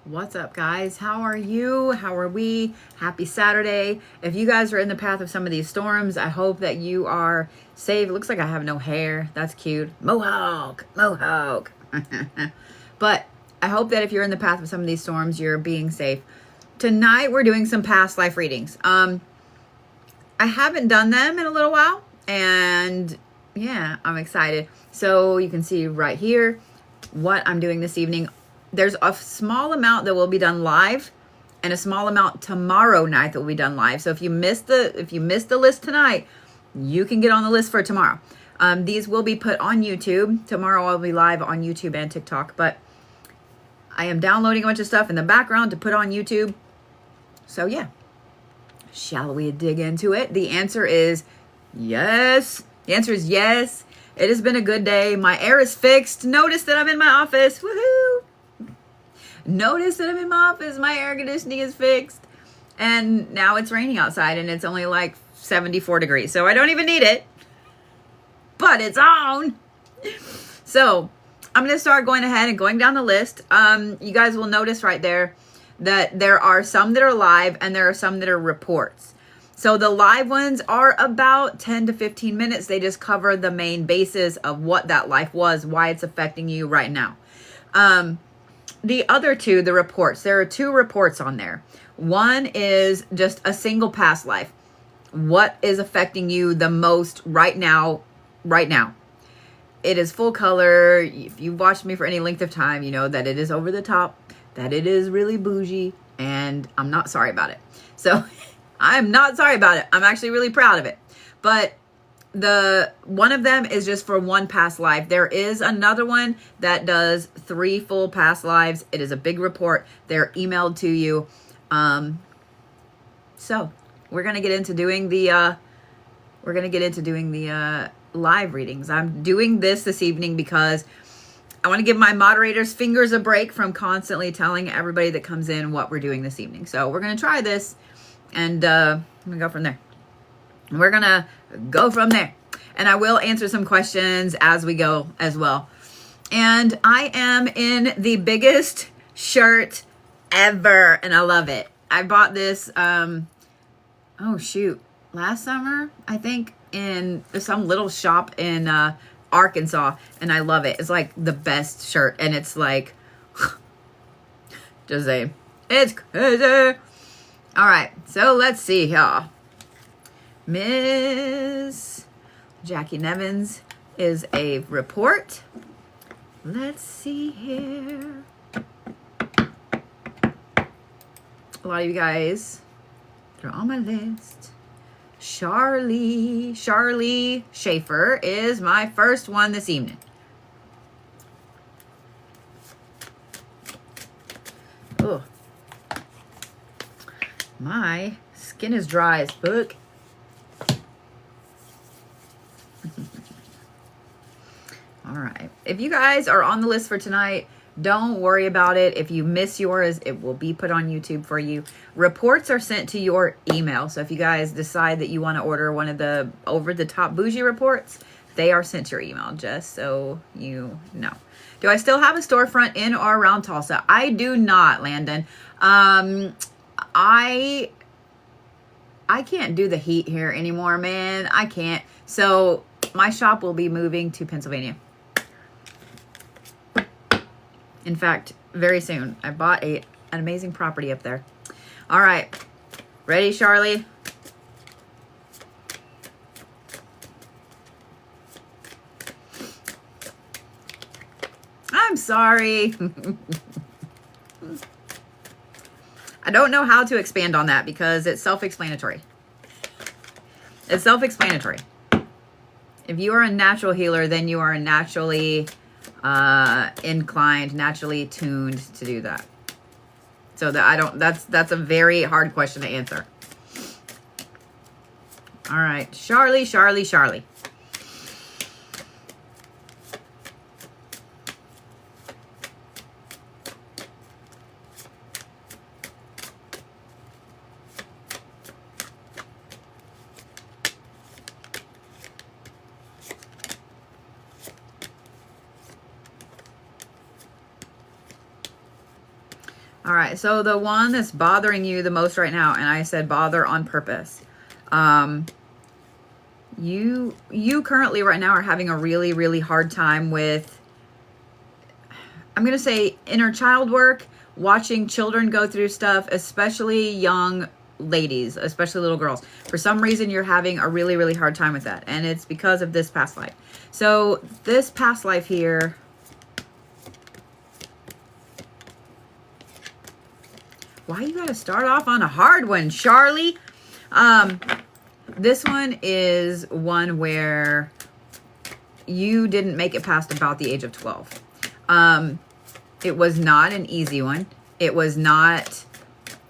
What's up, guys? How are you? How are we? Happy Saturday. If you guys are in the path of some of these storms, I hope that you are safe. It looks like I have no hair. That's cute. Mohawk. Mohawk. But I hope that if you're in the path of some of these storms, you're being safe. Tonight, we're doing some past life readings. I haven't done them in a little while, and yeah, I'm excited. So you can see right here what I'm doing this evening. There's a small amount that will be done live and a small amount tomorrow night that will be done live. So if you missed the list tonight, you can get on the list for tomorrow. These will be put on YouTube. Tomorrow I'll be live on YouTube and TikTok, but I am downloading a bunch of stuff in the background to put on YouTube. So yeah, shall we dig into it? The answer is yes. The answer is yes. It has been a good day. My air is fixed. Notice that I'm in my office. Woohoo! Notice that I'm in my office. My air conditioning is fixed. And now it's raining outside and it's only like 74 degrees. So I don't even need it. But it's on. So I'm going to start going ahead and going down the list. You guys will notice right there that there are some that are live and there are some that are reports. So the live ones are about 10 to 15 minutes. They just cover the main basis of what that life was, why it's affecting you right now. The other two, the reports, there are two reports on there. One is just a single past life. What is affecting you the most right now? Right now. It is full color. If you've watched me for any length of time, you know that it is over the top, that it is really bougie, and I'm not sorry about it. So I'm not sorry about it. I'm actually really proud of it. But the one of them is just for one past life. There is another one that does 3 full past lives. It is a big report. They're emailed to you. So we're gonna get into doing the live readings. I'm doing this evening because I want to give my moderators' fingers a break from constantly telling everybody that comes in what we're doing this evening. So we're gonna try this, and I'm gonna go from there. We're going to go from there. And I will answer some questions as we go as well. And I am in the biggest shirt ever. And I love it. I bought this, last summer, I think, in some little shop in Arkansas. And I love it. It's like the best shirt. And it's like, just saying, it's crazy. All right. So let's see here. Miss Jackie Nevins is a report. Let's see here. A lot of you guys are on my list. Sharlie Schaefer is my first one this evening. Oh, my skin is dry as fuck. All right. If you guys are on the list for tonight, don't worry about it. If you miss yours, it will be put on YouTube for you. Reports are sent to your email. So if you guys decide that you want to order one of the over-the-top bougie reports, they are sent to your email, just so you know. Do I still have a storefront in or around Tulsa? I do not, Landon. I can't do the heat here anymore, man. I can't. So my shop will be moving to Pennsylvania. In fact, very soon. I bought an amazing property up there. All right. Ready, Sharlie? I'm sorry. I don't know how to expand on that because it's self-explanatory. It's self-explanatory. If you are a natural healer, then you are naturally inclined, naturally tuned to do that. So that's a very hard question to answer. All right, Sharlie. All right, so the one that's bothering you the most right now, and I said bother on purpose. You currently right now are having a really, really hard time with, I'm going to say, inner child work, watching children go through stuff, especially young ladies, especially little girls. For some reason, you're having a really, really hard time with that, and it's because of this past life. So this past life here, why you got to start off on a hard one, Sharlie? This one is one where you didn't make it past about the age of 12. It was not an easy one. It was not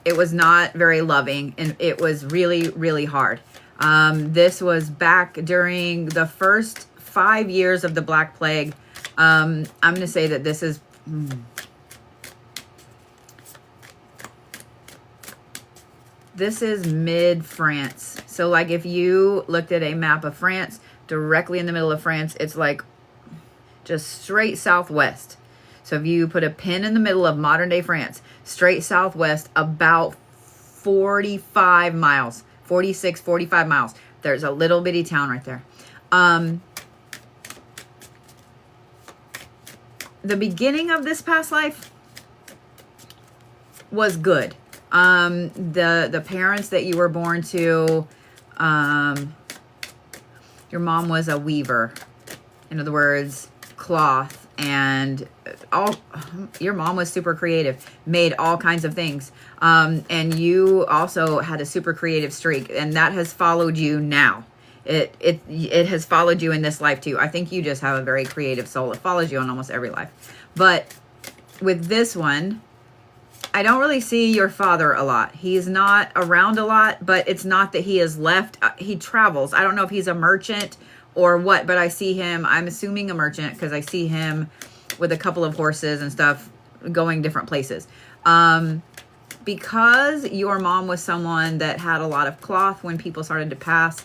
very loving, and it was really, really hard. This was back during the first 5 years of the Black Plague. I'm going to say that this is... This is mid-France. So like if you looked at a map of France, directly in the middle of France, it's like just straight southwest. So if you put a pin in the middle of modern day France, straight southwest, about 45 miles, 46, 45 miles, there's a little bitty town right there. The beginning of this past life was good. The parents that you were born to, your mom was a weaver. In other words, cloth, and your mom was super creative, made all kinds of things. And you also had a super creative streak, and that has followed you now. It has followed you in this life too. I think you just have a very creative soul. It follows you on almost every life. But with this one, I don't really see your father a lot. He's not around a lot, but it's not that he has left. He travels. I don't know if he's a merchant or what, but I see him, I'm assuming a merchant, because I see him with a couple of horses and stuff going different places. Because your mom was someone that had a lot of cloth when people started to pass,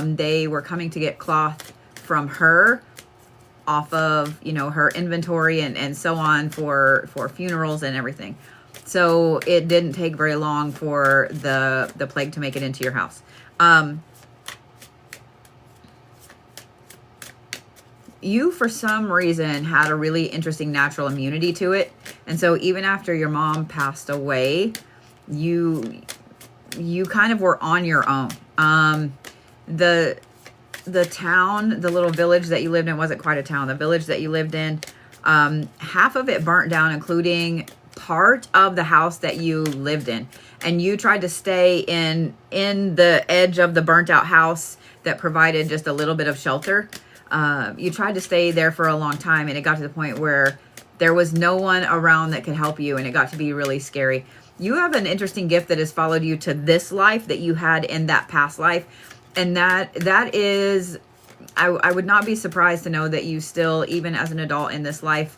they were coming to get cloth from her off of, her inventory and so on for funerals and everything. So it didn't take very long for the plague to make it into your house. You, for some reason, had a really interesting natural immunity to it. And so even after your mom passed away, you kind of were on your own. The town, the little village that you lived in, wasn't quite a town. The village that you lived in, half of it burnt down, including part of the house that you lived in. And you tried to stay in the edge of the burnt out house that provided just a little bit of shelter. You tried to stay there for a long time, and it got to the point where there was no one around that could help you, and it got to be really scary. You have an interesting gift that has followed you to this life that you had in that past life. And that is, I would not be surprised to know that you still, even as an adult in this life,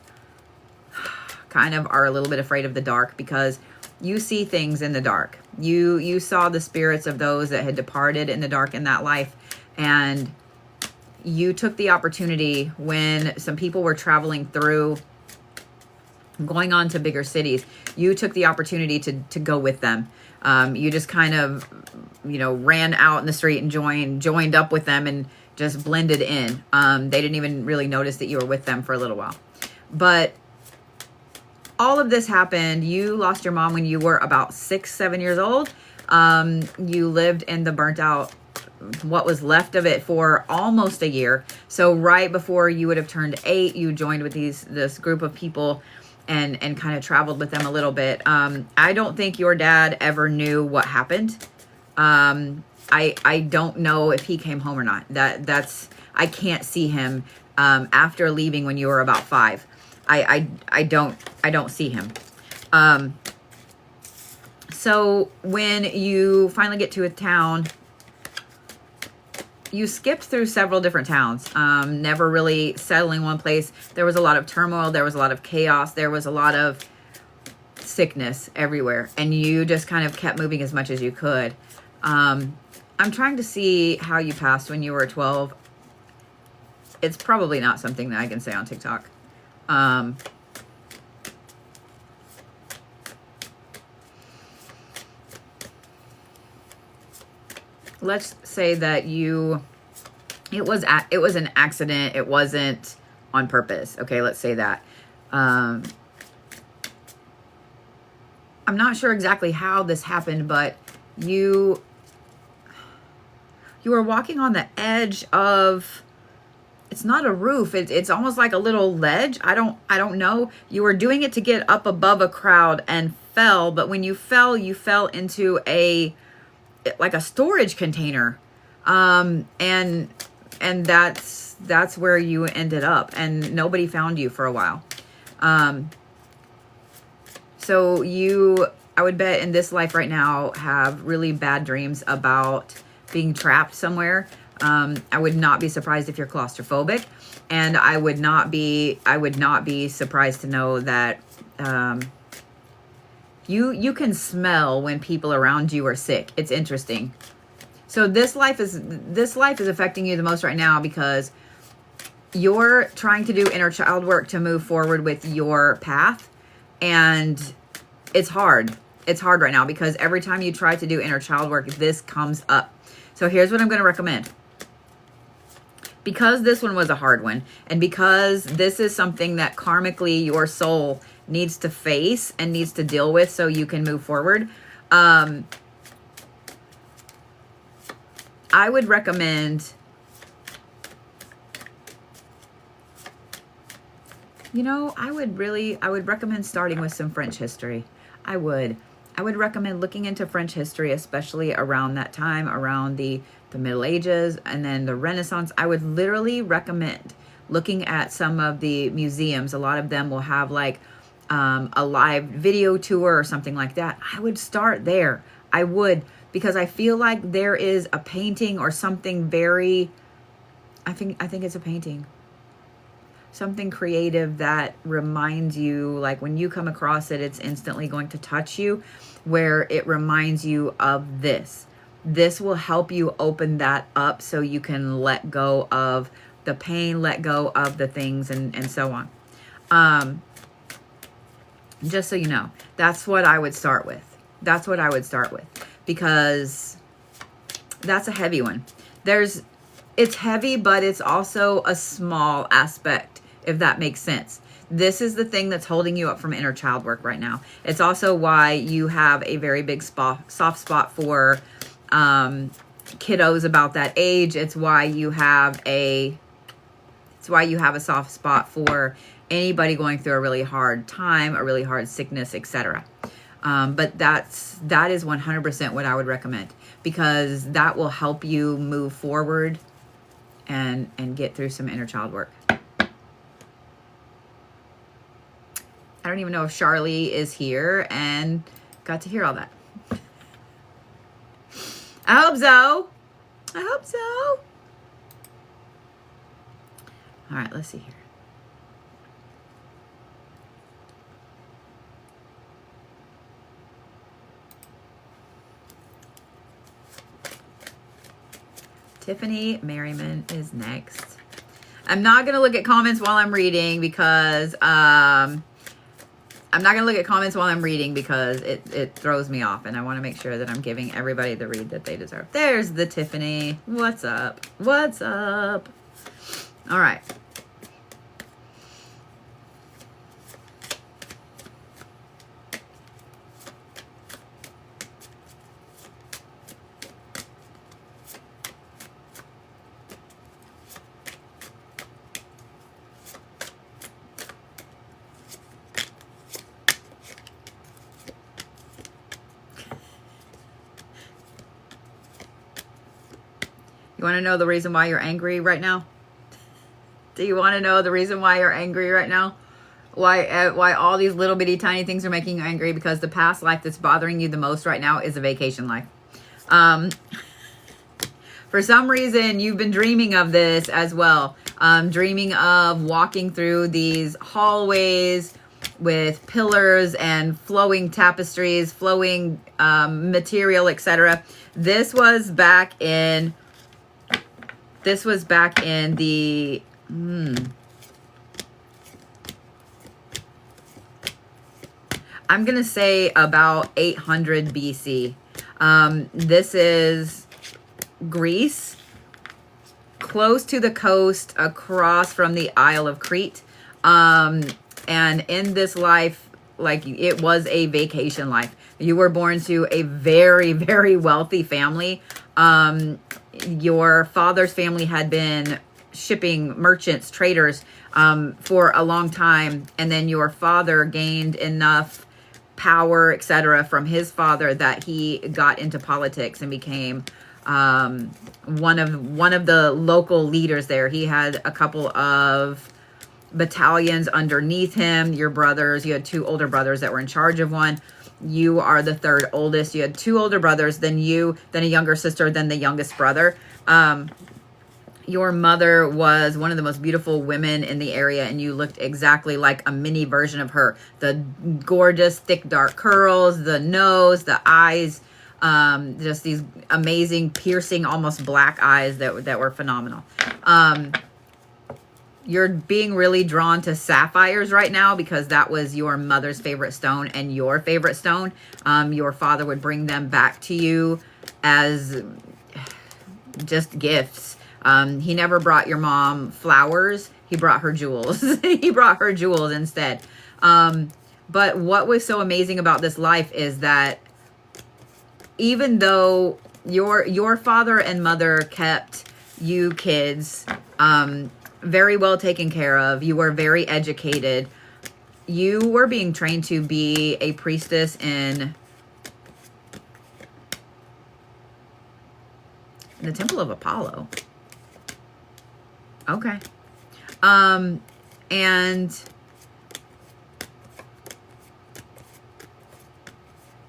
kind of are a little bit afraid of the dark, because you see things in the dark. You saw the spirits of those that had departed in the dark in that life, and you took the opportunity when some people were traveling through, going on to bigger cities. You took the opportunity to go with them. You just kind of, ran out in the street and joined up with them and just blended in. They didn't even really notice that you were with them for a little while. But all of this happened. You lost your mom when you were about 6-7 years old. You lived in the burnt out, what was left of it, for almost a year. So right before you would have turned 8, you joined with this group of people and kind of traveled with them a little bit. I don't think your dad ever knew what happened. I don't know if he came home or not. I can't see him after leaving when you were about 5. I don't see him. So when you finally get to a town, you skipped through several different towns, never really settling one place. There was a lot of turmoil. There was a lot of chaos. There was a lot of sickness everywhere. And you just kind of kept moving as much as you could. I'm trying to see how you passed when you were 12. It's probably not something that I can say on TikTok. let's say that it was an accident. It wasn't on purpose. Okay, let's say that. I'm not sure exactly how this happened, but you were walking on the edge of, it's not a roof. It's almost like a little ledge. I don't know. You were doing it to get up above a crowd and fell, but when you fell into like a storage container. And that's where you ended up, and nobody found you for a while. So I would bet in this life right now have really bad dreams about being trapped somewhere. I would not be surprised if you're claustrophobic, and I would not be surprised to know that you can smell when people around you are sick. It's interesting. So this life is affecting you the most right now because you're trying to do inner child work to move forward with your path, and it's hard. It's hard right now because every time you try to do inner child work, this comes up. So here's what I'm going to recommend. Because this one was a hard one, and because this is something that karmically your soul needs to face and needs to deal with so you can move forward, I would recommend, I would recommend starting with some French history. I would recommend looking into French history, especially around that time, around the Middle Ages and then the Renaissance. I would literally recommend looking at some of the museums. A lot of them will have like a live video tour or something like that. I would start there. I would, because I feel like there is a painting or something very, I think it's a painting. Something creative that reminds you, like when you come across it, it's instantly going to touch you, where it reminds you of this. This will help you open that up so you can let go of the pain, let go of the things, and so on. Just so you know, that's what I would start with. That's what I would start with, because that's a heavy one. It's heavy, but it's also a small aspect, if that makes sense. This is the thing that's holding you up from inner child work right now. It's also why you have a very big soft spot for kiddos about that age. It's why you have a soft spot for anybody going through a really hard time, a really hard sickness, etc. But that is 100% what I would recommend, because that will help you move forward and get through some inner child work. I don't even know if Sharlie is here and got to hear all that. I hope so. I hope so. All right, let's see here. Tiffany Merriman is next. I'm not going to look at comments while I'm reading because it throws me off, and I want to make sure that I'm giving everybody the read that they deserve. There's the Tiffany. What's up? What's up? All right. You want to know the reason why you're angry right now? Do you want to know the reason why you're angry right now? Why all these little bitty tiny things are making you angry? Because the past life that's bothering you the most right now is a vacation life. For some reason, you've been dreaming of this as well. Dreaming of walking through these hallways with pillars and flowing tapestries, flowing material, etc. This was back in the I'm going to say about 800 BC. This is Greece, close to the coast, across from the Isle of Crete. And in this life, like, it was a vacation life. You were born to a very, very wealthy family. Your father's family had been shipping merchants, traders, for a long time. And then your father gained enough power, etc., from his father that he got into politics and became one of the local leaders there. He had a couple of battalions underneath him. Your brothers, you had 2 older brothers that were in charge of one. You are the 3rd oldest. You had 2 older brothers, then you, then a younger sister, then the youngest brother. Your mother was one of the most beautiful women in the area, and you looked exactly like a mini version of her. The gorgeous, thick, dark curls, the nose, the eyes, just these amazing, piercing, almost black eyes that were phenomenal. You're being really drawn to sapphires right now because that was your mother's favorite stone and your favorite stone. Your father would bring them back to you as just gifts. He never brought your mom flowers. He brought her jewels. He brought her jewels instead. But what was so amazing about this life is that even though your father and mother kept you kids very well taken care of, you were very educated, you were being trained to be a priestess in the Temple of Apollo. Okay. And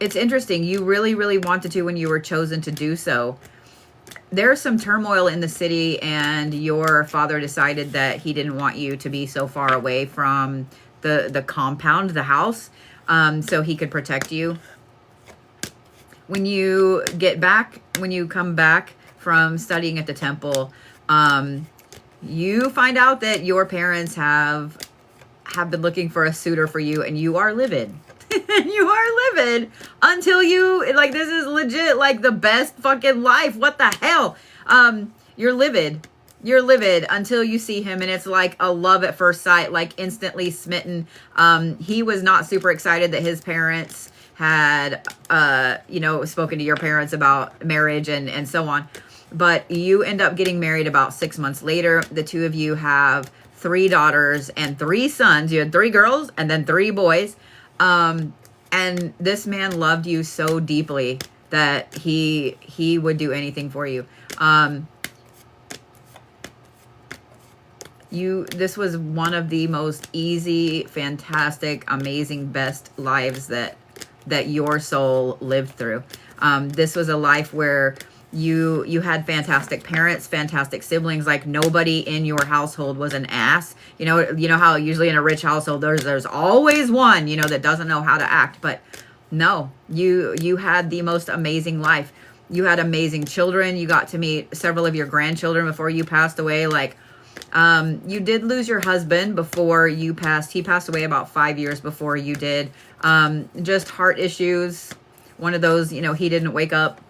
it's interesting. You really, really wanted to when you were chosen to do so. There's some turmoil in the city, and your father decided that he didn't want you to be so far away from the compound, the house, so he could protect you. When you come back from studying at the temple, you find out that your parents have been looking for a suitor for you, and you are livid. You are livid until you, like, this is legit, like, the best fucking life. What the hell? You're livid. You're livid until you see him, and it's like a love at first sight, like instantly smitten. He was not super excited that his parents had, spoken to your parents about marriage and so on. But you end up getting married about 6 months later. The 2 of you have 3 daughters and 3 sons. You had 3 girls and then 3 boys. And this man loved you so deeply that he would do anything for you. This was one of the most easy, fantastic, amazing, best lives that your soul lived through. This was a life where you had fantastic parents, fantastic siblings. Like, nobody in your household was an ass. You know how usually in a rich household there's always one, that doesn't know how to act. But no, you had the most amazing life. You had amazing children. You got to meet several of your grandchildren before you passed away. Like, you did lose your husband before you passed. He passed away about 5 years before you did. Just heart issues. One of those, he didn't wake up.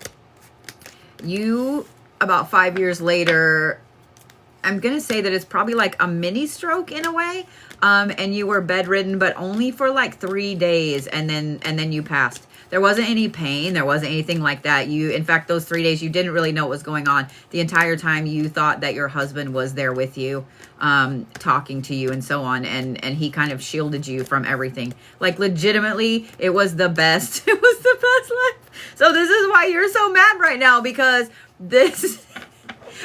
You, about 5 years later, I'm going to say that it's probably like a mini stroke in a way. And you were bedridden, but only for like 3 days. And then you passed. There wasn't any pain. There wasn't anything like that. In fact, those 3 days, you didn't really know what was going on. The entire time you thought that your husband was there with you, talking to you and so on. And he kind of shielded you from everything. Like, legitimately, it was the best. It was the best life. So this is why you're so mad right now, because this,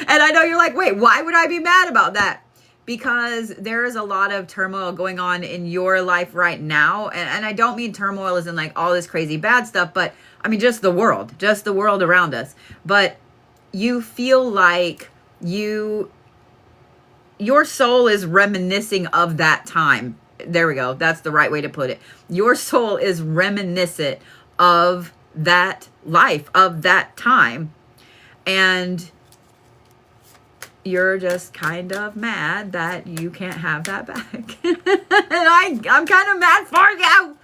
and I know you're like, wait, why would I be mad about that? Because there is a lot of turmoil going on in your life right now. And I don't mean turmoil as in like all this crazy bad stuff, but I mean just the world around us. But you feel like your soul is reminiscing of that time. There we go. That's the right way to put it. Your soul is reminiscent of that life, of that time. And you're just kind of mad that you can't have that back. And I'm kind of mad for you.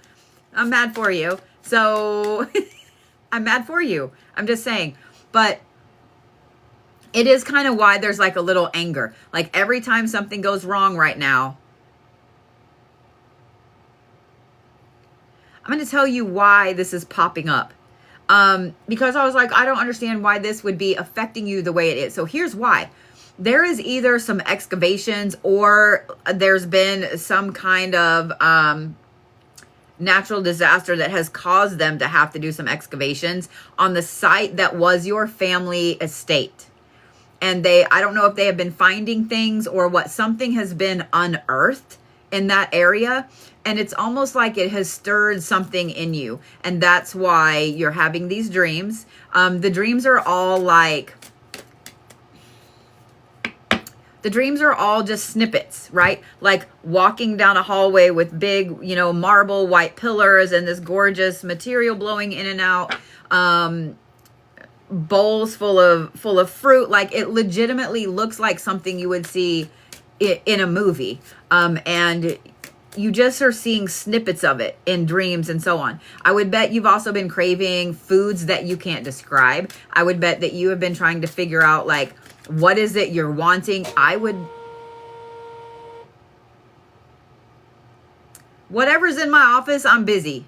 I'm mad for you. So I'm mad for you. I'm just saying. But it is kind of why there's like a little anger. Like every time something goes wrong right now, I'm going to tell you why this is popping up. Because I was like, I don't understand why this would be affecting you the way it is. So here's why. There is either some excavations or there's been some kind of natural disaster that has caused them to have to do some excavations on the site that was your family estate. And I don't know if they have been finding things or what, something has been unearthed in that area. And it's almost like it has stirred something in you. And that's why you're having these dreams. The dreams are all just snippets, right? Like walking down a hallway with big, marble white pillars and this gorgeous material blowing in and out. Bowls full of fruit. Like it legitimately looks like something you would see in a movie. And you just are seeing snippets of it in dreams and so on. I would bet you've also been craving foods that you can't describe. I would bet that you have been trying to figure out like, what is it you're wanting? Whatever's in my office, I'm busy.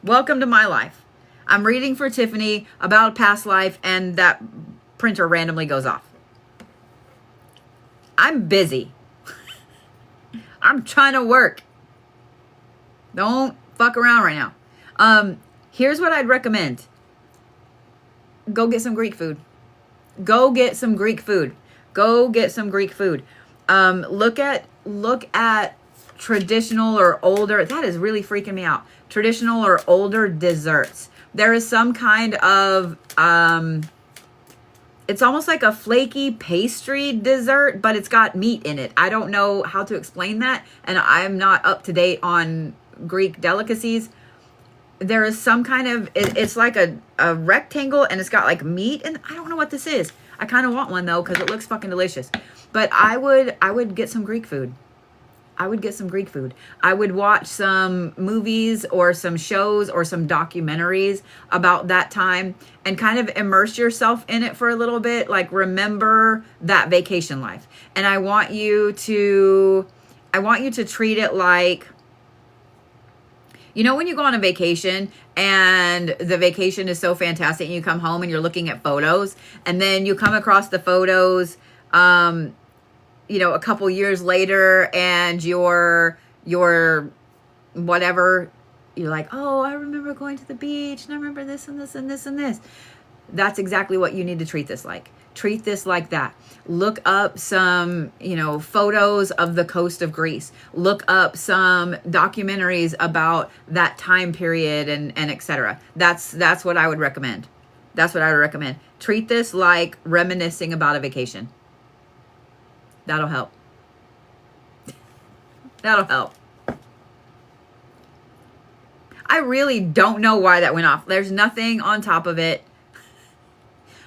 Welcome to my life. I'm reading for Tiffany about a past life and that printer randomly goes off. I'm busy. I'm trying to work. Don't fuck around right now. Here's what I'd recommend. Go get some Greek food. Go get some Greek food. Go get some Greek food. Look at traditional or older, that is really freaking me out. Traditional or older desserts. There is some kind of, it's almost like a flaky pastry dessert, but it's got meat in it. I don't know how to explain that. And I'm not up to date on Greek delicacies. There is some kind of, it's like a rectangle and it's got like meat. And I don't know what this is. I kind of want one though, because it looks fucking delicious. But I would get some Greek food. I would get some Greek food. I would watch some movies or some shows or some documentaries about that time and kind of immerse yourself in it for a little bit. Like remember that vacation life. And I want you to treat it like, when you go on a vacation and the vacation is so fantastic and you come home and you're looking at photos and then you come across the photos, a couple years later and you're whatever, you're like, oh, I remember going to the beach and I remember this and this and this and this. That's exactly what you need to treat this like. Treat this like that. Look up some, photos of the coast of Greece. Look up some documentaries about that time period and etc. That's what I would recommend. That's what I would recommend. Treat this like reminiscing about a vacation. That'll help. That'll help. I really don't know why that went off. There's nothing on top of it.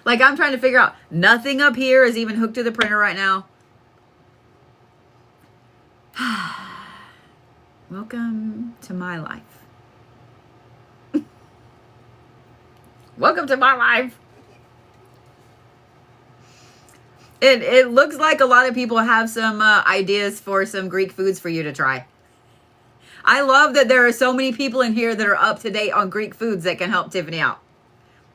Like I'm trying to figure out, nothing up here is even hooked to the printer right now. Welcome to my life. Welcome to my life. It looks like a lot of people have some ideas for some Greek foods for you to try. I love that there are so many people in here that are up to date on Greek foods that can help Tiffany out.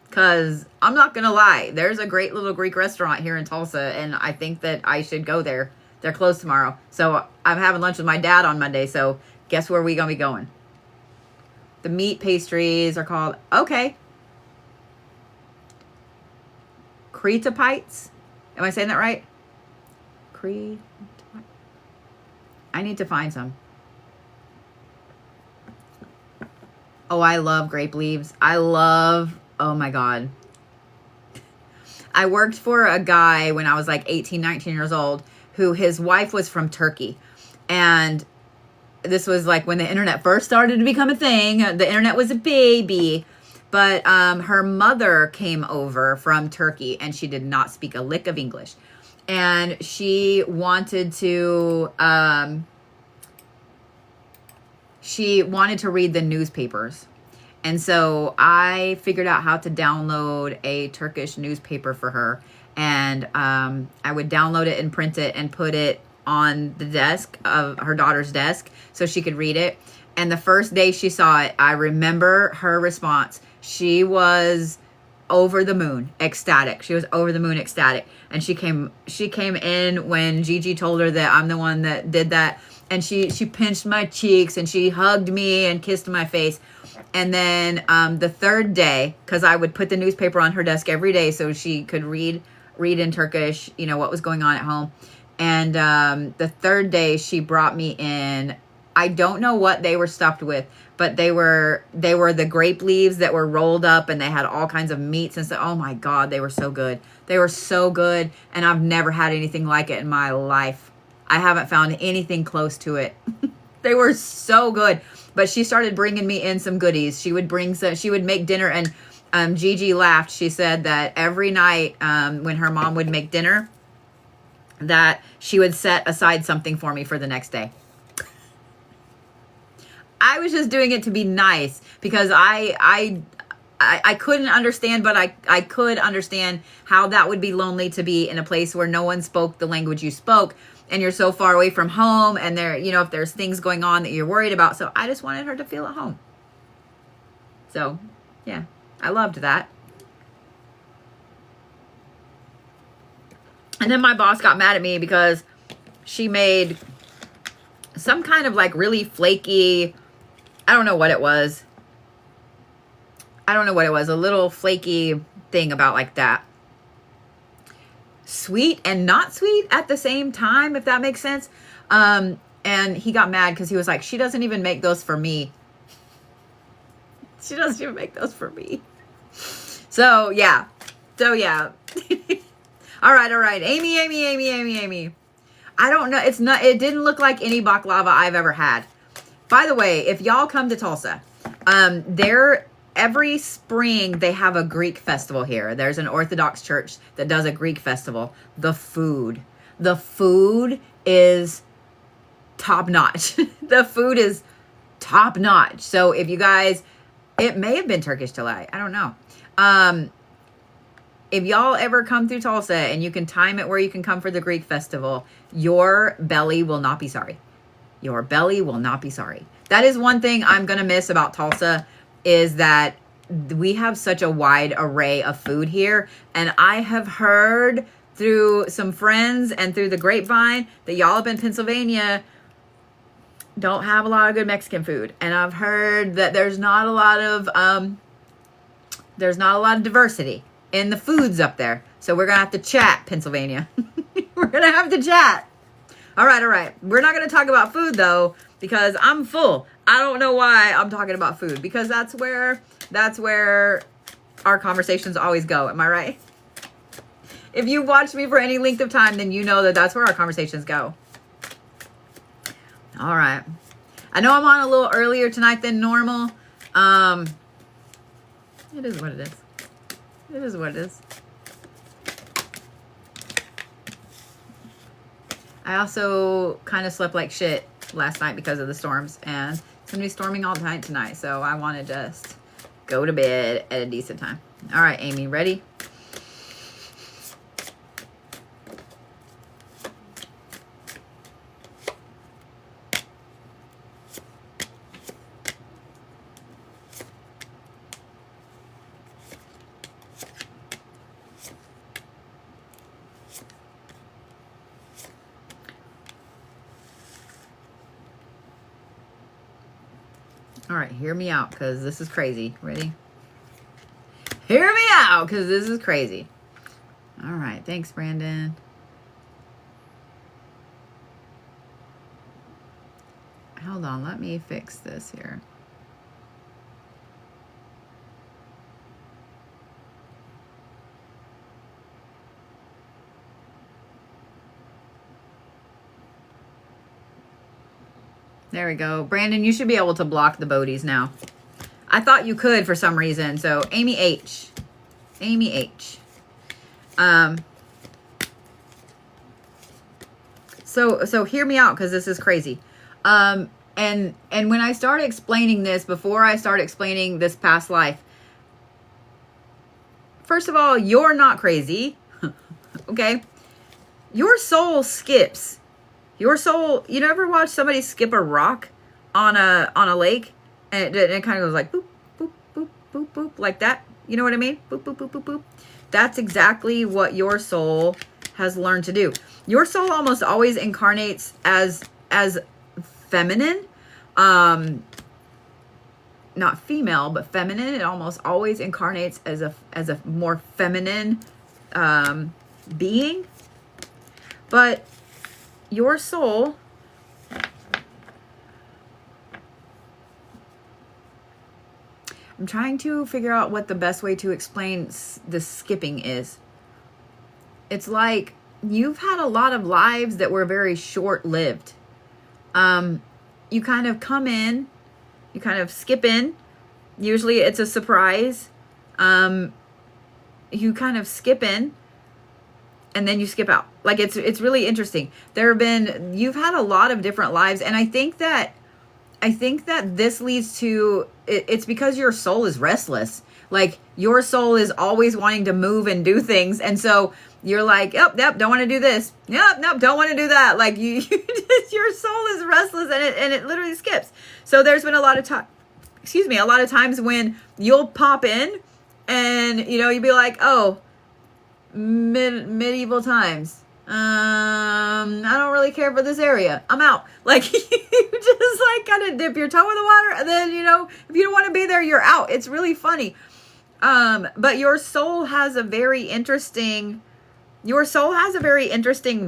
Because I'm not going to lie, there's a great little Greek restaurant here in Tulsa, and I think that I should go there. They're closed tomorrow. So I'm having lunch with my dad on Monday, so guess where we going to be going? The meat pastries are called, okay, Cretapites. Am I saying that right? I need to find some. Oh, I love grape leaves. Oh my God. I worked for a guy when I was like 18, 19 years old, who his wife was from Turkey. And this was like when the internet first started to become a thing. The internet was a baby. But her mother came over from Turkey and she did not speak a lick of English. And she wanted to read the newspapers. And so I figured out how to download a Turkish newspaper for her. And I would download it and print it and put it on the desk of her daughter's desk so she could read it. And the first day she saw it, I remember her response. She was over the moon, ecstatic. She was over the moon, ecstatic. And she came in when Gigi told her that I'm the one that did that. And she pinched my cheeks and she hugged me and kissed my face. And then the third day, because I would put the newspaper on her desk every day so she could read in Turkish, you know, what was going on at home. And the third day she brought me in, I don't know what they were stuffed with, but they were the grape leaves that were rolled up, and they had all kinds of meats and stuff. Oh my God, they were so good. They were so good, and I've never had anything like it in my life. I haven't found anything close to it. They were so good. But she started bringing me in some goodies. She would make dinner, and Gigi laughed. She said that every night when her mom would make dinner, that she would set aside something for me for the next day. I was just doing it to be nice because I couldn't understand, but I could understand how that would be lonely to be in a place where no one spoke the language you spoke, and you're so far away from home, and there, you know, if there's things going on that you're worried about. So I just wanted her to feel at home. So yeah, I loved that. And then my boss got mad at me because she made some kind of like really flaky, I don't know what it was. A little flaky thing about like that. Sweet and not sweet at the same time, if that makes sense. And he got mad because he was like, she doesn't even make those for me. She doesn't even make those for me. So yeah. All right. Amy. I don't know. It didn't look like any baklava I've ever had. By the way, if y'all come to Tulsa, every spring they have a Greek festival here. There's an Orthodox church that does a Greek festival. The food is top notch. The food is top notch. So if you guys, it may have been Turkish delight. I don't know. If y'all ever come through Tulsa and you can time it where you can come for the Greek festival, your belly will not be sorry. Your belly will not be sorry. That is one thing I'm going to miss about Tulsa, is that we have such a wide array of food here. And I have heard through some friends and through the grapevine that y'all up in Pennsylvania don't have a lot of good Mexican food. And I've heard that there's not a lot of diversity in the foods up there. So we're going to have to chat, Pennsylvania. We're going to have to chat. All right. We're not going to talk about food, though, because I'm full. I don't know why I'm talking about food, because that's where our conversations always go. Am I right? If you watched me for any length of time, then you know that that's where our conversations go. All right. I know I'm on a little earlier tonight than normal. It is what it is. It is what it is. I also kind of slept like shit last night because of the storms, and it's going to be storming all night tonight, so I want to just go to bed at a decent time. All right, Amy, ready? All right, hear me out, because this is crazy. Ready? Hear me out, because this is crazy. All right, thanks, Brandon. Hold on, let me fix this here. There we go. Brandon, you should be able to block the Bodies now. I thought you could for some reason. So Amy H. Amy H. So hear me out, because this is crazy. And when I started explaining this, before I started explaining this past life, first of all, you're not crazy. Okay? Your soul skips. Your soul, you ever watch somebody skip a rock on a lake, and it kind of goes like boop, boop, boop, boop, boop, like that? You know what I mean? Boop, boop, boop, boop, boop. That's exactly what your soul has learned to do. Your soul almost always incarnates as feminine, not female, but feminine. It almost always incarnates as a more feminine being. But your soul, I'm trying to figure out what the best way to explain the skipping is. It's like you've had a lot of lives that were very short-lived. You kind of come in, you kind of skip in. Usually it's a surprise. You kind of skip in, and then you skip out. Like it's really interesting. You've had a lot of different lives, and I think that this leads to, it's because your soul is restless. Like your soul is always wanting to move and do things. And so you're like, yep, don't want to do this. Yep, don't want to do that. Like you just, your soul is restless, and it literally skips. So there's been a lot of times when you'll pop in and, you'd be like, oh, medieval times. I don't really care for this area. I'm out. Like you just like kind of dip your toe in the water, and then if you don't want to be there, you're out. It's really funny. But your soul has a very interesting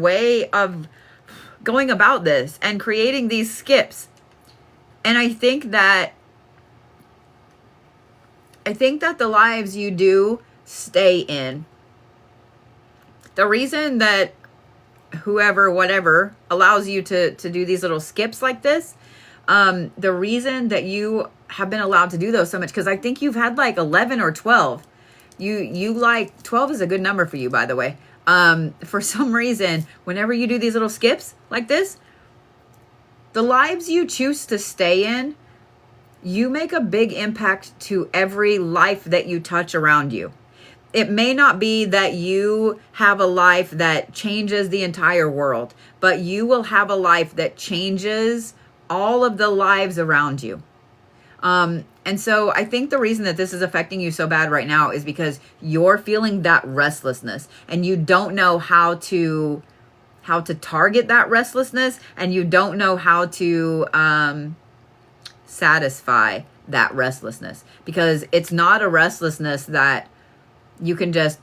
way of going about this and creating these skips. And I think that the lives you do stay in, the reason that whatever allows you to do these little skips like this, the reason that you have been allowed to do those so much, because I think you've had like 11 or 12. You like 12 is a good number for you, by the way. For some reason, whenever you do these little skips like this, the lives you choose to stay in, you make a big impact to every life that you touch around you. It may not be that you have a life that changes the entire world, but you will have a life that changes all of the lives around you. And so I think the reason that this is affecting you so bad right now is because you're feeling that restlessness, and you don't know how to target that restlessness, and you don't know how to satisfy that restlessness, because it's not a restlessness that you can just,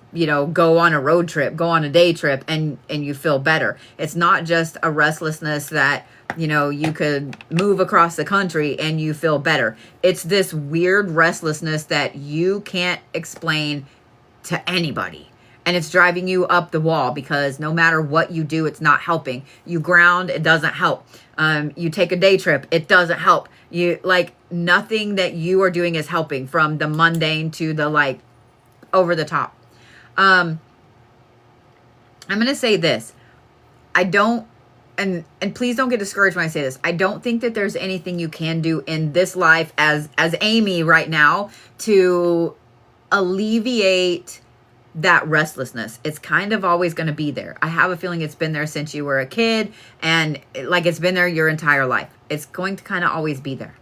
go on a road trip, go on a day trip, and you feel better. It's not just a restlessness that, you could move across the country and you feel better. It's this weird restlessness that you can't explain to anybody. And it's driving you up the wall, because no matter what you do, it's not helping. You ground, it doesn't help. You take a day trip, it doesn't help. Nothing that you are doing is helping, from the mundane to the over the top. I'm going to say this. I don't, and please don't get discouraged when I say this. I don't think that there's anything you can do in this life as Amy right now to alleviate that restlessness. It's kind of always going to be there. I have a feeling it's been there since you were a kid, and it's been there your entire life. It's going to kind of always be there.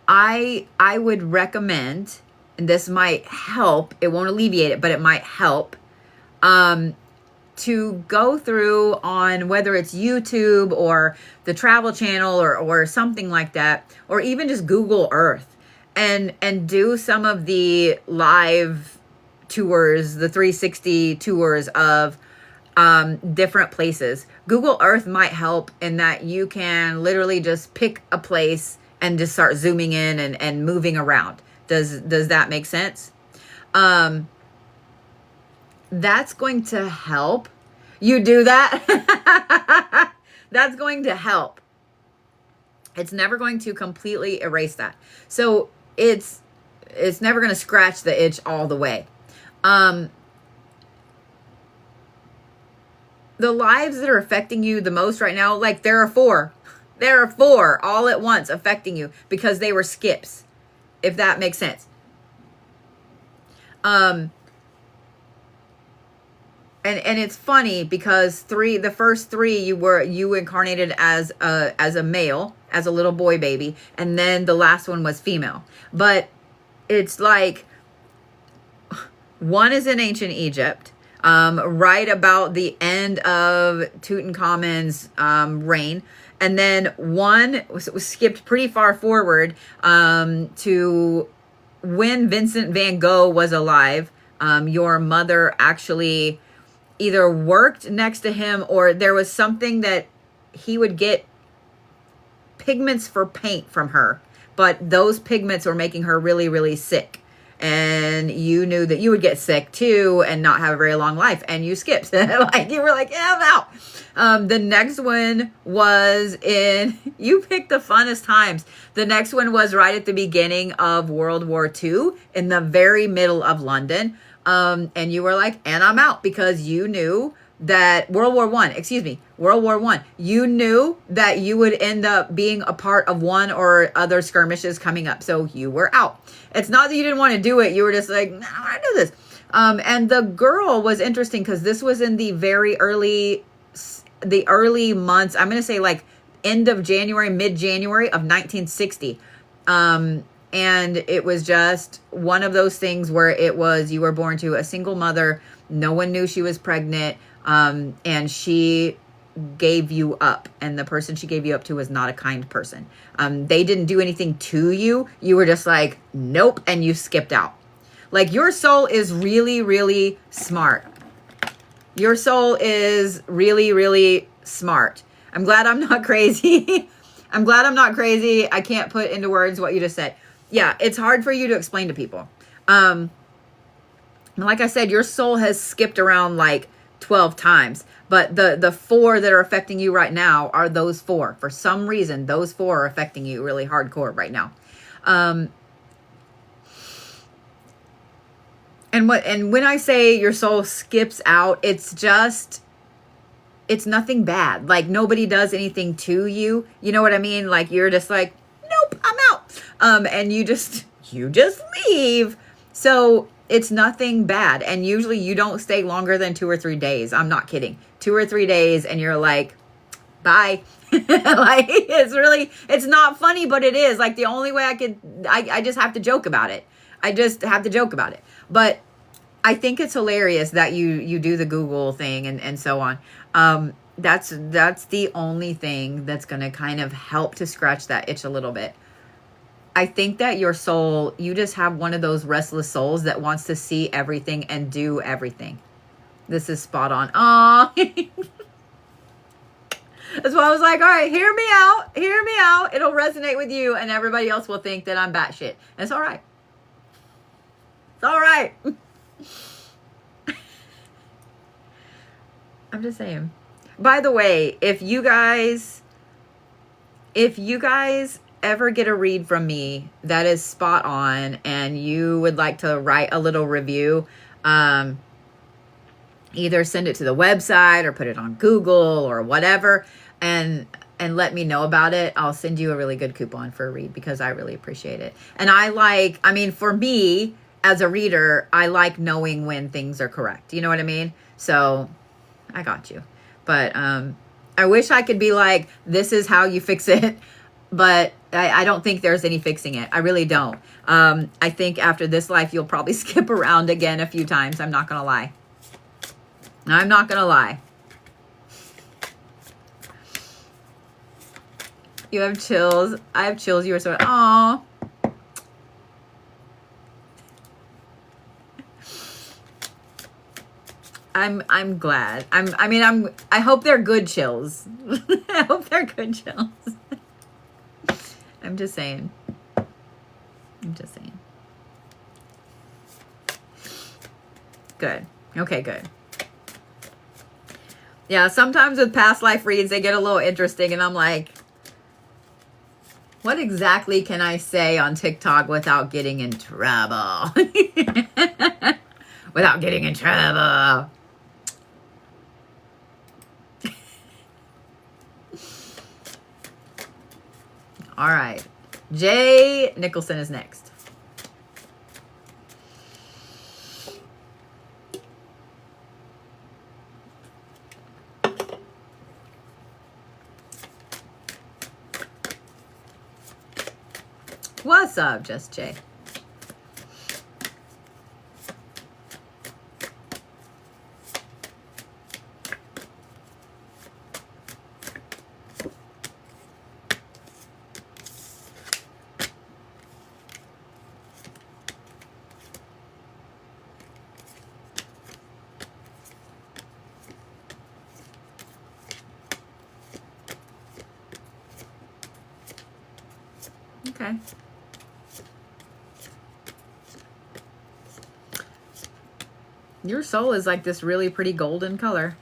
I would recommend, and this might help, it won't alleviate it, but it might help, to go through on, whether it's YouTube or the Travel Channel or something like that, or even just Google Earth, and do some of the live tours, the 360 tours of different places. Google Earth might help in that you can literally just pick a place and just start zooming in and moving around. Does that make sense? That's going to help. You do that? That's going to help. It's never going to completely erase that. So it's never going to scratch the itch all the way. The lives that are affecting you the most right now, there are 4. There are 4 all at once affecting you because they were skips, if that makes sense. And it's funny because the first 3 you incarnated as a male, as a little boy baby, and then the last one was female. But it's like, one is in ancient Egypt, right about the end of Tutankhamun's reign. And then one was skipped pretty far forward to when Vincent van Gogh was alive. Your mother actually either worked next to him, or there was something that he would get pigments for paint from her. But those pigments were making her really, really sick. And you knew that you would get sick too and not have a very long life. And you skipped. Like, you were like, yeah, I'm out. The next one was you picked the funnest times. The next one was right at the beginning of World War II, in the very middle of London. And you were like, and I'm out, because you knew that World War I, you knew that you would end up being a part of one or other skirmishes coming up. So you were out. It's not that you didn't want to do it. You were just like, no, I want to do this. And the girl was interesting because this was in the very early months. I'm going to say like end of January, mid-January of 1960. And it was just one of those things where you were born to a single mother. No one knew she was pregnant. And she gave you up, and the person she gave you up to was not a kind person. They didn't do anything to you. You were just like, nope. And you skipped out. Like, your soul is really, really smart. Your soul is really, really smart. I'm glad I'm not crazy. I'm glad I'm not crazy. I can't put into words what you just said. Yeah, it's hard for you to explain to people. Like I said, your soul has skipped around like 12 times, but the 4 that are affecting you right now are those 4. For some reason, those 4 are affecting you really hardcore right now. And when I say your soul skips out, it's nothing bad. Like, nobody does anything to you. You know what I mean? Like, you're just like, nope, I'm out. And you just leave. So it's nothing bad. And usually you don't stay longer than 2 or 3 days. I'm not kidding. 2 or 3 days and you're like, bye. Like, it's not funny, but it is. Like, the only way I just have to joke about it. But I think it's hilarious that you do the Google thing and so on. That's the only thing that's going to kind of help to scratch that itch a little bit. I think that your soul, you just have one of those restless souls that wants to see everything and do everything. This is spot on. Aw. That's why I was like, all right, hear me out. It'll resonate with you, and everybody else will think that I'm batshit. It's all right. It's all right. I'm just saying. By the way, if you guys ever get a read from me that is spot on and you would like to write a little review, either send it to the website or put it on Google or whatever, and let me know about it. I'll send you a really good coupon for a read because I really appreciate it. And for me as a reader, I like knowing when things are correct. You know what I mean? So I got you. But I wish I could be like, this is how you fix it. But I don't think there's any fixing it. I really don't. I think after this life, you'll probably skip around again a few times. I'm not going to lie. You have chills. I have chills. You were so, aw. I'm glad. I hope they're good chills. I hope they're good chills. I'm just saying. Good. Okay, good. Yeah, sometimes with past life reads, they get a little interesting, and I'm like, what exactly can I say on TikTok without getting in trouble? Without getting in trouble. All right. Jay Nicholson is next. What's up, Just Jay? Okay. Your soul is like this really pretty golden color.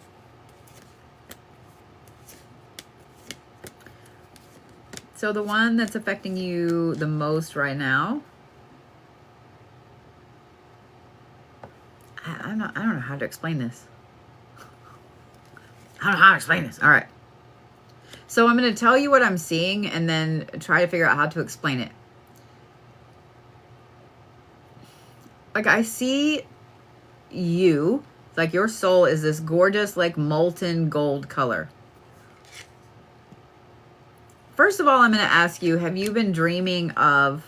So the one that's affecting you the most right now, I don't know how to explain this. I don't know how to explain this. All right. So I'm going to tell you what I'm seeing and then try to figure out how to explain it. Like I see you, like your soul is this gorgeous, like molten gold color. First of all, I'm going to ask you, have you been dreaming of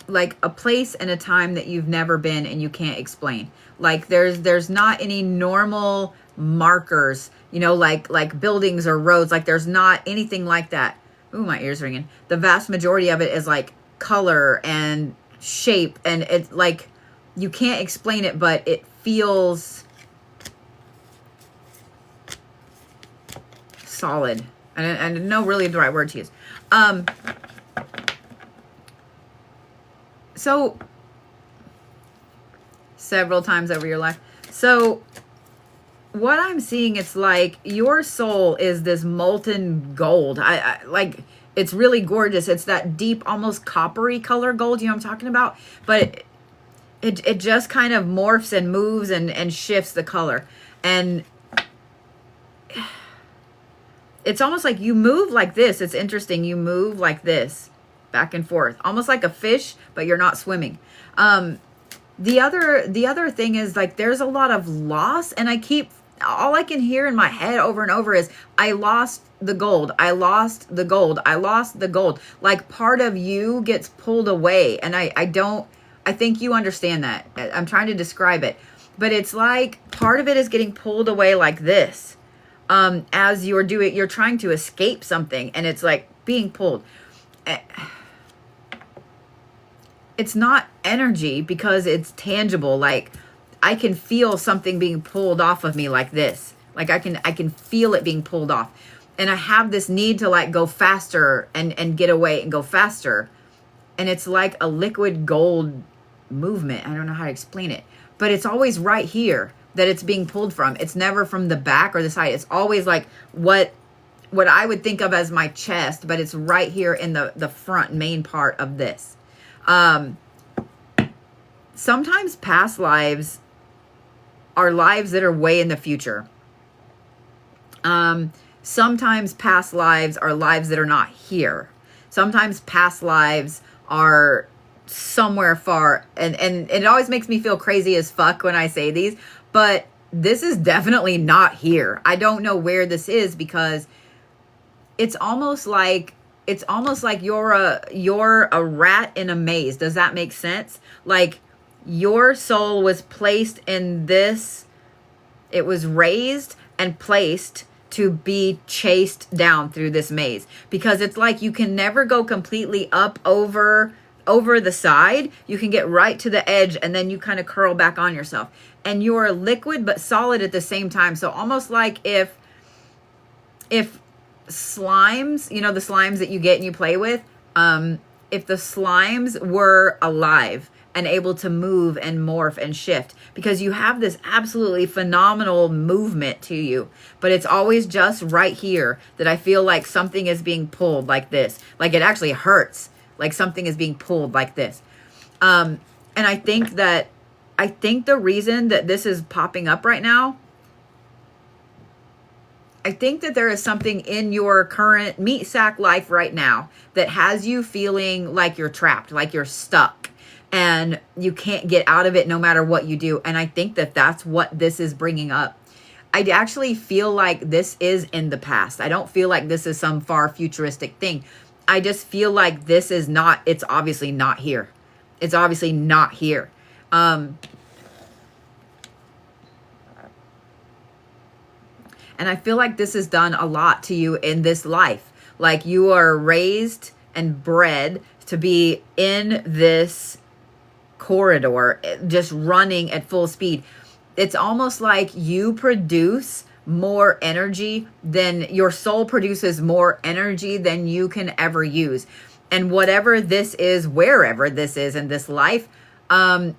like a place and a time that you've never been and you can't explain? Like there's not any normal markers, you know, like buildings or roads. Like there's not anything like that. Ooh, my ear's ringing. The vast majority of it is like color and shape, and it's like you can't explain it, but it feels solid. And I don't know really the right word to use. So several times over your life. So what I'm seeing, it's like your soul is this molten gold. I like, it's really gorgeous. It's that deep, almost coppery color gold, you know what I'm talking about? But it just kind of morphs and moves and shifts the color. And it's almost like you move like this. It's interesting. You move like this, back and forth, almost like a fish, but you're not swimming. The other thing is like there's a lot of loss, and all I can hear in my head over and over is I lost the gold. I lost the gold. I lost the gold. Like part of you gets pulled away, and I think you understand that. I'm trying to describe it, but it's like part of it is getting pulled away like this. As you're trying to escape something, and it's like being pulled. It's not energy because it's tangible. Like I can feel something being pulled off of me like this. Like I can feel it being pulled off. And I have this need to like go faster and get away and go faster. And it's like a liquid gold movement. I don't know how to explain it, but it's always right here that it's being pulled from. It's never from the back or the side. It's always like what I would think of as my chest, but it's right here in the front main part of this. Sometimes past lives are lives that are way in the future. Sometimes past lives are lives that are not here. Sometimes past lives are somewhere far, and it always makes me feel crazy as fuck when I say these, but this is definitely not here. I don't know where this is, because it's almost like you're a rat in a maze. Does that make sense? Like your soul was placed in this, it was raised and placed to be chased down through this maze, because it's like you can never go completely up over the side. You can get right to the edge, and then you kind of curl back on yourself, and you're liquid but solid at the same time. So almost like if slimes, you know, the slimes that you get and you play with, if the slimes were alive and able to move and morph and shift, because you have this absolutely phenomenal movement to you, but it's always just right here that I feel like something is being pulled like this. Like it actually hurts, like something is being pulled like this. And I think the reason that this is popping up right now, I think that there is something in your current meat sack life right now that has you feeling like you're trapped, like you're stuck, and you can't get out of it no matter what you do. And I think that that's what this is bringing up. I actually feel like this is in the past. I don't feel like this is some far futuristic thing. I just feel like this is not, it's obviously not here. It's obviously not here. And I feel like this has done a lot to you in this life. Like you are raised and bred to be in this corridor, just running at full speed. It's almost like you produce more energy than your soul produces more energy than you can ever use. And whatever this is, wherever this is in this life, I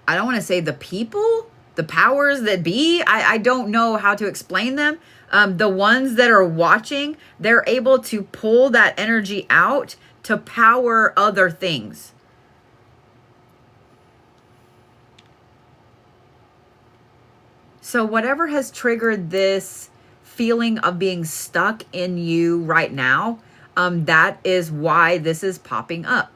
don't want to say the people, the powers that be, I don't know how to explain them. The ones that are watching, they're able to pull that energy out to power other things. So whatever has triggered this feeling of being stuck in you right now, that is why this is popping up.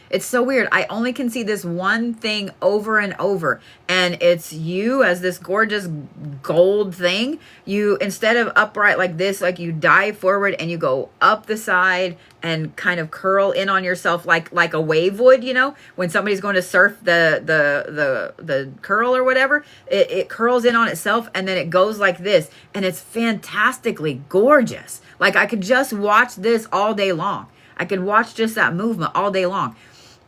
It's so weird. I only can see this one thing over and over, and it's you as this gorgeous gold thing. You, instead of upright like this, like you dive forward and you go up the side and kind of curl in on yourself like a wave would, you know, when somebody's going to surf the curl or whatever, it curls in on itself and then it goes like this, and it's fantastically gorgeous. Like I could just watch this all day long. I could watch just that movement all day long.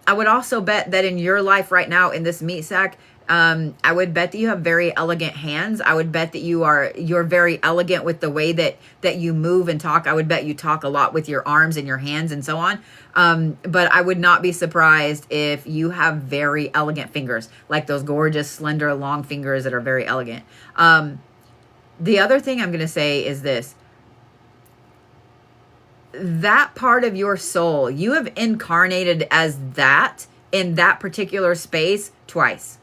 I would also bet that in your life right now in this meat sack, I would bet that you have very elegant hands. I would bet that you're very elegant with the way that you move and talk. I would bet you talk a lot with your arms and your hands and so on. But I would not be surprised if you have very elegant fingers, like those gorgeous, slender, long fingers that are very elegant. The other thing I'm going to say is this. That part of your soul, you have incarnated as that in that particular space twice.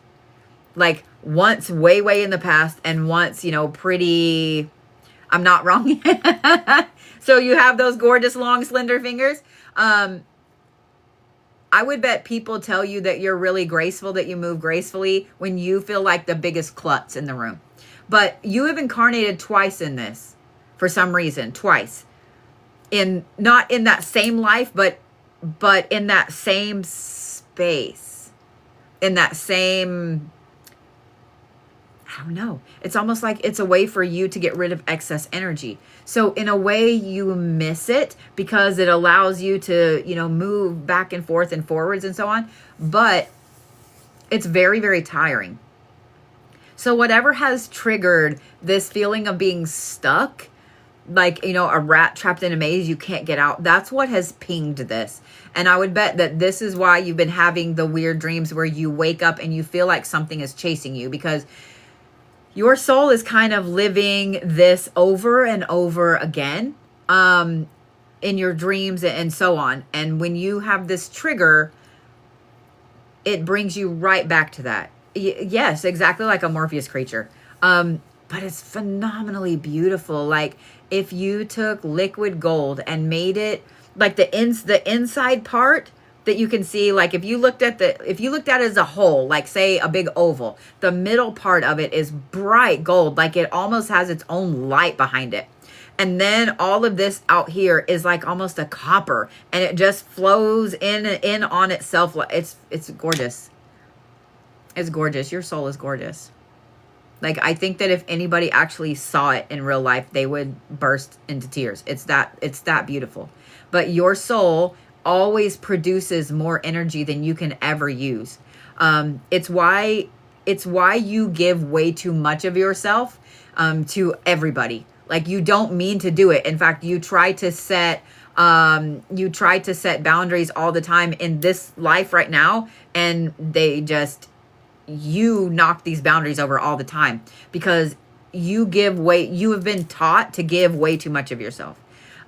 Like once way, way in the past, and once, you know, pretty, I'm not wrong. So you have those gorgeous, long, slender fingers. I would bet people tell you that you're really graceful, that you move gracefully when you feel like the biggest klutz in the room. But you have incarnated twice in this for some reason, twice. Not in that same life, but in that same space, in that same, I don't know. It's almost like it's a way for you to get rid of excess energy. So in a way you miss it because it allows you to, you know, move back and forth and forwards and so on. But it's very, very tiring. So whatever has triggered this feeling of being stuck, like, you know, a rat trapped in a maze, you can't get out. That's what has pinged this. And I would bet that this is why you've been having the weird dreams where you wake up and you feel like something is chasing you, because your soul is kind of living this over and over again in your dreams and so on. And when you have this trigger, it brings you right back to that. Yes, exactly like a Morpheus creature. But it's phenomenally beautiful. Like if you took liquid gold and made it like the inside part that you can see, like if you looked at it as a whole, like say a big oval, the middle part of it is bright gold, like it almost has its own light behind it. And then all of this out here is like almost a copper, and it just flows in on itself. It's gorgeous. It's gorgeous. Your soul is gorgeous. Like, I think that if anybody actually saw it in real life, they would burst into tears. It's that beautiful. But your soul always produces more energy than you can ever use. It's why you give way too much of yourself to everybody. Like, you don't mean to do it. In fact, you try to set boundaries all the time in this life right now, and you knock these boundaries over all the time because you have been taught to give way too much of yourself.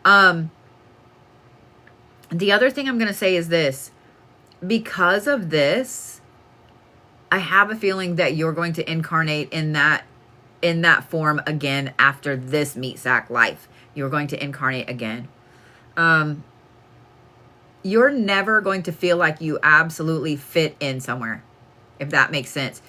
The other thing I'm going to say is this: because of this, I have a feeling that you're going to incarnate in that form again after this meat sack life. You're going to incarnate again. You're never going to feel like you absolutely fit in somewhere, if that makes sense.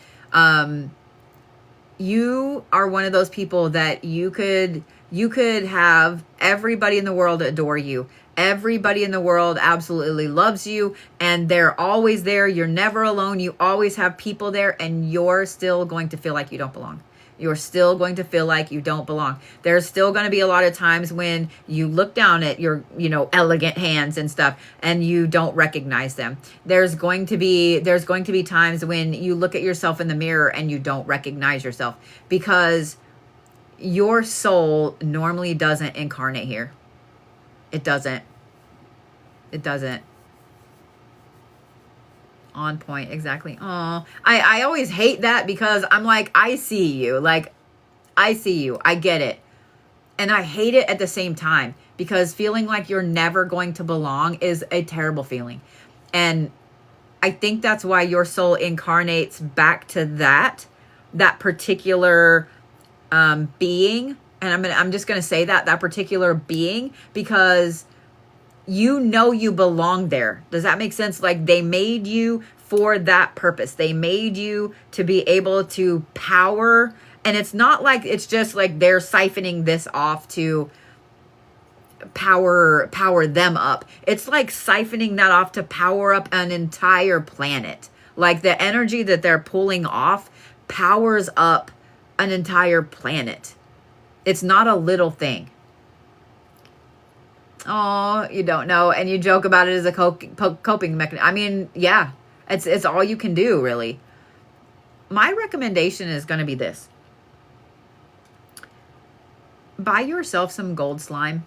You are one of those people that you could have everybody in the world adore you. Everybody in the world absolutely loves you, and they're always there. You're never alone. You always have people there, and you're still going to feel like you don't belong. You're still going to feel like you don't belong. There's still going to be a lot of times when you look down at your, elegant hands and stuff and you don't recognize them. There's going to be times when you look at yourself in the mirror and you don't recognize yourself, because your soul normally doesn't incarnate here. It doesn't. On point, exactly. Oh, I always hate that, because I'm like, I see you. Like, I see you. I get it. And I hate it at the same time, because feeling like you're never going to belong is a terrible feeling. And I think that's why your soul incarnates back to that particular being. And I'm just going to say that particular being, because you belong there. Does that make sense? Like, they made you for that purpose. They made you to be able to power. And it's not like it's just like they're siphoning this off to power them up. It's like siphoning that off to power up an entire planet. Like, the energy that they're pulling off powers up an entire planet. It's not a little thing. Oh, you don't know. And you joke about it as a coping mechanism. I mean, yeah, it's all you can do, really. My recommendation is going to be this. Buy yourself some gold slime.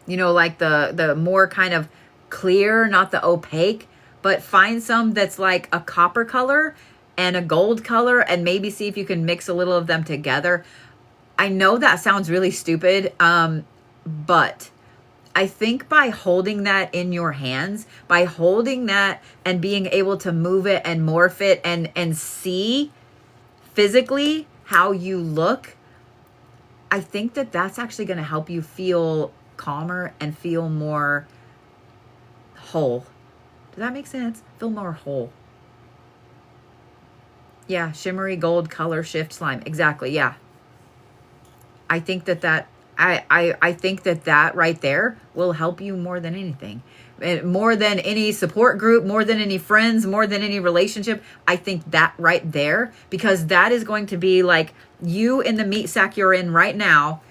Like the more kind of clear, not the opaque, but find some that's like a copper color and a gold color, and maybe see if you can mix a little of them together. I know that sounds really stupid, but I think by holding that in your hands, by holding that and being able to move it and morph it and see physically how you look, I think that that's actually going to help you feel calmer and feel more whole. Does that make sense? Feel more whole. Yeah, shimmery gold color shift slime. Exactly, yeah. I think that I think that right there will help you more than anything. More than any support group, more than any friends, more than any relationship. I think that right there, because that is going to be like you in the meat sack you're in right now,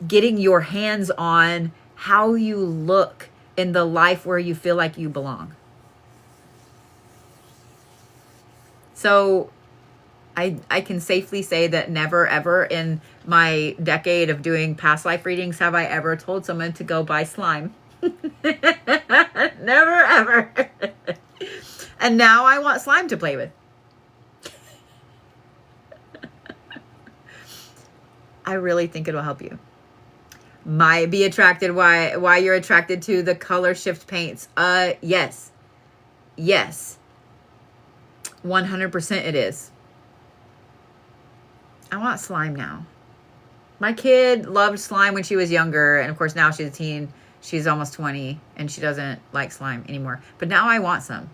getting your hands on how you look in the life where you feel like you belong. So I can safely say that never ever in my decade of doing past life readings have I ever told someone to go buy slime. Never ever. And now I want slime to play with. I really think it'll help you. Might be attracted why you're attracted to the color shift paints. Yes. 100% it is. I want slime now. My kid loved slime when she was younger, and of course now she's a teen. She's almost 20 and she doesn't like slime anymore. But now I want some.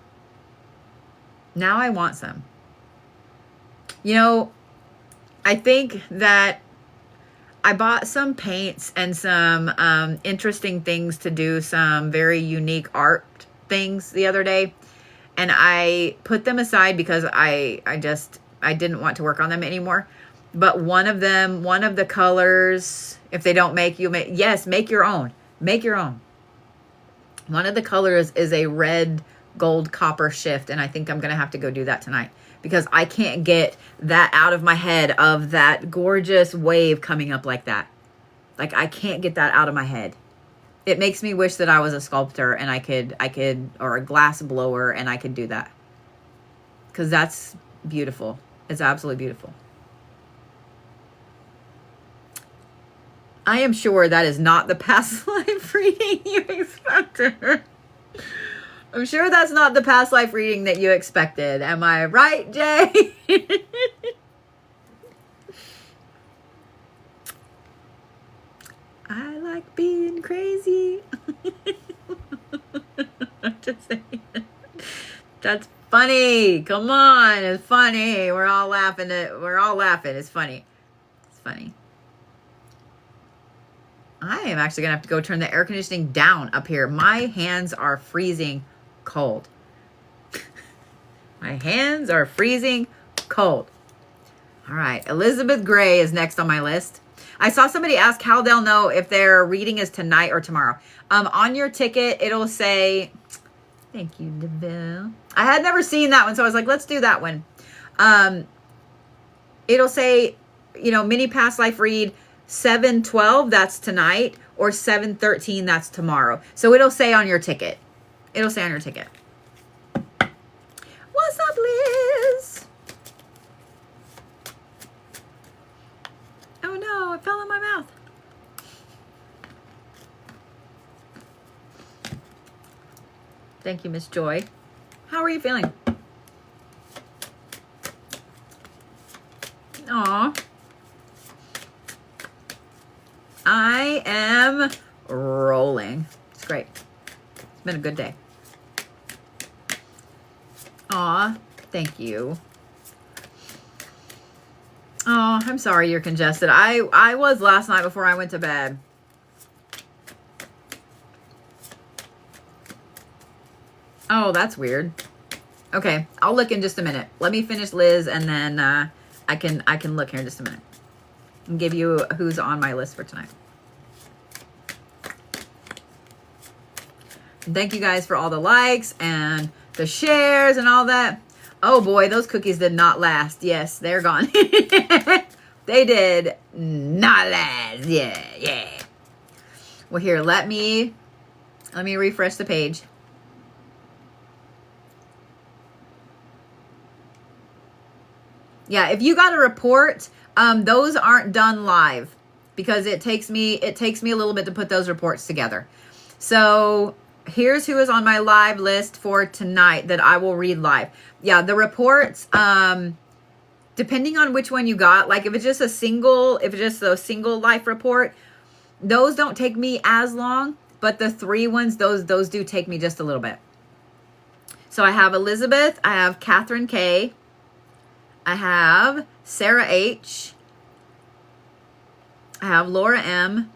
I think that I bought some paints and some interesting things to do some very unique art things the other day. And I put them aside because I didn't want to work on them anymore. But one of the colors, if they don't make you make, yes, make your own. Make your own. One of the colors is a red gold copper shift. And I think I'm going to have to go do that tonight, because I can't get that out of my head of that gorgeous wave coming up like that. Like, I can't get that out of my head. It makes me wish that I was a sculptor and I could, or a glass blower, and I could do that. Because that's beautiful. It's absolutely beautiful. I am sure that is not the past life reading you expected. I'm sure that's not the past life reading that you expected. Am I right, Jay? I like being crazy. Just saying. That's funny. Come on, it's funny. We're all laughing. It's funny. It's funny. I am actually gonna have to go turn the air conditioning down up here. My hands are freezing cold. My hands are freezing cold. All right, Elizabeth Gray is next on my list. I saw somebody ask how they'll know if their reading is tonight or tomorrow. On your ticket, it'll say, thank you, DeVille. I had never seen that one, so I was like, let's do that one. It'll say, mini past life read 7/12, that's tonight, or 7/13, that's tomorrow. So it'll say on your ticket. It'll say on your ticket. What's up, Liz? Oh no, it fell in my mouth. Thank you, Miss Joy. How are you feeling? Aw. I am rolling. It's great. It's been a good day. Aw, thank you. Oh, I'm sorry you're congested. I was last night before I went to bed. Oh, that's weird. Okay, I'll look in just a minute. Let me finish Liz, and then I can look here in just a minute and give you who's on my list for tonight. And thank you guys for all the likes and the shares and all that. Oh boy, those cookies did not last. Yes, they're gone. They did not last. Yeah. Well, here, let me refresh the page. Yeah, if you got a report, those aren't done live because it takes me a little bit to put those reports together. So here's who is on my live list for tonight that I will read live. Yeah, the reports, depending on which one you got, like if it's just a single life report, those don't take me as long, but the 3 ones, those do take me just a little bit. So I have Elizabeth, I have Katherine K, I have Sarah H, I have Laura M,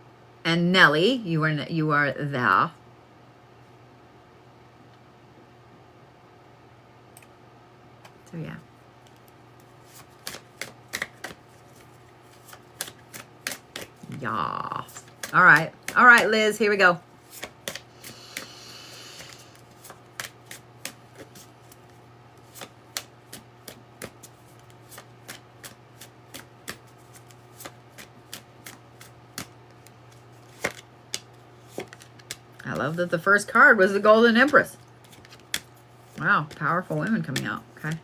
and Nelly. You are there. So yeah. Yeah. All right, Liz, here we go. I love that the first card was the Golden Empress. Wow, powerful women coming out. Okay.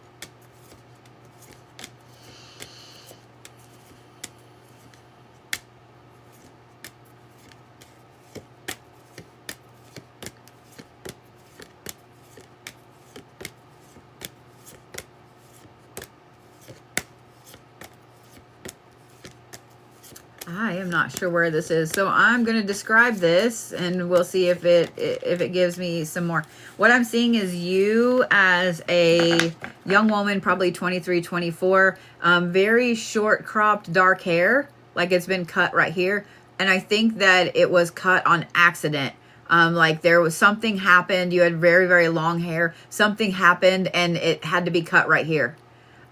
I am not sure where this is, so I'm going to describe this and we'll see if it gives me some more. What I'm seeing is you as a young woman, probably 23, 24, very short cropped dark hair, like it's been cut right here. And I think that it was cut on accident. Like there was something happened. You had very, very long hair. Something happened and it had to be cut right here.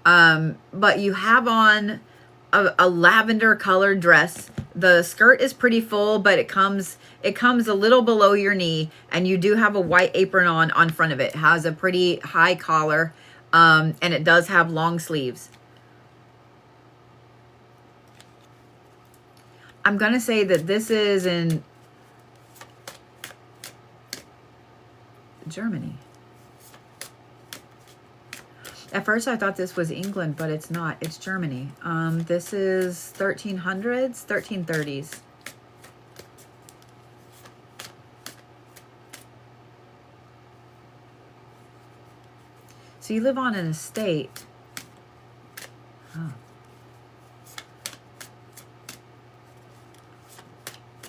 But you have on a lavender colored dress. The skirt is pretty full, but it comes a little below your knee, and you do have a white apron on front of it. It has a pretty high collar, and it does have long sleeves. I'm gonna say that this is in Germany. At first I thought this was England, but it's not. It's Germany. This is 1300s, 1330s. So you live on an estate. Oh.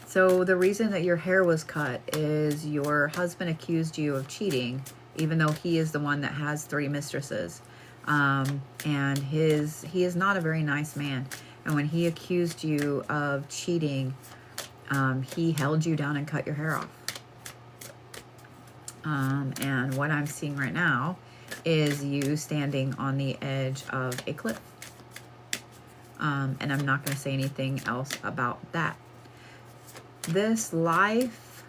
So the reason that your hair was cut is your husband accused you of cheating, even though he is the one that has 3 mistresses. And he is not a very nice man. And when he accused you of cheating, he held you down and cut your hair off. And what I'm seeing right now is you standing on the edge of a cliff. And I'm not going to say anything else about that. This life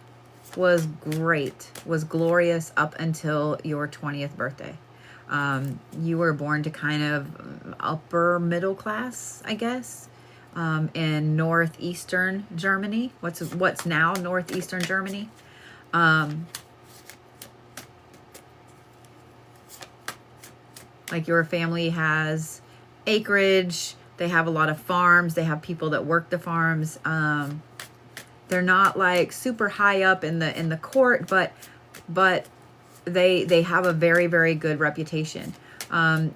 was great, was glorious up until your 20th birthday. You were born to kind of upper middle class, I guess, in northeastern Germany. What's now northeastern Germany. Like your family has acreage, they have a lot of farms, they have people that work the farms. They're not like super high up in the court, but they have a very, very good reputation.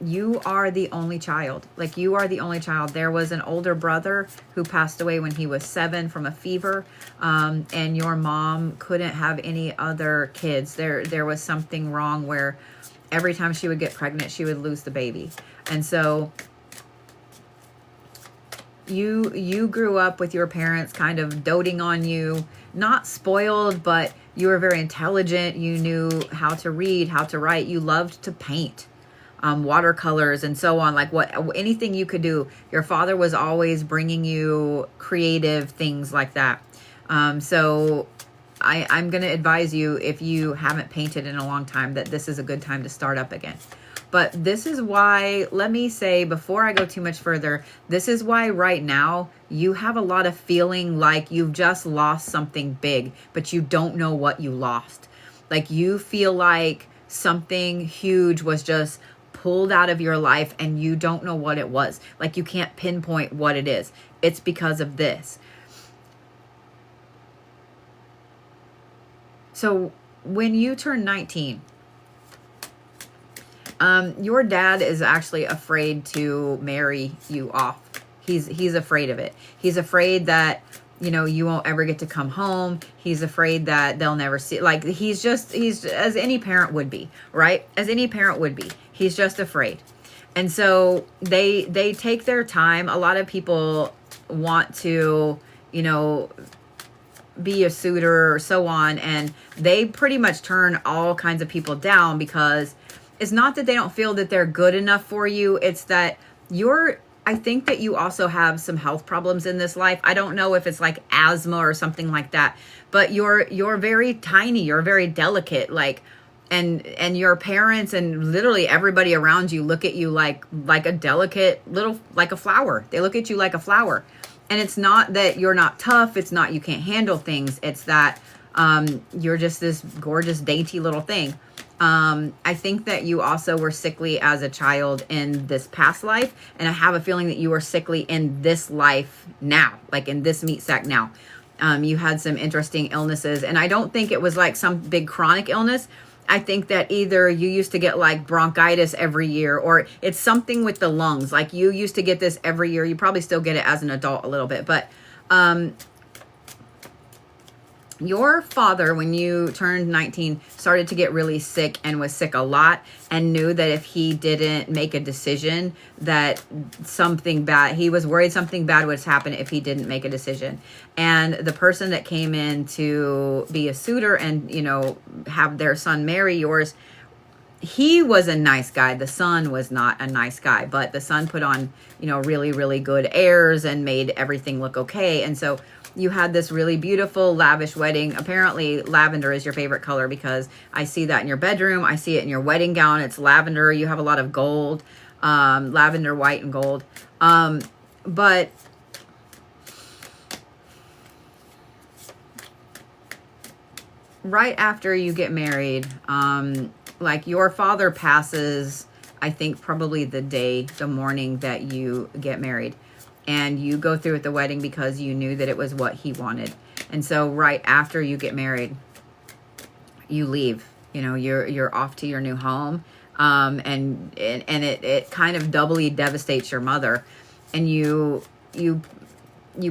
You are the only child. Like, you are the only child. There was an older brother who passed away when he was 7 from a fever. And your mom couldn't have any other kids. There was something wrong where every time she would get pregnant, she would lose the baby. And so you grew up with your parents kind of doting on you, not spoiled, but you were very intelligent. You knew how to read, how to write. You loved to paint, watercolors and so on. Like anything you could do. Your father was always bringing you creative things like that. So I'm going to advise you, if you haven't painted in a long time, that this is a good time to start up again. But this is why, let me say, before I go too much further, this is why right now you have a lot of feeling like you've just lost something big, but you don't know what you lost. Like, you feel like something huge was just pulled out of your life and you don't know what it was. Like, you can't pinpoint what it is. It's because of this. So when you turn 19, your dad is actually afraid to marry you off. He's afraid of it. He's afraid that, you won't ever get to come home. He's afraid that they'll never see, like, he's as any parent would be, right? As any parent would be. He's just afraid. And so they take their time. A lot of people want to, be a suitor or so on, and they pretty much turn all kinds of people down, because it's not that they don't feel that they're good enough for you. It's that I think that you also have some health problems in this life. I don't know if it's like asthma or something like that, but you're very tiny. You're very delicate. Like, and your parents and literally everybody around you look at you like a delicate little, like a flower. They look at you like a flower. And it's not that you're not tough. It's not you can't handle things. It's that you're just this gorgeous, dainty little thing. I think that you also were sickly as a child in this past life. And I have a feeling that you are sickly in this life now, like in this meat sack now. You had some interesting illnesses. And I don't think it was like some big chronic illness. I think that either you used to get like bronchitis every year, or it's something with the lungs. Like, you used to get this every year. You probably still get it as an adult a little bit, but your father, when you turned 19, started to get really sick and was sick a lot, and knew that if he didn't make a decision, that something bad, he was worried something bad would happen if he didn't make a decision. And the person that came in to be a suitor and, have their son marry yours, he was a nice guy. The son was not a nice guy, but the son put on, really, really good airs and made everything look okay. And so you had this really beautiful, lavish wedding. Apparently, lavender is your favorite color, because I see that in your bedroom. I see it in your wedding gown. It's lavender. You have a lot of gold, lavender, white, and gold. But right after you get married, like, your father passes, I think probably the morning that you get married. And you go through with the wedding because you knew that it was what he wanted. And so right after you get married, you leave. You're off to your new home. And it kind of doubly devastates your mother. And you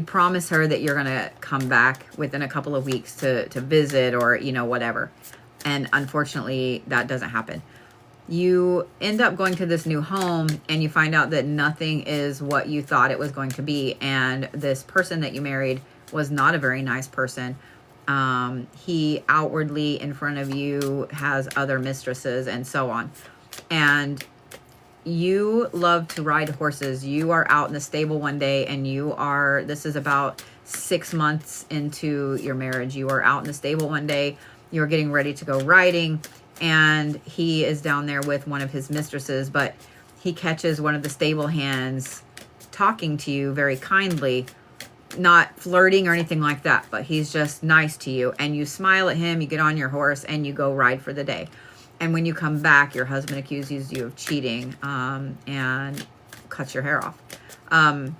promise her that you're going to come back within a couple of weeks to visit, or, you know, whatever. And unfortunately, that doesn't happen. You end up going to this new home and you find out that nothing is what you thought it was going to be. And this person that you married was not a very nice person. He outwardly in front of you has other mistresses and so on. And you love to ride horses. You are out in the stable one day and this is about 6 months into your marriage. You are out in the stable one day. You're getting ready to go riding. And he is down there with one of his mistresses, but he catches one of the stable hands talking to you very kindly, not flirting or anything like that, but he's just nice to you. And you smile at him, you get on your horse, and you go ride for the day. And when you come back, your husband accuses you of cheating and cuts your hair off. And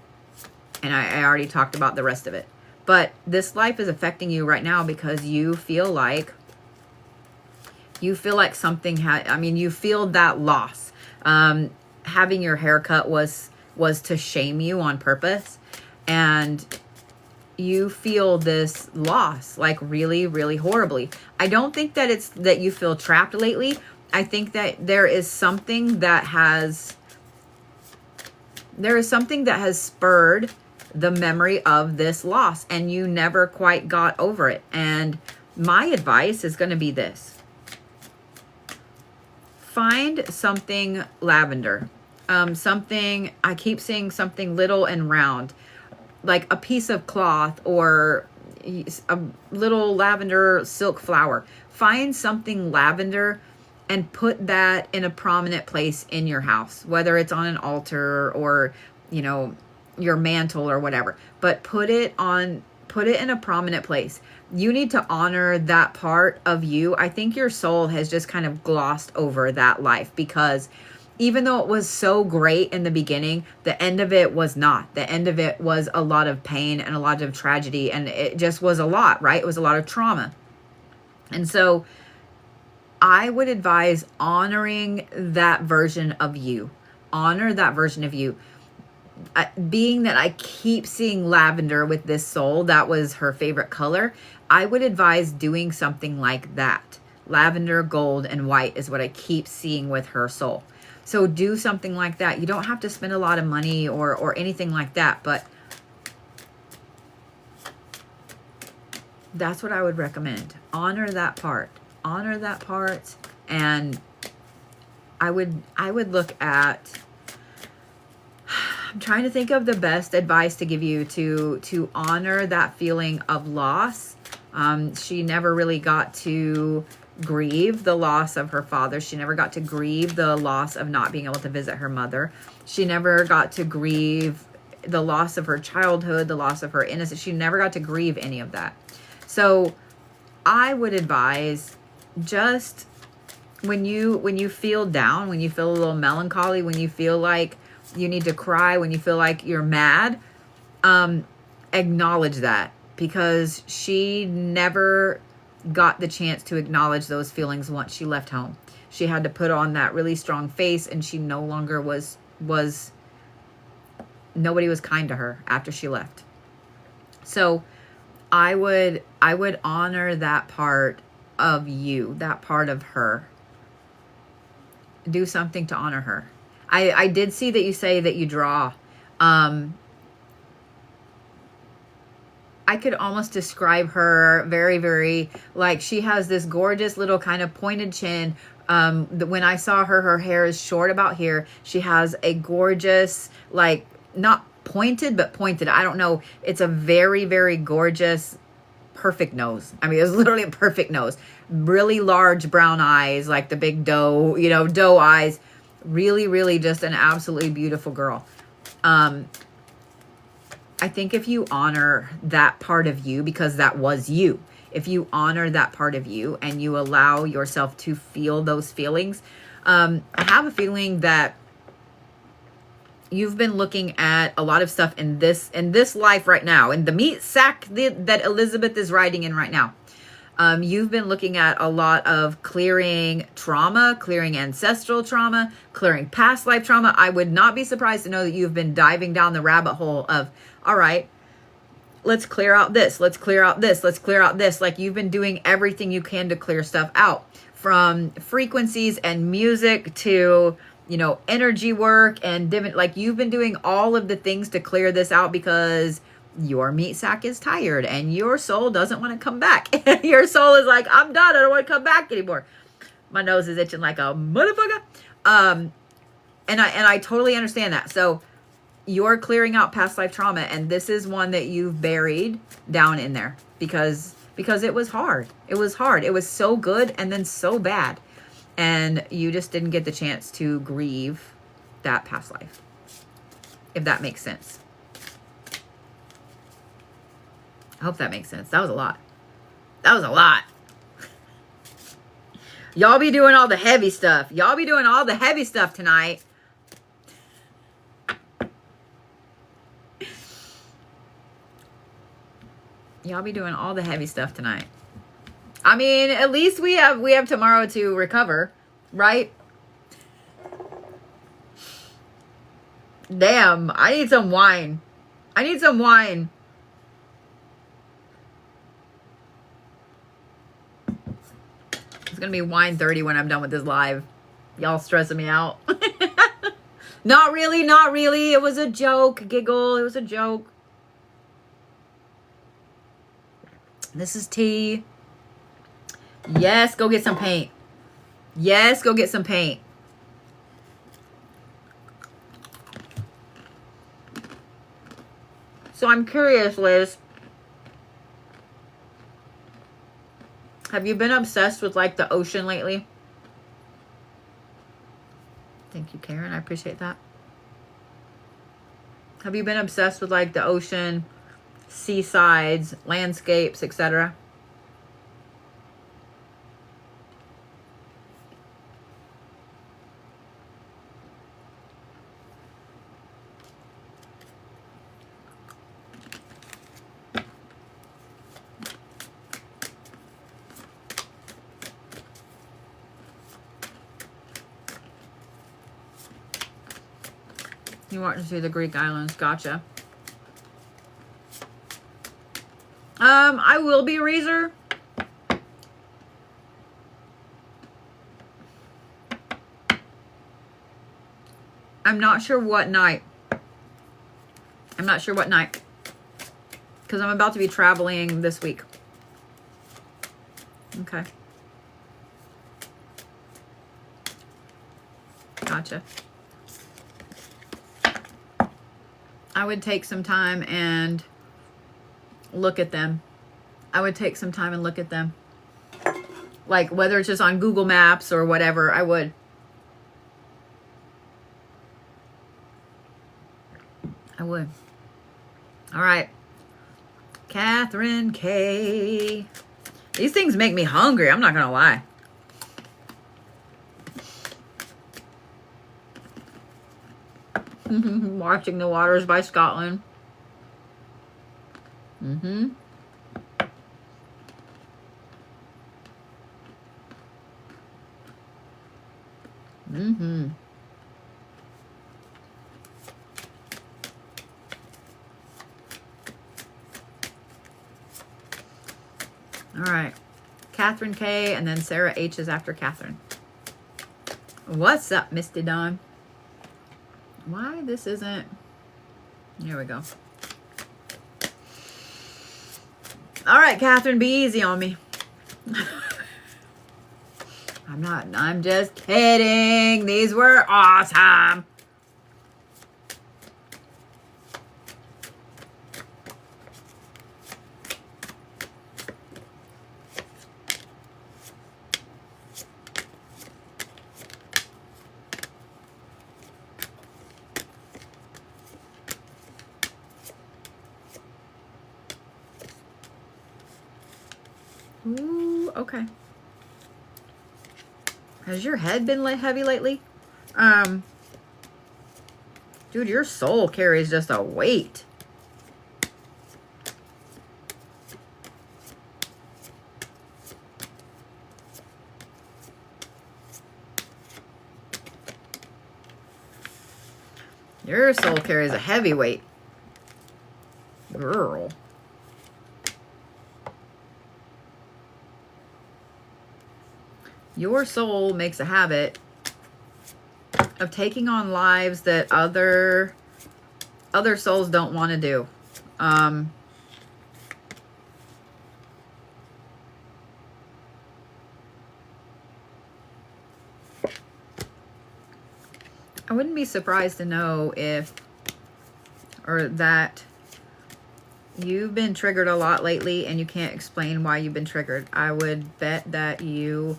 I already talked about the rest of it. But this life is affecting you right now because you feel like something you feel that loss. Having your hair cut was to shame you on purpose. And you feel this loss, like really, really horribly. I don't think that it's that you feel trapped lately. I think that there is something that has spurred the memory of this loss, and you never quite got over it. And my advice is going to be this. Find something lavender. I keep seeing something little and round, like a piece of cloth or a little lavender silk flower. Find something lavender and put that in a prominent place in your house, whether it's on an altar or, you know, your mantle or whatever, but put it in a prominent place. You need to honor that part of you. I think your soul has just kind of glossed over that life, because even though it was so great in the beginning, the end of it was not. The end of it was a lot of pain and a lot of tragedy, and it just was a lot, right? It was a lot of trauma. And so I would advise honoring that version of you. Honor that version of you. Being that I keep seeing lavender with this soul, that was her favorite color, I would advise doing something like that. Lavender, gold, and white is what I keep seeing with her soul. So do something like that. You don't have to spend a lot of money or anything like that, but that's what I would recommend. Honor that part. Honor that part. And I would look at, I'm trying to think of the best advice to give you to honor that feeling of loss. She never really got to grieve the loss of her father. She never got to grieve the loss of not being able to visit her mother. She never got to grieve the loss of her childhood, the loss of her innocence. She never got to grieve any of that. So I would advise, just when you feel down, when you feel a little melancholy, when you feel like you need to cry, when you feel like you're mad, acknowledge that, because she never got the chance to acknowledge those feelings once she left home. She had to put on that really strong face, and she no longer was nobody was kind to her after she left. So I would honor that part of you, that part of her. Do something to honor her. I did see that you say that you draw. I could almost describe her very, very, like, she has this gorgeous little kind of pointed chin. When I saw her, her hair is short about here. She has a gorgeous, like, not pointed, but pointed. I don't know. It's a very, very gorgeous, perfect nose. I mean, it's literally a perfect nose. Really large brown eyes, like the big doe, doe eyes. Really, really just an absolutely beautiful girl. I think if you honor that part of you, because that was you, if you honor that part of you and you allow yourself to feel those feelings, I have a feeling that you've been looking at a lot of stuff in this life right now, in the meat sack that Elizabeth is riding in right now. You've been looking at a lot of clearing trauma, clearing ancestral trauma, clearing past life trauma. I would not be surprised to know that you've been diving down the rabbit hole of, all right, let's clear out this, let's clear out this, let's clear out this. Like, you've been doing everything you can to clear stuff out, from frequencies and music to, you know, energy work and different, like, you've been doing all of the things to clear this out because your meat sack is tired and your soul doesn't want to come back. Your soul is like, I'm done. I don't want to come back anymore. My nose is itching like a motherfucker. And I totally understand that. So you're clearing out past life trauma, and this is one that you've buried down in there because it was hard. It was hard. It was so good and then so bad. And you just didn't get the chance to grieve that past life, if that makes sense. I hope that makes sense. That was a lot. That was a lot. Y'all be doing all the heavy stuff. Y'all be doing all the heavy stuff tonight. Y'all be doing all the heavy stuff tonight. I mean, at least we have tomorrow to recover, right? Damn, I need some wine. I need some wine. It's going to be wine 30 when I'm done with this live. Y'all stressing me out. Not really, not really. It was a joke. Giggle. It was a joke. This is tea. Yes, go get some paint. Yes, go get some paint. So I'm curious, Liz. Have you been obsessed with, like, the ocean lately? Thank you, Karen. I appreciate that. Have you been obsessed with, like, the ocean, seasides, landscapes, etc.? You want to see the Greek islands. Gotcha. I will be, Reezer. I'm not sure what night. I'm not sure what night. Because I'm about to be traveling this week. Okay. Gotcha. I would take some time and look at them. I would take some time and look at them. Like, whether it's just on Google Maps or whatever, I would. I would. All right. Katherine K. These things make me hungry. I'm not going to lie. Watching the Waters by Scotland. Mm-hmm. Mm-hmm. All right. Katherine K, and then Sarah H is after Katherine. What's up, Misty Dawn? Why this isn't... Here we go. All right, Katherine, be easy on me. I'm just kidding. These were awesome. Ooh, okay. Has your head been heavy lately? Dude, your soul carries just a weight. Your soul carries a heavy weight. Girl. Your soul makes a habit of taking on lives that other souls don't want to do. I wouldn't be surprised to know that you've been triggered a lot lately and you can't explain why you've been triggered. I would bet that you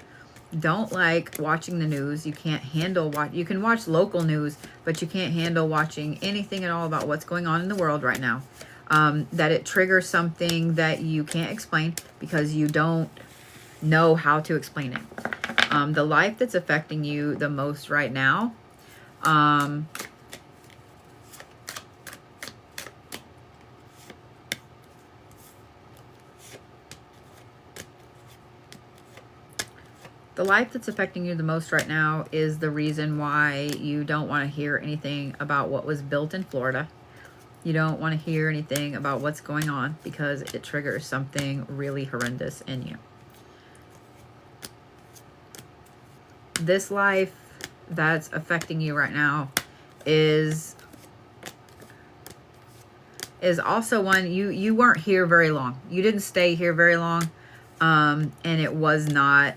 don't like watching the news. You can't handle you can watch local news, but you can't handle watching anything at all about what's going on in the world right now. That it triggers something that you can't explain because you don't know how to explain it. The life that's affecting you the most right now, the life that's affecting you the most right now is the reason why you don't want to hear anything about what was built in Florida. You don't want to hear anything about what's going on because it triggers something really horrendous in you. This life that's affecting you right now is also one you weren't here very long. You didn't stay here very long. And it was not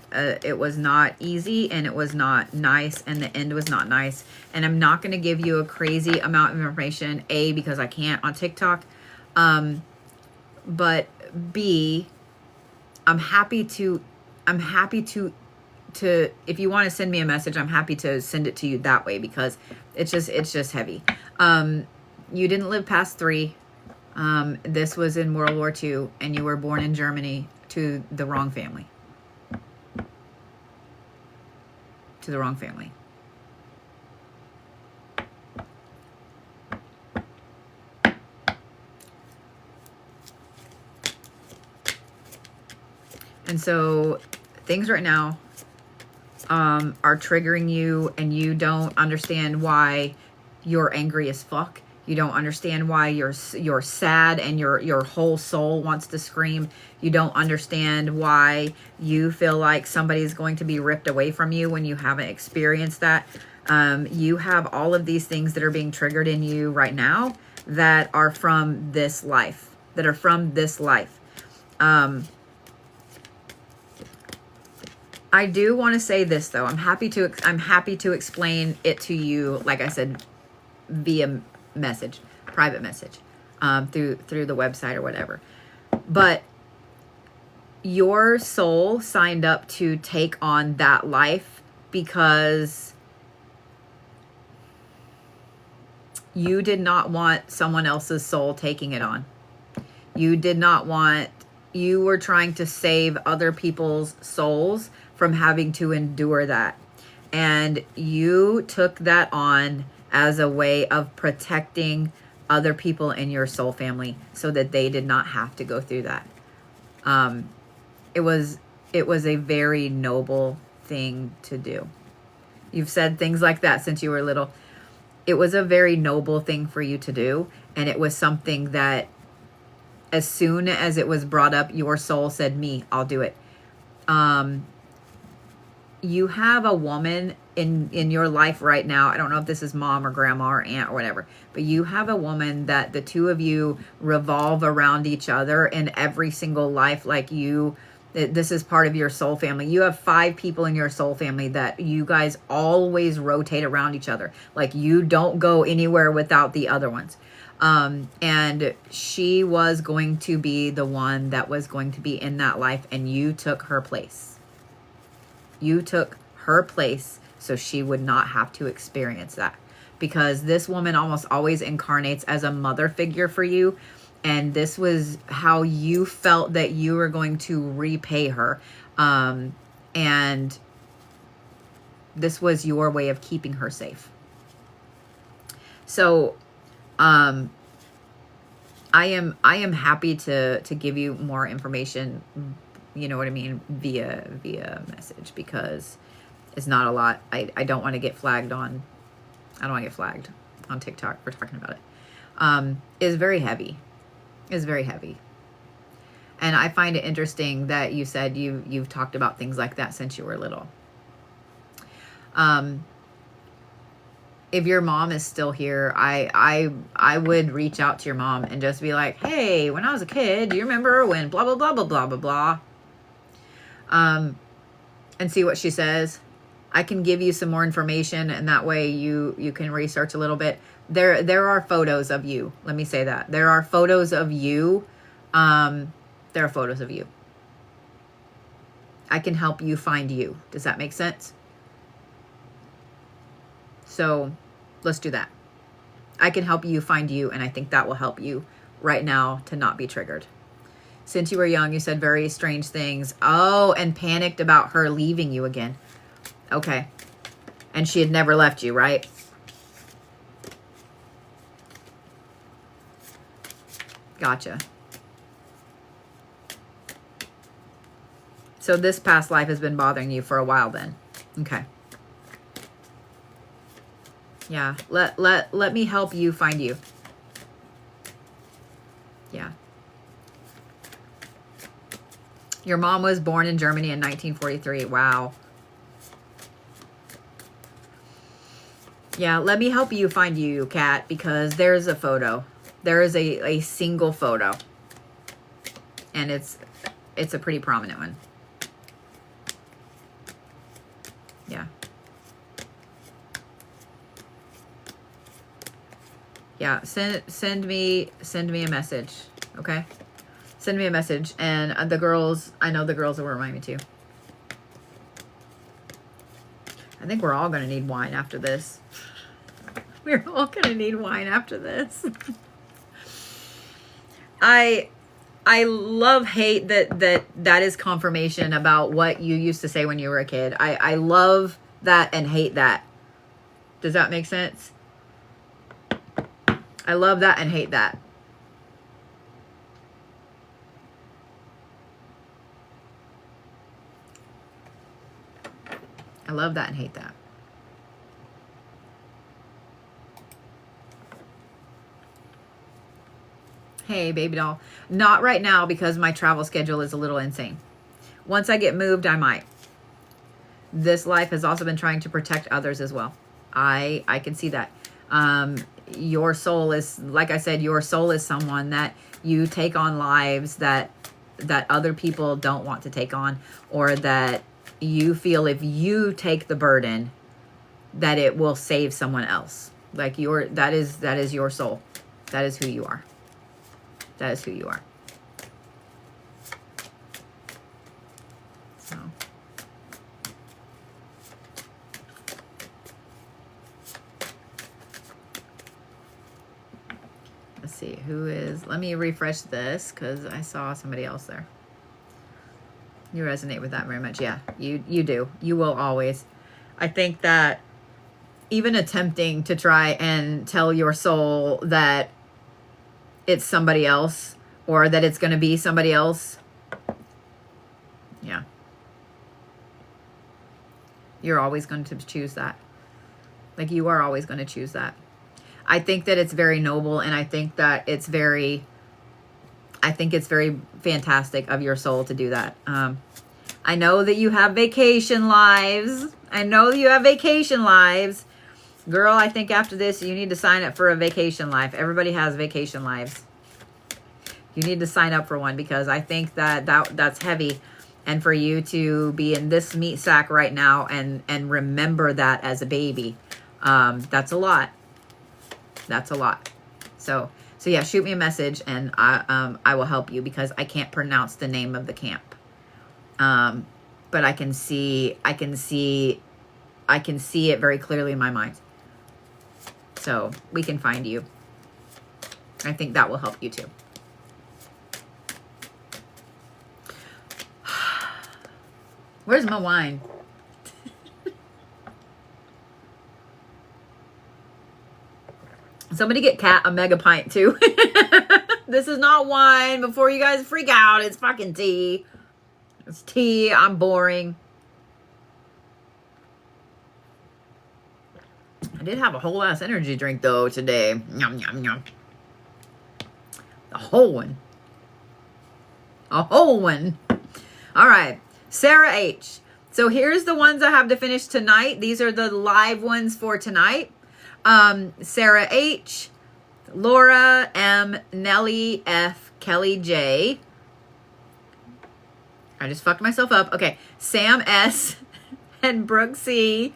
easy, and it was not nice, and the end was not nice. And I'm not going to give you a crazy amount of information, A, because I can't on TikTok, but B, I'm happy to if you want to send me a message, I'm happy to send it to you that way, because it's just heavy. You didn't live past 3. This was in World War II, and you were born in Germany to the wrong family. To the wrong family. And so things right now are triggering you, and you don't understand why you're angry as fuck. You don't understand why you're sad and your whole soul wants to scream. You don't understand why you feel like somebody's going to be ripped away from you when you haven't experienced that. You have all of these things that are being triggered in you right now that are from this life. I do want to say this though. I'm happy to explain it to you, like I said, via message, private message, through the website or whatever. But your soul signed up to take on that life because you did not want someone else's soul taking it on. You were trying to save other people's souls from having to endure that. And you took that on as a way of protecting other people in your soul family so that they did not have to go through that. It was a very noble thing to do. You've said things like that since you were little. It was a very noble thing for you to do. And it was something that as soon as it was brought up, your soul said, me, I'll do it. You have a woman in your life right now. I don't know if this is mom or grandma or aunt or whatever, but you have a woman that the two of you revolve around each other in every single life. Like this is part of your soul family. You have 5 people in your soul family that you guys always rotate around each other. Like you don't go anywhere without the other ones. And she was going to be the one that was going to be in that life, and you took her place. You took her place so she would not have to experience that, because this woman almost always incarnates as a mother figure for you. And this was how you felt that you were going to repay her. And this was your way of keeping her safe. So, I am happy to give you more information, you know what I mean, via message, because it's not a lot. I don't want to get flagged on. I don't want to get flagged on TikTok. We're talking about it. Is very heavy. Is very heavy. And I find it interesting that you said you've talked about things like that since you were little. If your mom is still here, I would reach out to your mom and just be like, hey, when I was a kid, do you remember when blah, blah, blah, blah, blah, blah, blah? And see what she says. I can give you some more information, and that way you can research a little bit. There are photos of you. Let me say that. There are photos of you. There are photos of you. I can help you find you. Does that make sense? So let's do that. I can help you find you, and I think that will help you right now to not be triggered. Since you were young, you said very strange things. Oh, and panicked about her leaving you again. Okay. And she had never left you, right? Gotcha. So this past life has been bothering you for a while then. Okay. Yeah. Let me help you find you. Yeah. Your mom was born in Germany in 1943. Wow. Yeah, let me help you find you, Kat, because there's a photo. There is a single photo. And it's a pretty prominent one. Yeah. Yeah, send me a message, okay? Send me a message, and the girls, I know the girls will remind me too. I think we're all going to need wine after this. We're all going to need wine after this. I hate that is confirmation about what you used to say when you were a kid. I love that and hate that. Does that make sense? I love that and hate that. I love that and hate that. Hey, baby doll. Not right now because my travel schedule is a little insane. Once I get moved, I might. This life has also been trying to protect others as well. I can see that. Your soul is, like I said, your soul is someone that you take on lives that other people don't want to take on, or that you feel if you take the burden that it will save someone else. Like that is your soul. That is who you are. That is who you are. So let's see who is. Let me refresh this because I saw somebody else there. You resonate with that very much. Yeah, you do. You will always. I think that even attempting to try and tell your soul that it's somebody else or that it's going to be somebody else. Yeah. You're always going to choose that. Like you are always going to choose that. I think that it's very noble, and I think that it's very fantastic of your soul to do that. I know that you have vacation lives. Girl, I think after this, you need to sign up for a vacation life. Everybody has vacation lives. You need to sign up for one because I think that's heavy. And for you to be in this meat sack right now and remember that as a baby, that's a lot. That's a lot. So yeah, shoot me a message and I will help you because I can't pronounce the name of the camp. But I can see it very clearly in my mind. So we can find you. I think that will help you too. Where's my wine? Somebody get Kat a mega pint too. This is not wine. Before you guys freak out, it's fucking tea. It's tea. I'm boring. I did have a whole ass energy drink though today. Yum, yum, yum. A whole one. A whole one. All right. Sarah H. So here's the ones I have to finish tonight. These are the live ones for tonight. Sarah H, Laura M, Nelly F, Kelly J. I just fucked myself up. Okay. Sam S and Brooke C.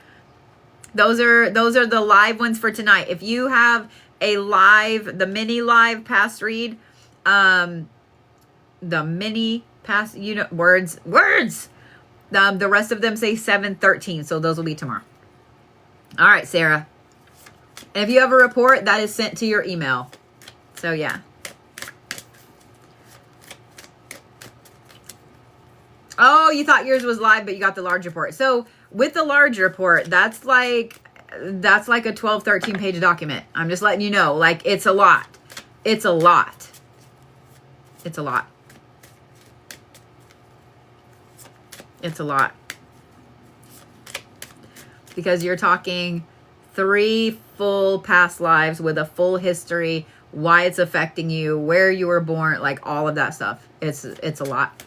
Those are the live ones for tonight. If you have a live, the mini live past read, the mini past, you know, words. The rest of them say 7/13, so those will be tomorrow. All right, Sarah. And if you have a report, that is sent to your email. So yeah. Oh, you thought yours was live, but you got the large report. So with the large report, that's like a 12, 13 page document. I'm just letting you know, like, it's a lot. It's a lot. It's a lot. It's a lot. Because you're talking 3 full past lives with a full history, why it's affecting you, where you were born, like all of that stuff. It's a lot.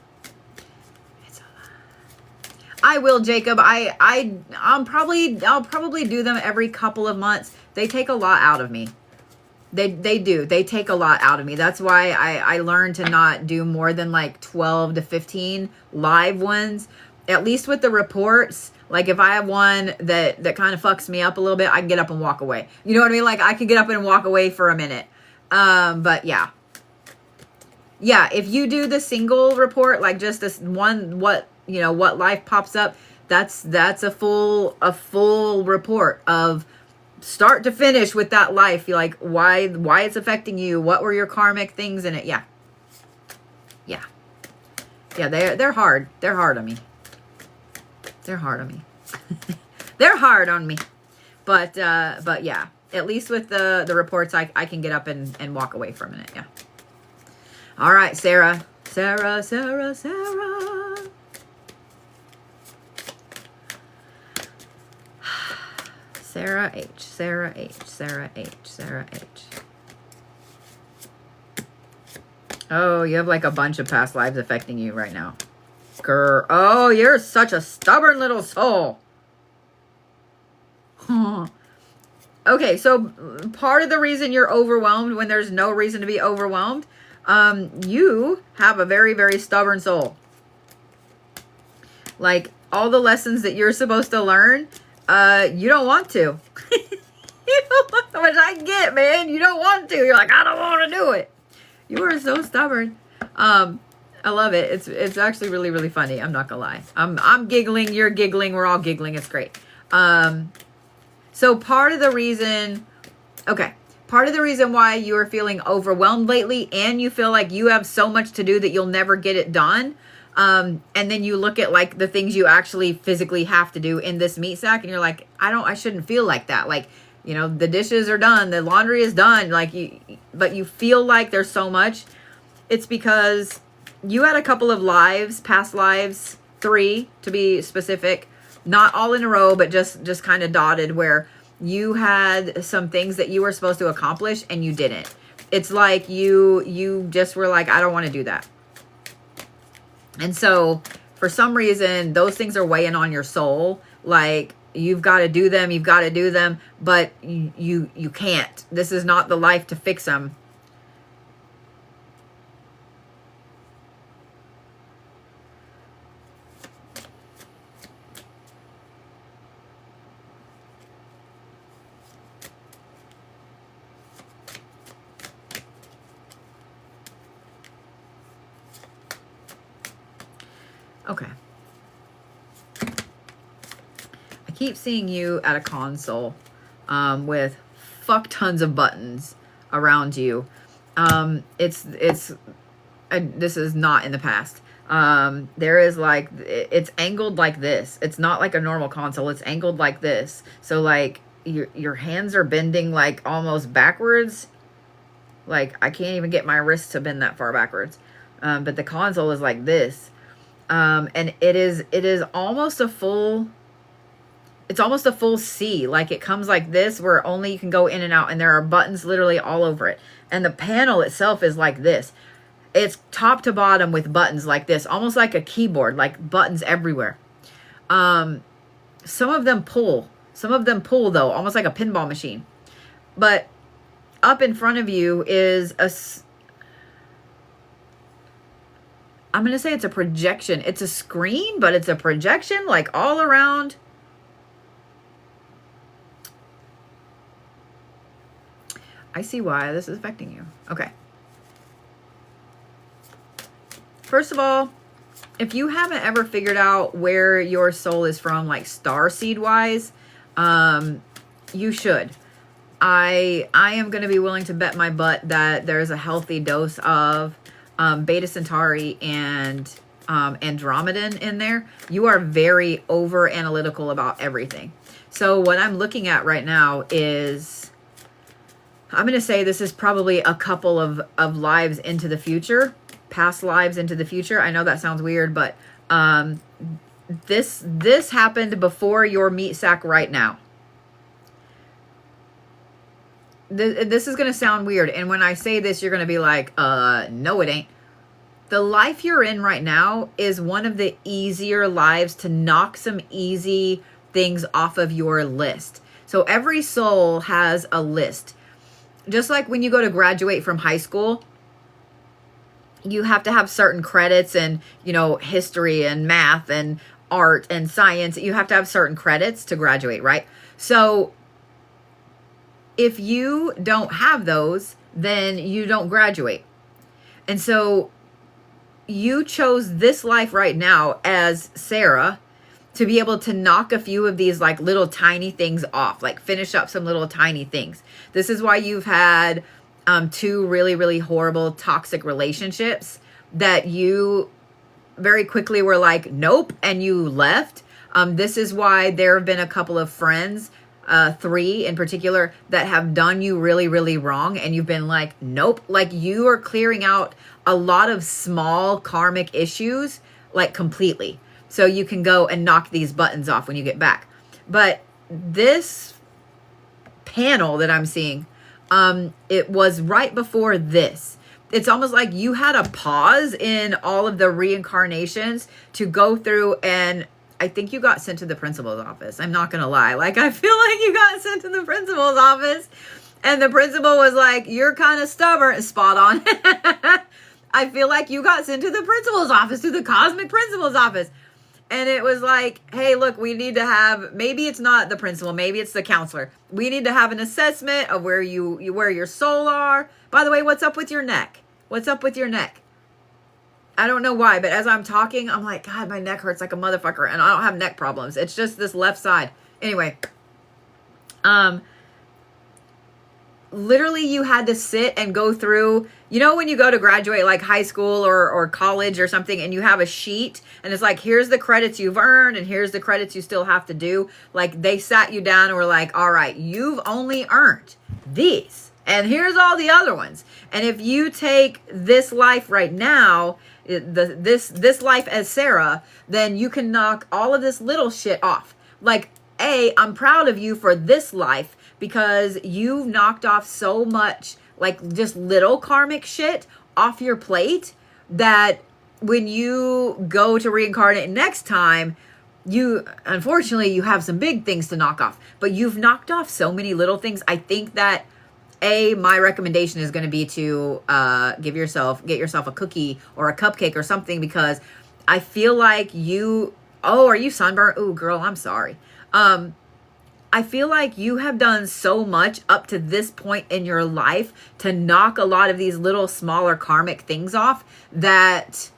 It's a lot. I will, Jacob. I'll probably do them every couple of months. They take a lot out of me. They do. They take a lot out of me. That's why I learned to not do more than like 12 to 15 live ones. At least with the reports, like if I have one that kind of fucks me up a little bit, I can get up and walk away. You know what I mean? Like I can get up and walk away for a minute. But yeah. Yeah, if you do the single report, like just this one, what life pops up, that's a full report of start to finish with that life. You're like, why it's affecting you, what were your karmic things in it. Yeah, they're hard on me. They're hard on me. But yeah, at least with the reports, I can get up and walk away for a minute. Yeah. All right, Sarah H. Oh, you have like a bunch of past lives affecting you right now. Girl. Oh, you're such a stubborn little soul. Okay, so part of the reason you're overwhelmed when there's no reason to be overwhelmed, you have a very, very stubborn soul. Like all the lessons that you're supposed to learn, you don't want to. You don't want to, which I get, man. You don't want to. You're like, I don't want to do it. You are so stubborn. I love it. It's actually really, really funny. I'm not gonna lie. I'm giggling. You're giggling. We're all giggling. It's great. So part of the reason why you are feeling overwhelmed lately, and you feel like you have so much to do that you'll never get it done. And then you look at like the things you actually physically have to do in this meat sack, and you're like, I shouldn't feel like that. Like, you know, the dishes are done, the laundry is done. Like but you feel like there's so much. It's because you had a couple of past lives, 3 to be specific, not all in a row, but just kind of dotted, where you had some things that you were supposed to accomplish and you didn't. It's like you just were like, I don't want to do that. And so for some reason, those things are weighing on your soul. Like you've got to do them, but you can't. This is not the life to fix them. Okay. I keep seeing you at a console with fuck tons of buttons around you. This is not in the past. There is like, it's angled like this. It's not like a normal console. It's angled like this. So like your hands are bending like almost backwards. Like I can't even get my wrist to bend that far backwards. But the console is like this. And it is almost a full, it's almost a full C. Like it comes like this where only you can go in and out, and there are buttons literally all over it. And the panel itself is like this. It's top to bottom with buttons like this, almost like a keyboard, like buttons everywhere. Some of them pull though, almost like a pinball machine. But up in front of you is I'm going to say it's a projection. It's a screen, but it's a projection like all around. I see why this is affecting you. Okay. First of all, if you haven't ever figured out where your soul is from, like starseed wise, you should. I am going to be willing to bet my butt that there's a healthy dose of Beta Centauri and Andromedan in there. You are very over analytical about everything. So what I'm looking at right now is, I'm going to say this is probably a couple of lives into the future, past lives into the future. I know that sounds weird, but this happened before your meat sack right now. This is going to sound weird. And when I say this, you're going to be like, no, it ain't. The life you're in right now is one of the easier lives to knock some easy things off of your list. So every soul has a list. Just like when you go to graduate from high school, you have to have certain credits and, you know, history and math and art and science. You have to have certain credits to graduate, right? So if you don't have those, then you don't graduate. And so you chose this life right now as Sarah to be able to knock a few of these like little tiny things off, like finish up some little tiny things. This is why you've had 2 really, really horrible toxic relationships that you very quickly were like, nope, and you left. This is why there have been a couple of friends, 3 in particular, that have done you really, really wrong. And you've been like, nope. Like you are clearing out a lot of small karmic issues, like completely. So you can go and knock these buttons off when you get back. But this panel that I'm seeing, it was right before this. It's almost like you had a pause in all of the reincarnations to go through, and I think you got sent to the principal's office. I'm not going to lie. Like, I feel like you got sent to the principal's office, and the principal was like, you're kind of stubborn. Spot on. I feel like you got sent to the principal's office, to the cosmic principal's office. And it was like, hey, look, we need to have, maybe it's not the principal, maybe it's the counselor. We need to have an assessment of where where your soul are. By the way, what's up with your neck? What's up with your neck? I don't know why, but as I'm talking, I'm like, God, my neck hurts like a motherfucker, and I don't have neck problems. It's just this left side. Anyway, literally you had to sit and go through, you know, when you go to graduate like high school or college or something, and you have a sheet and it's like, here's the credits you've earned and here's the credits you still have to do. Like they sat you down and were like, all right, you've only earned these and here's all the other ones. And if you take this life right now, this life as Sarah, then you can knock all of this little shit off. Like, I'm proud of you for this life, because you've knocked off so much, like just little karmic shit off your plate, that when you go to reincarnate next time, unfortunately, you have some big things to knock off, but you've knocked off so many little things. I think that my recommendation is going to be to get yourself a cookie or a cupcake or something, because I feel like are you sunburned? Ooh, girl, I'm sorry. I feel like you have done so much up to this point in your life to knock a lot of these little smaller karmic things off that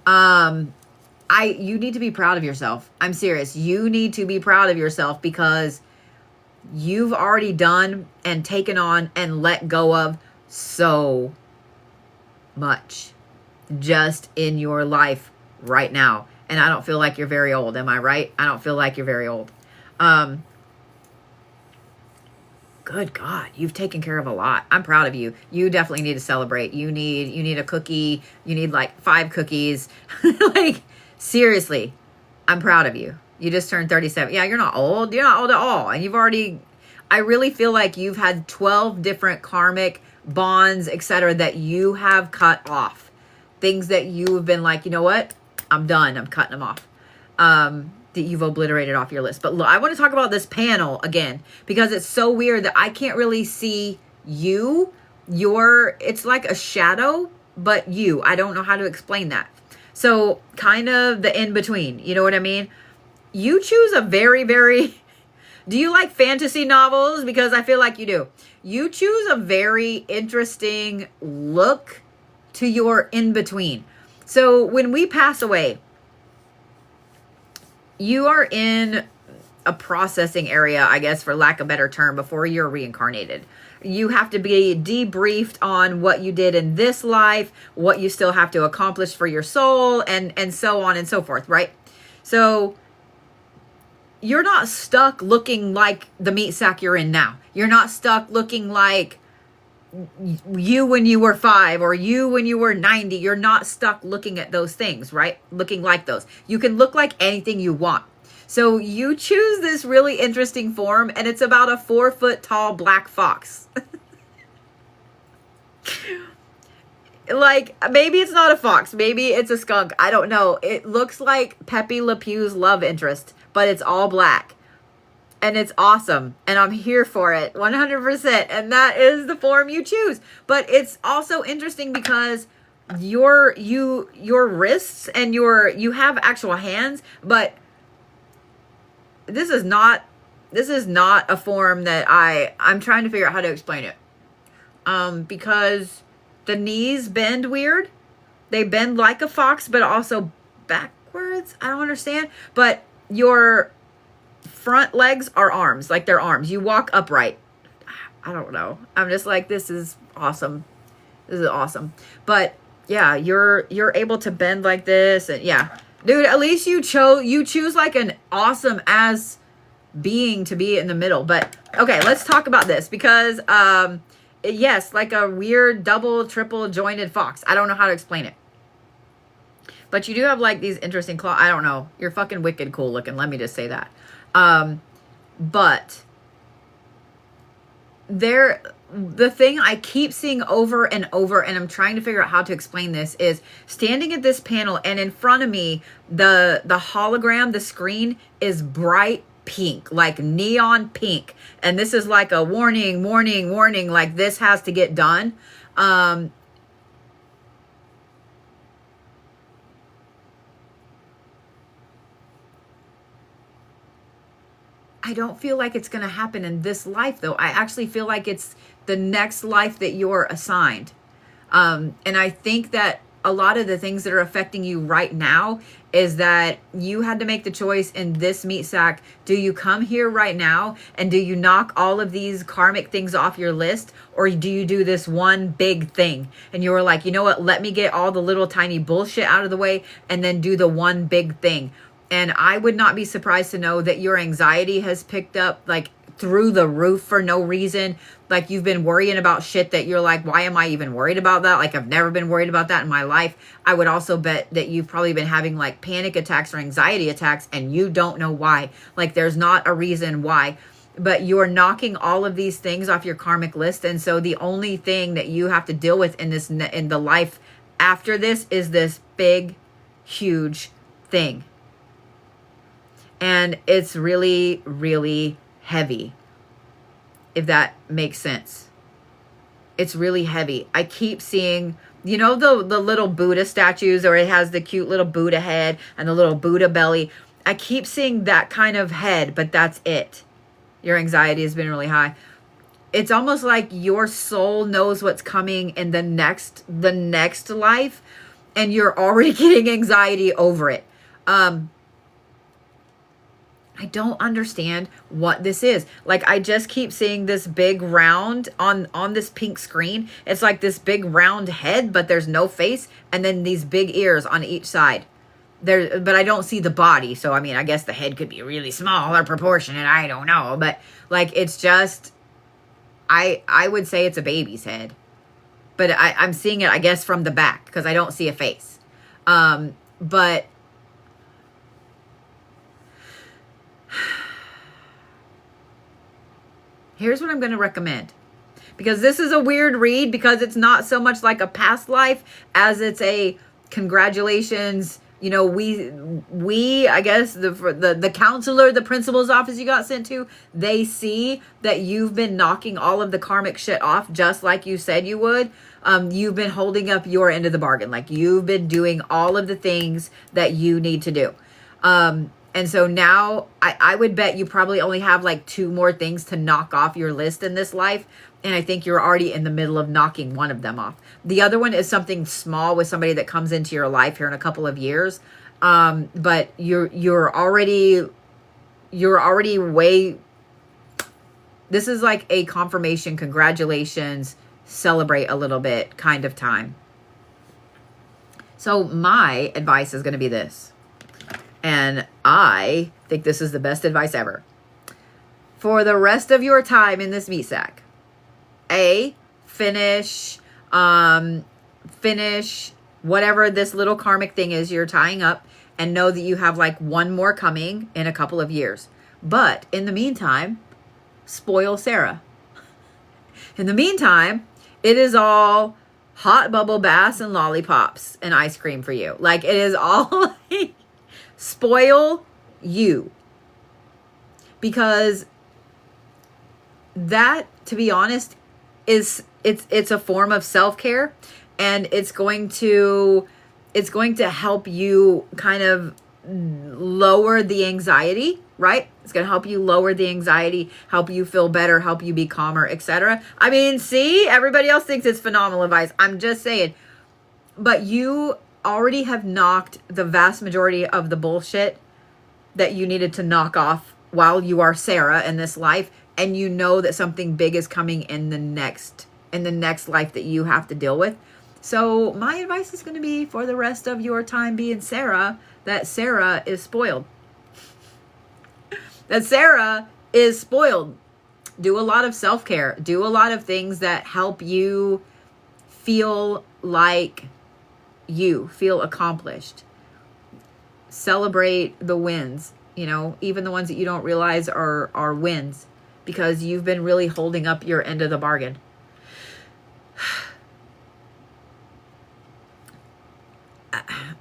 you need to be proud of yourself. I'm serious. You need to be proud of yourself, because you've already done and taken on and let go of so much just in your life right now. And I don't feel like you're very old. Am I right? I don't feel like you're very old. Good God, you've taken care of a lot. I'm proud of you. You definitely need to celebrate. You need a cookie. You need like 5 cookies. Like, seriously, I'm proud of you. You just turned 37. Yeah, you're not old. You're not old at all. And you've already, I really feel like you've had 12 different karmic bonds, etc., that you have cut off. Things that you have been like, you know what? I'm done. I'm cutting them off. That you've obliterated off your list. But look, I want to talk about this panel again because it's so weird that I can't really see you. It's like a shadow, but you. I don't know how to explain that. So kind of the in-between. You know what I mean? You choose a very, very... Do you like fantasy novels? Because I feel like you do. You choose a very interesting look to your in-between. So when we pass away, you are in a processing area, I guess, for lack of a better term, before you're reincarnated. You have to be debriefed on what you did in this life, what you still have to accomplish for your soul, and so on and so forth, right? So you're not stuck looking like the meat sack you're in now. You're not stuck looking like you when you were 5 or you when you were 90. You're not stuck looking at those things, right? Looking like those. You can look like anything you want. So you choose this really interesting form, and it's about a 4-foot tall black fox. Like, maybe it's not a fox. Maybe it's a skunk. I don't know. It looks like Pepe Le Pew's love interest, but it's all black. And it's awesome. And I'm here for it 100%. And that is the form you choose. But it's also interesting because your wrists and you have actual hands, but this is not a form that I'm trying to figure out how to explain it. Because the knees bend weird. They bend like a fox, but also backwards. I don't understand. But your front legs are arms, like they're arms. You walk upright. I don't know. I'm just like, this is awesome. This is awesome. But yeah, you're able to bend like this, and yeah, dude, at least you choose like an awesome ass being to be in the middle. But okay, let's talk about this because yes, like a weird double, triple jointed fox. I don't know how to explain it. But you do have like these interesting claws. I don't know. You're fucking wicked cool looking. Let me just say that. But the thing I keep seeing over and over, and I'm trying to figure out how to explain this, is standing at this panel, and in front of me, the hologram, the screen is bright pink, like neon pink. And this is like a warning, warning, warning, like this has to get done. I don't feel like it's going to happen in this life, though. I actually feel like it's the next life that you're assigned. And I think that a lot of the things that are affecting you right now is that you had to make the choice in this meat sack. Do you come here right now and do you knock all of these karmic things off your list? Or do you do this one big thing? And you were like, you know what? Let me get all the little tiny bullshit out of the way and then do the one big thing. And I would not be surprised to know that your anxiety has picked up like through the roof for no reason. Like you've been worrying about shit that you're like, why am I even worried about that? Like I've never been worried about that in my life. I would also bet that you've probably been having like panic attacks or anxiety attacks and you don't know why. Like there's not a reason why. But you're knocking all of these things off your karmic list. And so the only thing that you have to deal with in the life after this is this big, huge thing. And it's really, really heavy, if that makes sense. It's really heavy. I keep seeing, you know, the little Buddha statues, or it has the cute little Buddha head and the little Buddha belly. I keep seeing that kind of head, but that's it. Your anxiety has been really high. It's almost like your soul knows what's coming in the next life, and you're already getting anxiety over it. I don't understand what this is. Like, I just keep seeing this big round on this pink screen. It's like this big round head, but there's no face. And then these big ears on each side. But I don't see the body. So, I mean, I guess the head could be really small or proportionate. I don't know. But, like, it's just, I would say it's a baby's head. But I'm seeing it, I guess, from the back because I don't see a face. But Here's what I'm going to recommend. Because this is a weird read, because it's not so much like a past life as it's a congratulations. You know, we I guess the counselor, the principal's office you got sent to, they see that you've been knocking all of the karmic shit off just like you said you would. You've been holding up your end of the bargain. Like, you've been doing all of the things that you need to do. And so now I would bet you probably only have like 2 more things to knock off your list in this life. And I think you're already in the middle of knocking one of them off. The other one is something small with somebody that comes into your life here in a couple of years. But you're already way, this is like a confirmation, congratulations, celebrate a little bit kind of time. So my advice is going to be this. And I think this is the best advice ever. For the rest of your time in this meat sack, finish whatever this little karmic thing is you're tying up, and know that you have like 1 more coming in a couple of years. But in the meantime, spoil Sarah. In the meantime, it is all hot bubble baths and lollipops and ice cream for you. Like, it is all spoil you. Because that, to be honest, it's a form of self-care, and it's going to help you kind of lower the anxiety, right? It's going to help you lower the anxiety, help you feel better, help you be calmer, etc. I mean, see, everybody else thinks it's phenomenal advice. I'm just saying. But you already have knocked the vast majority of the bullshit that you needed to knock off while you are Sarah in this life, and you know that something big is coming in the next life that you have to deal with. So my advice is going to be, for the rest of your time being Sarah, that Sarah is spoiled. That Sarah is spoiled. Do a lot of self-care. Do a lot of things that help you feel like you feel accomplished. Celebrate the wins, you know, even the ones that you don't realize are wins, because you've been really holding up your end of the bargain.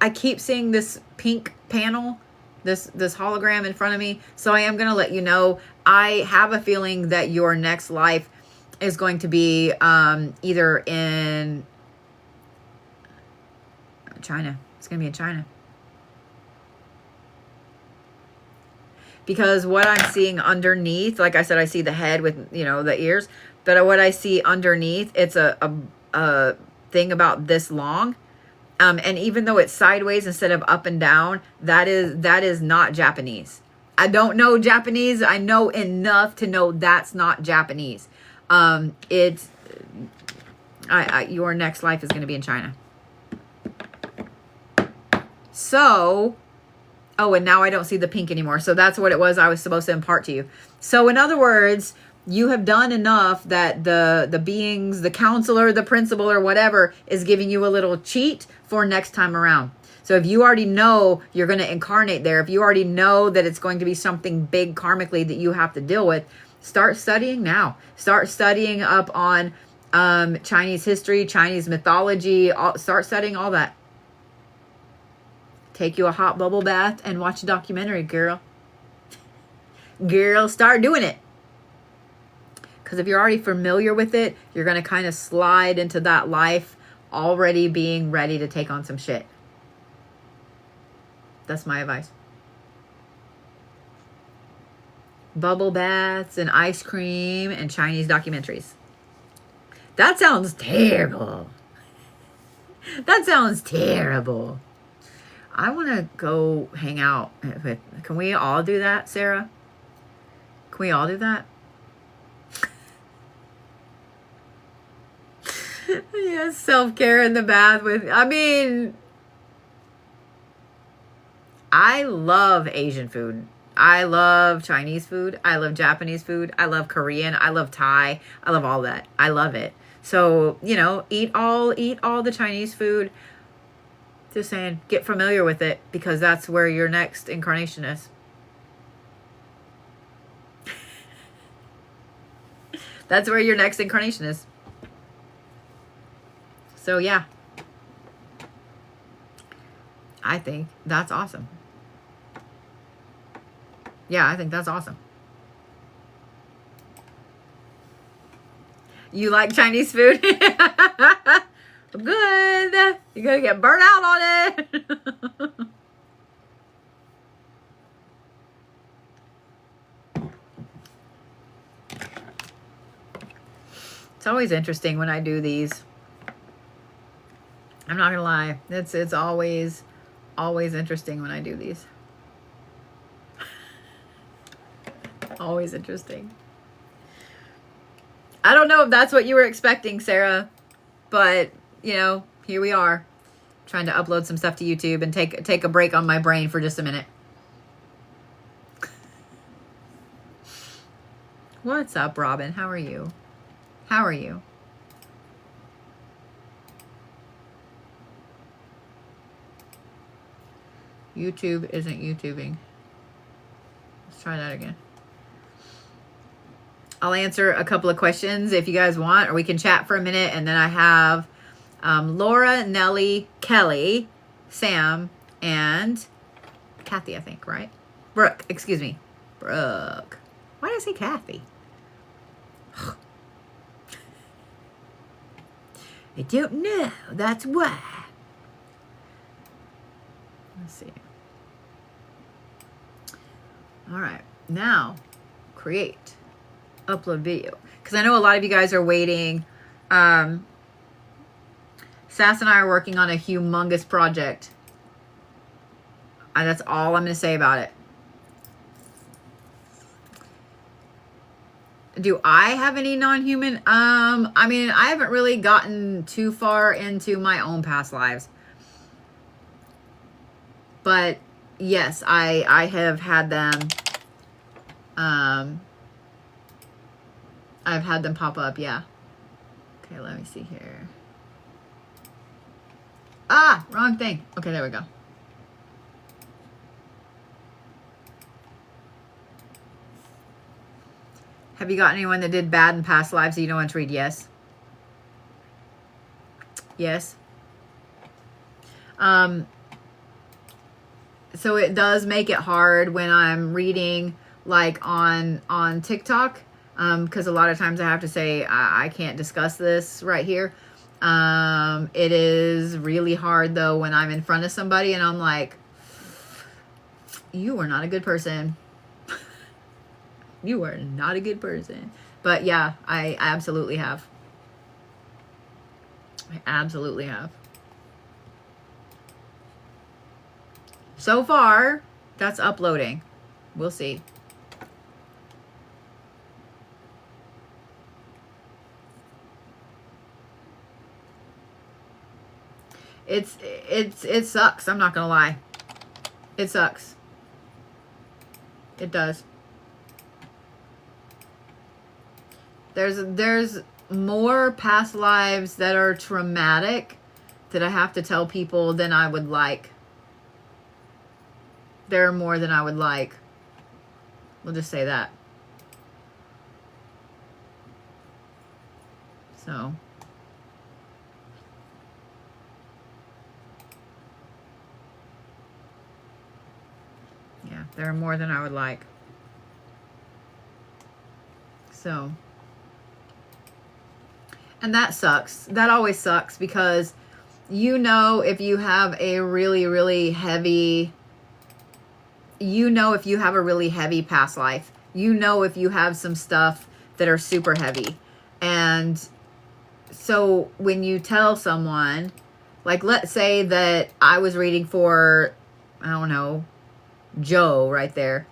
I keep seeing this pink panel, this hologram in front of me. So I am going to let you know, I have a feeling that your next life is going to be either in China. It's going to be in China. Because what I'm seeing underneath, like I said, I see the head with, you know, the ears. But what I see underneath, it's a thing about this long. And even though it's sideways instead of up and down, that is not Japanese. I don't know Japanese. I know enough to know that's not Japanese. Your next life is going to be in China. So, oh, and now I don't see the pink anymore. So that's what it was I was supposed to impart to you. So in other words, you have done enough that the beings, the counselor, the principal, or whatever is giving you a little cheat for next time around. So if you already know you're going to incarnate there, if you already know that it's going to be something big karmically that you have to deal with, start studying now. Start studying up on Chinese history, Chinese mythology. Start studying all that. Take you a hot bubble bath and watch a documentary, girl. Girl, start doing it. Because if you're already familiar with it, you're going to kind of slide into that life already being ready to take on some shit. That's my advice. Bubble baths and ice cream and Chinese documentaries. That sounds terrible. That sounds terrible. I want to go hang out with... Can we all do that, Sarah? Can we all do that? Yes, self-care in the bath with... I mean... I love Asian food. I love Chinese food. I love Japanese food. I love Korean. I love Thai. I love all that. I love it. So, you know, eat all the Chinese food. Just saying, get familiar with it, because that's where your next incarnation is. That's where your next incarnation is. So yeah, I think that's awesome. Yeah, I think that's awesome. You like Chinese food? Good. You're going to get burnt out on it. It's always interesting when I do these. I'm not going to lie. It's always interesting when I do these. Always interesting. I don't know if that's what you were expecting, Sarah, but, you know, here we are trying to upload some stuff to YouTube and take a break on my brain for just a minute. What's up, Robin? How are you? How are you? YouTube isn't YouTubing. Let's try that again. I'll answer a couple of questions if you guys want, or we can chat for a minute. And then I have Laura, Nelly, Kelly, Sam, and Kathy, I think, right? Brooke, excuse me. Brooke. Why did I say Kathy? I don't know. That's why. Let's see. All right. Now, create. Upload video, because I know a lot of you guys are waiting. Sass and I are working on a humongous project. That's all I'm going to say about it. Do I have any non-human? I mean, I haven't really gotten too far into my own past lives, but yes, I have had them. I've had them pop up, yeah. Okay, let me see here. Ah, wrong thing. Okay, there we go. Have you got anyone that did bad in past lives that you don't want to read? Yes. Yes. So it does make it hard when I'm reading like on TikTok. Because a lot of times I have to say, I can't discuss this right here. It is really hard, though, when I'm in front of somebody and I'm like, you are not a good person. You are not a good person. But yeah, I absolutely have. I absolutely have. So far, that's uploading. We'll see. It sucks. I'm not gonna lie. It sucks. It does. There's more past lives that are traumatic that I have to tell people than I would like. There are more than I would like. We'll just say that. So. Yeah, there are more than I would like. So. And that sucks. That always sucks because you know if you have a really, really heavy... You know if you have a really heavy past life. You know if you have some stuff that are super heavy. And so when you tell someone... Like, let's say that I was reading for... I don't know... Joe right there.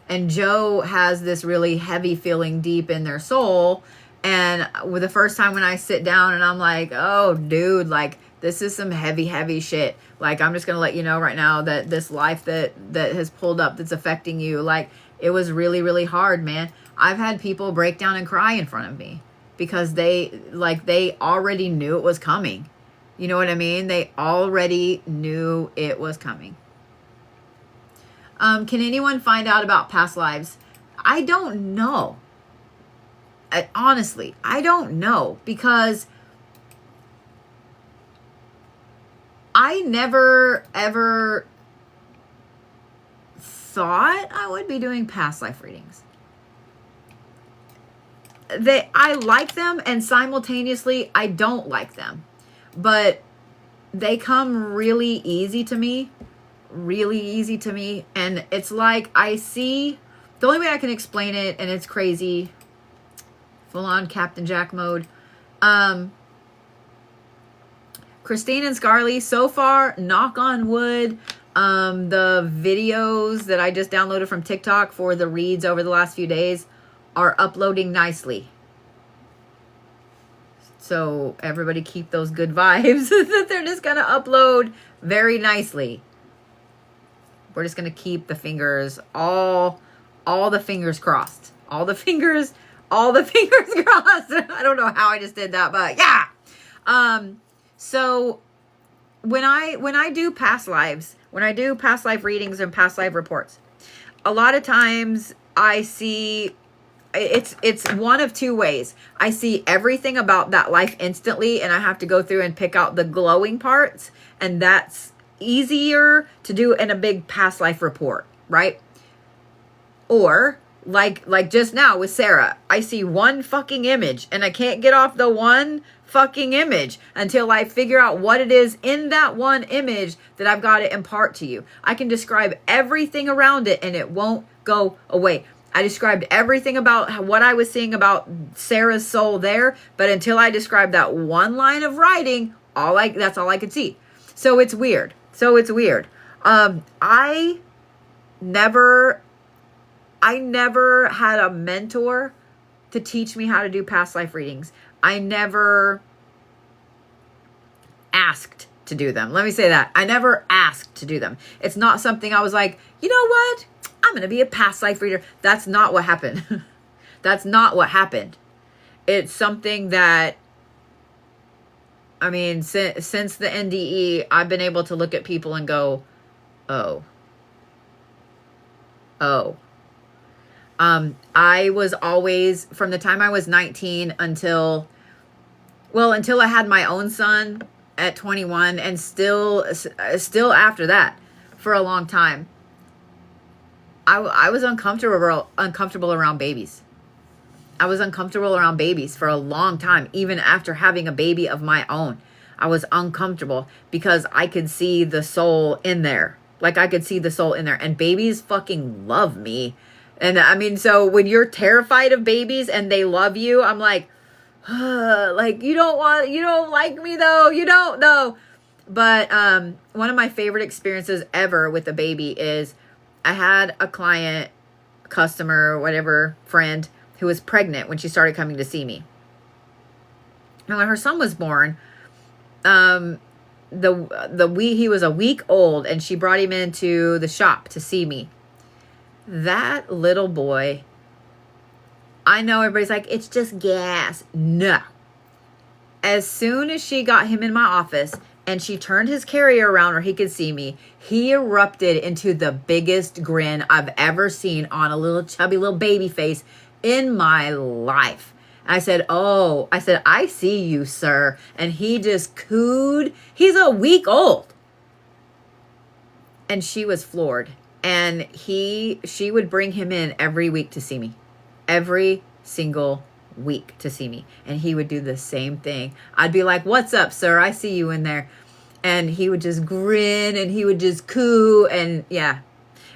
And Joe has this really heavy feeling deep in their soul. And with the first time when I sit down and I'm like, oh, dude, like, this is some heavy, heavy shit. Like, I'm just going to let you know right now that this life that has pulled up that's affecting you, like, it was really, really hard, man. I've had people break down and cry in front of me because they already knew it was coming. You know what I mean? They already knew it was coming. Can anyone find out about past lives? I don't know. honestly, I don't know, because I never ever thought I would be doing past life readings. I like them, and simultaneously I don't like them, but they come really easy to me, and it's like I see, the only way I can explain it, and it's crazy, full on Captain Jack mode. Christine and Scarly, so far, knock on wood, the videos that I just downloaded from TikTok for the reads over the last few days are uploading nicely. So everybody keep those good vibes that they're just going to upload very nicely. We're just going to keep the fingers, all the fingers crossed. All the fingers crossed. I don't know how I just did that, but yeah. So when I do past lives, when I do past life readings and past life reports, a lot of times I see it's one of two ways. I see everything about that life instantly, and I have to go through and pick out the glowing parts, and that's easier to do in a big past life report, right? Or like just now with Sarah, I see one fucking image and I can't get off the one fucking image until I figure out what it is in that one image that I've got to impart to you. I can describe everything around it and it won't go away. I described everything about what I was seeing about Sarah's soul there, but until I described that one line of writing, that's all I could see. So it's weird. I never had a mentor to teach me how to do past life readings. I never asked to do them. Let me say that. I never asked to do them. It's not something I was like, you know what? I'm going to be a past life reader. That's not what happened. That's not what happened. It's something that, I mean, since the NDE, I've been able to look at people and go, oh. I was always, from the time I was 19 until I had my own son at 21, and still after that for a long time, I was uncomfortable around babies. I was uncomfortable around babies for a long time. Even after having a baby of my own, I was uncomfortable because I could see the soul in there. Like I could see the soul in there, and babies fucking love me. And I mean, so when you're terrified of babies and they love you, I'm like, like you don't like me though. You don't though. But one of my favorite experiences ever with a baby is I had a client, customer, whatever, friend who was pregnant when she started coming to see me. And when her son was born, he was a week old, and she brought him into the shop to see me. That little boy, I know everybody's like, it's just gas. No. As soon as she got him in my office and she turned his carrier around where he could see me, he erupted into the biggest grin I've ever seen on a little chubby little baby face in my life. I said, I see you, sir. And he just cooed. He's a week old. And she was floored. And she would bring him in every week to see me. Every single week to see me. And he would do the same thing. I'd be like, what's up, sir? I see you in there. And he would just grin and he would just coo. And yeah.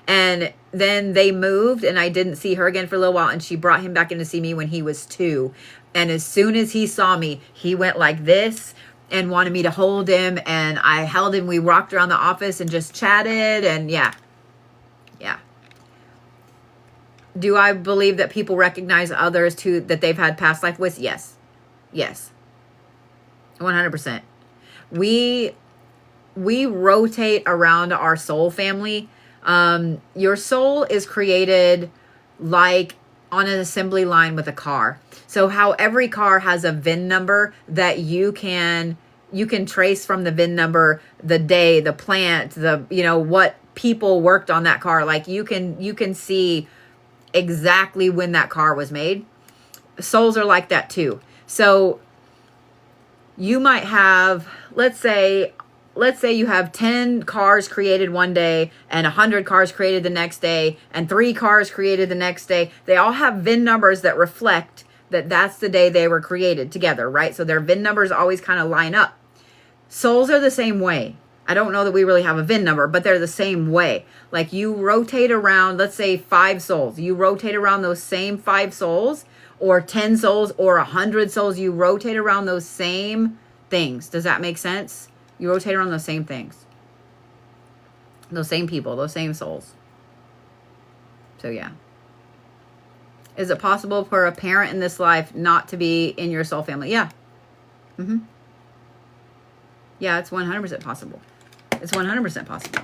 And then they moved and I didn't see her again for a little while. And she brought him back in to see me when he was 2. And as soon as he saw me, he went like this and wanted me to hold him. And I held him. We walked around the office and just chatted. And yeah. Do I believe that people recognize others too, that they've had past life with? Yes. 100%. We rotate around our soul family. Your soul is created like on an assembly line with a car. So how every car has a VIN number that you can trace from the VIN number, the day, the plant, what people worked on that car. Like you can see exactly when that car was made. souls are like that too. So you might have, let's say you have 10 cars created one day and 100 cars created the next day and 3 cars created the next day. They all have VIN numbers that reflect that that's the day they were created together, right? So their VIN numbers always kind of line up. Souls are the same way. I don't know that we really have a VIN number, but they're the same way. Like you rotate around, let's say 5 souls. You rotate around those same 5 souls, or 10 souls, or 100 souls. You rotate around those same things. Does that make sense? You rotate around those same things. Those same people, those same souls. So yeah. Is it possible for a parent in this life not to be in your soul family? Yeah. Yeah, it's 100% possible. It's 100% possible.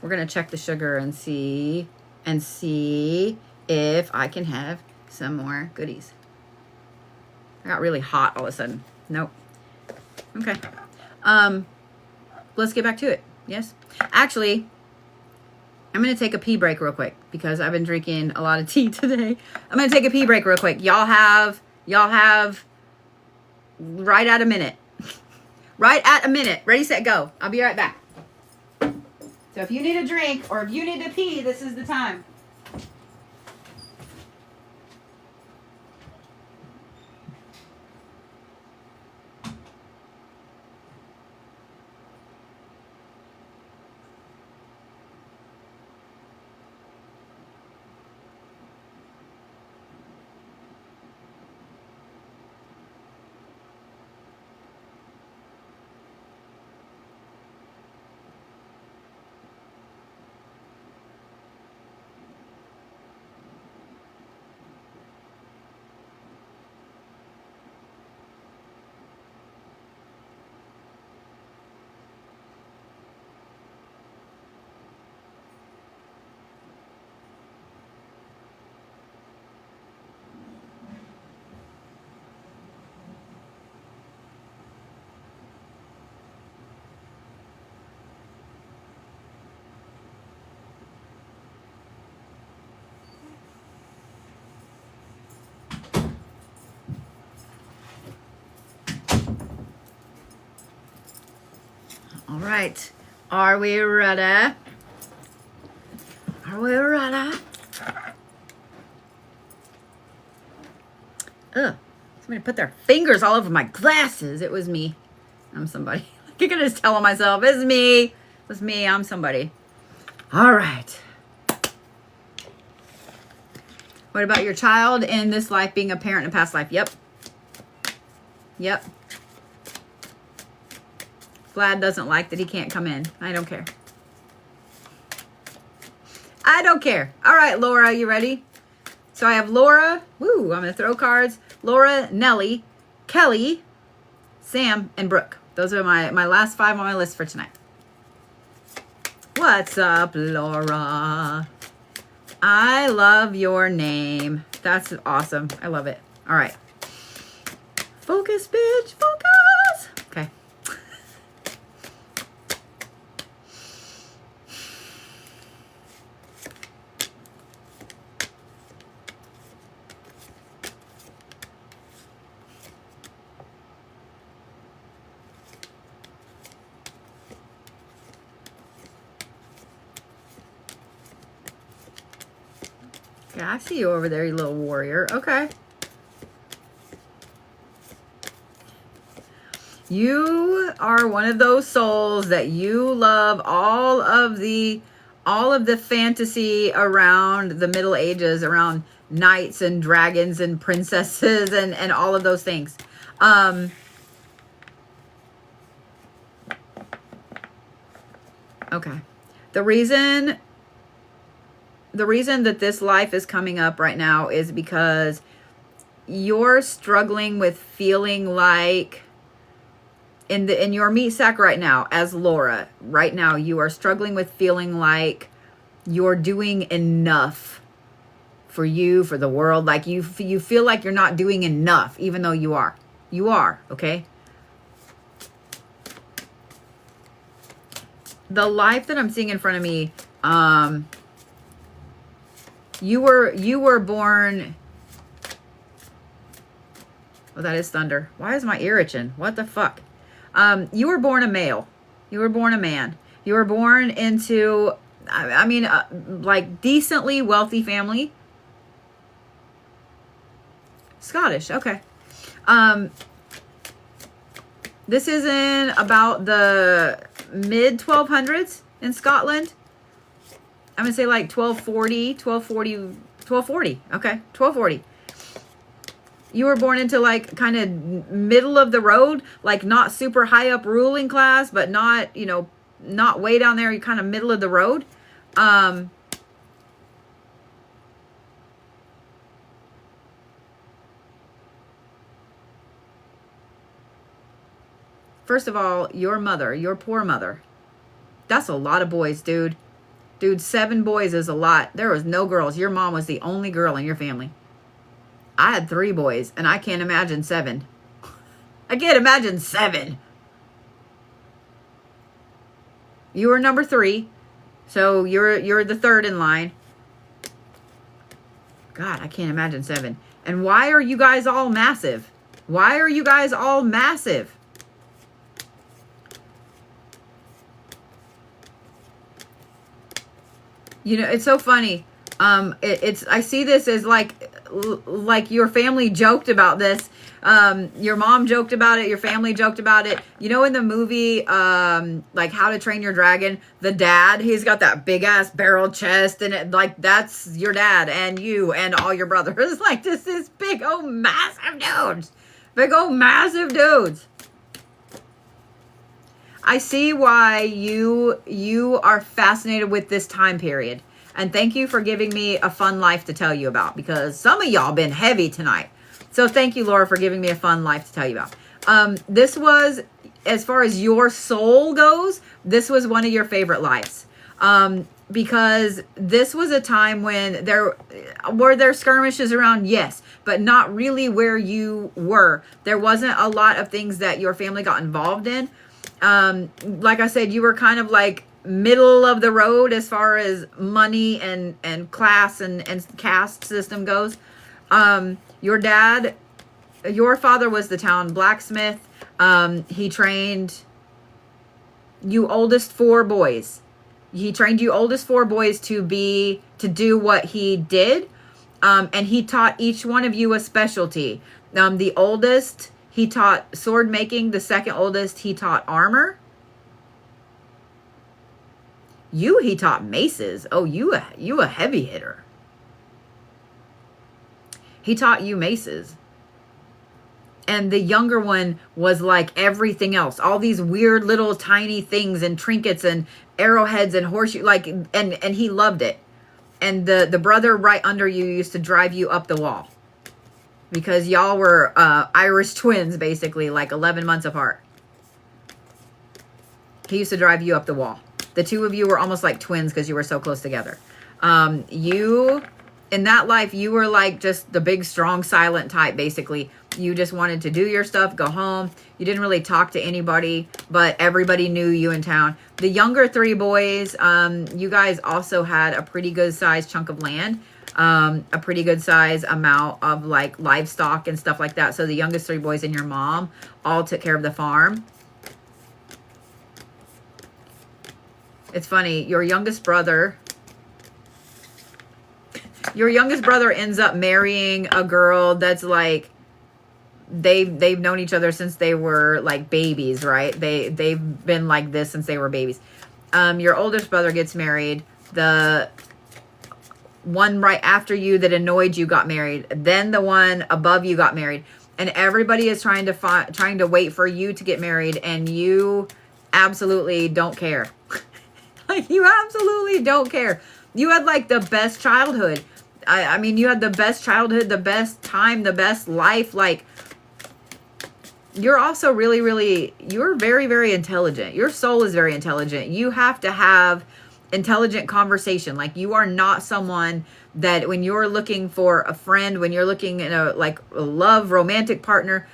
We're going to check the sugar and see if I can have some more goodies. I got really hot all of a sudden. Nope. Okay. Let's get back to it. Yes. Actually, I'm going to take a pee break real quick because I've been drinking a lot of tea today. I'm going to take a pee break real quick. Y'all have right at a minute. Right at a minute. Ready, set, go. I'll be right back. So if you need a drink or if you need to pee, this is the time. All right. Are we ready? Are we ready? Ugh. Somebody put their fingers all over my glasses. It was me. I'm somebody. I can just tell myself, it's me. It was me. I'm somebody. All right. What about your child in this life being a parent in a past life? Yep. Yep. Vlad doesn't like that he can't come in. I don't care. I don't care. All right, Laura, you ready? So I have Laura. Woo, I'm going to throw cards. Laura, Nelly, Kelly, Sam, and Brooke. Those are my last 5 on my list for tonight. What's up, Laura? I love your name. That's awesome. I love it. All right. Focus, bitch. Focus. Okay. Yeah, I see you over there, you little warrior. Okay. You are one of those souls that you love all of the fantasy around the Middle Ages, around knights and dragons and princesses and all of those things. Okay. The reason that this life is coming up right now is because you're struggling with feeling like in your meat sack right now as Laura, right now you are struggling with feeling like you're doing enough for you, for the world. Like you feel like you're not doing enough, even though you are. You are, okay? The life that I'm seeing in front of me, you were born Oh, that is thunder. Why is my ear itching? What the fuck? You were born a male. You were born a man. You were born into, I mean, like decently wealthy family. Scottish. Okay. This is in about the mid 1200s in Scotland. I'm going to say like 1240. Okay. 1240. You were born into like kind of middle of the road, like not super high up ruling class, but not, you know, not way down there. You're kind of middle of the road. First of all, your mother, your poor mother. That's a lot of boys, dude. Dude, 7 boys is a lot. There was no girls. Your mom was the only girl in your family. I had 3 boys, and I can't imagine 7. I can't imagine 7. You were number 3, so you're the 3rd in line. God, I can't imagine 7. And why are you guys all massive? Why are you guys all massive? You know, it's so funny. I see this as like your family joked about this. Your mom joked about it. Your family joked about it. You know, in the movie, like How to Train Your Dragon, the dad, he's got that big ass barrel chest, and it, like that's your dad and you and all your brothers. Like this is big old massive dudes, big old massive dudes. I see why you are fascinated with this time period. And thank you for giving me a fun life to tell you about, because some of y'all been heavy tonight. So thank you, Laura, for giving me a fun life to tell you about. This was, as far as your soul goes, this was one of your favorite lives. Because this was a time when were there skirmishes around? Yes, but not really where you were. There wasn't a lot of things that your family got involved in. Like I said, you were kind of like middle of the road as far as money and class and caste system goes. Your father was the town blacksmith. He trained you oldest 4 boys. He trained you oldest 4 boys to do what he did. And he taught each one of you a specialty. The oldest, he taught sword making. The second oldest, he taught armor. He taught maces. Oh, you a heavy hitter. He taught you maces. And the younger one was like everything else. All these weird little tiny things and trinkets and arrowheads and horseshoe, like, and he loved it. And the brother right under you used to drive you up the wall. Because y'all were Irish twins, basically, like 11 months apart. He used to drive you up the wall. The 2 of you were almost like twins because you were so close together. In that life, you were like just the big, strong, silent type, basically. You just wanted to do your stuff, go home. You didn't really talk to anybody, but everybody knew you in town. The younger 3 boys, you guys also had a pretty good sized chunk of land. A pretty good size amount of like livestock and stuff like that. So the youngest 3 boys and your mom all took care of the farm. It's funny, your youngest brother ends up marrying a girl that's like, they've known each other since they were like babies, right? They've been like this since they were babies. Your oldest brother gets married. The one right after you that annoyed you got married. Then the one above you got married. And everybody is trying to wait for you to get married, and you absolutely don't care. Like, you absolutely don't care. You had like the best childhood. I mean, you had the best childhood, the best time, the best life. Like, you're also you're very, very intelligent. Your soul is very intelligent. You have to have intelligent conversation. Like, you are not someone that when you're looking for a friend, when you're looking in a love romantic partner,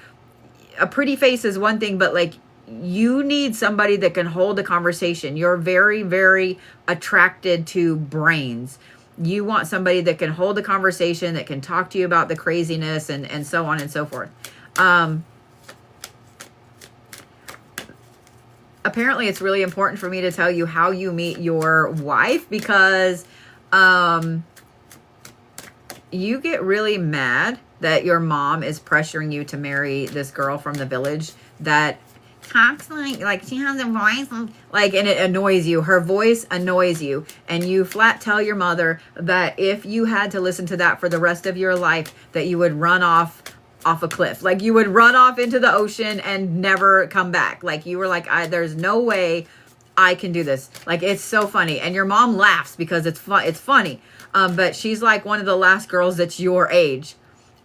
a pretty face is one thing, but like, you need somebody that can hold a conversation. You're very, very attracted to brains. You want somebody that can hold a conversation, that can talk to you about the craziness and so on and so forth. Apparently it's really important for me to tell you how you meet your wife, because you get really mad that your mom is pressuring you to marry this girl from the village that talks like she has a voice like, and it annoys you. Her voice annoys you, and you flat tell your mother that if you had to listen to that for the rest of your life, that you would run off a cliff. Like, you would run off into the ocean and never come back. Like, you were like, there's no way I can do this. Like, it's so funny. And your mom laughs because it's funny. But she's like one of the last girls that's your age.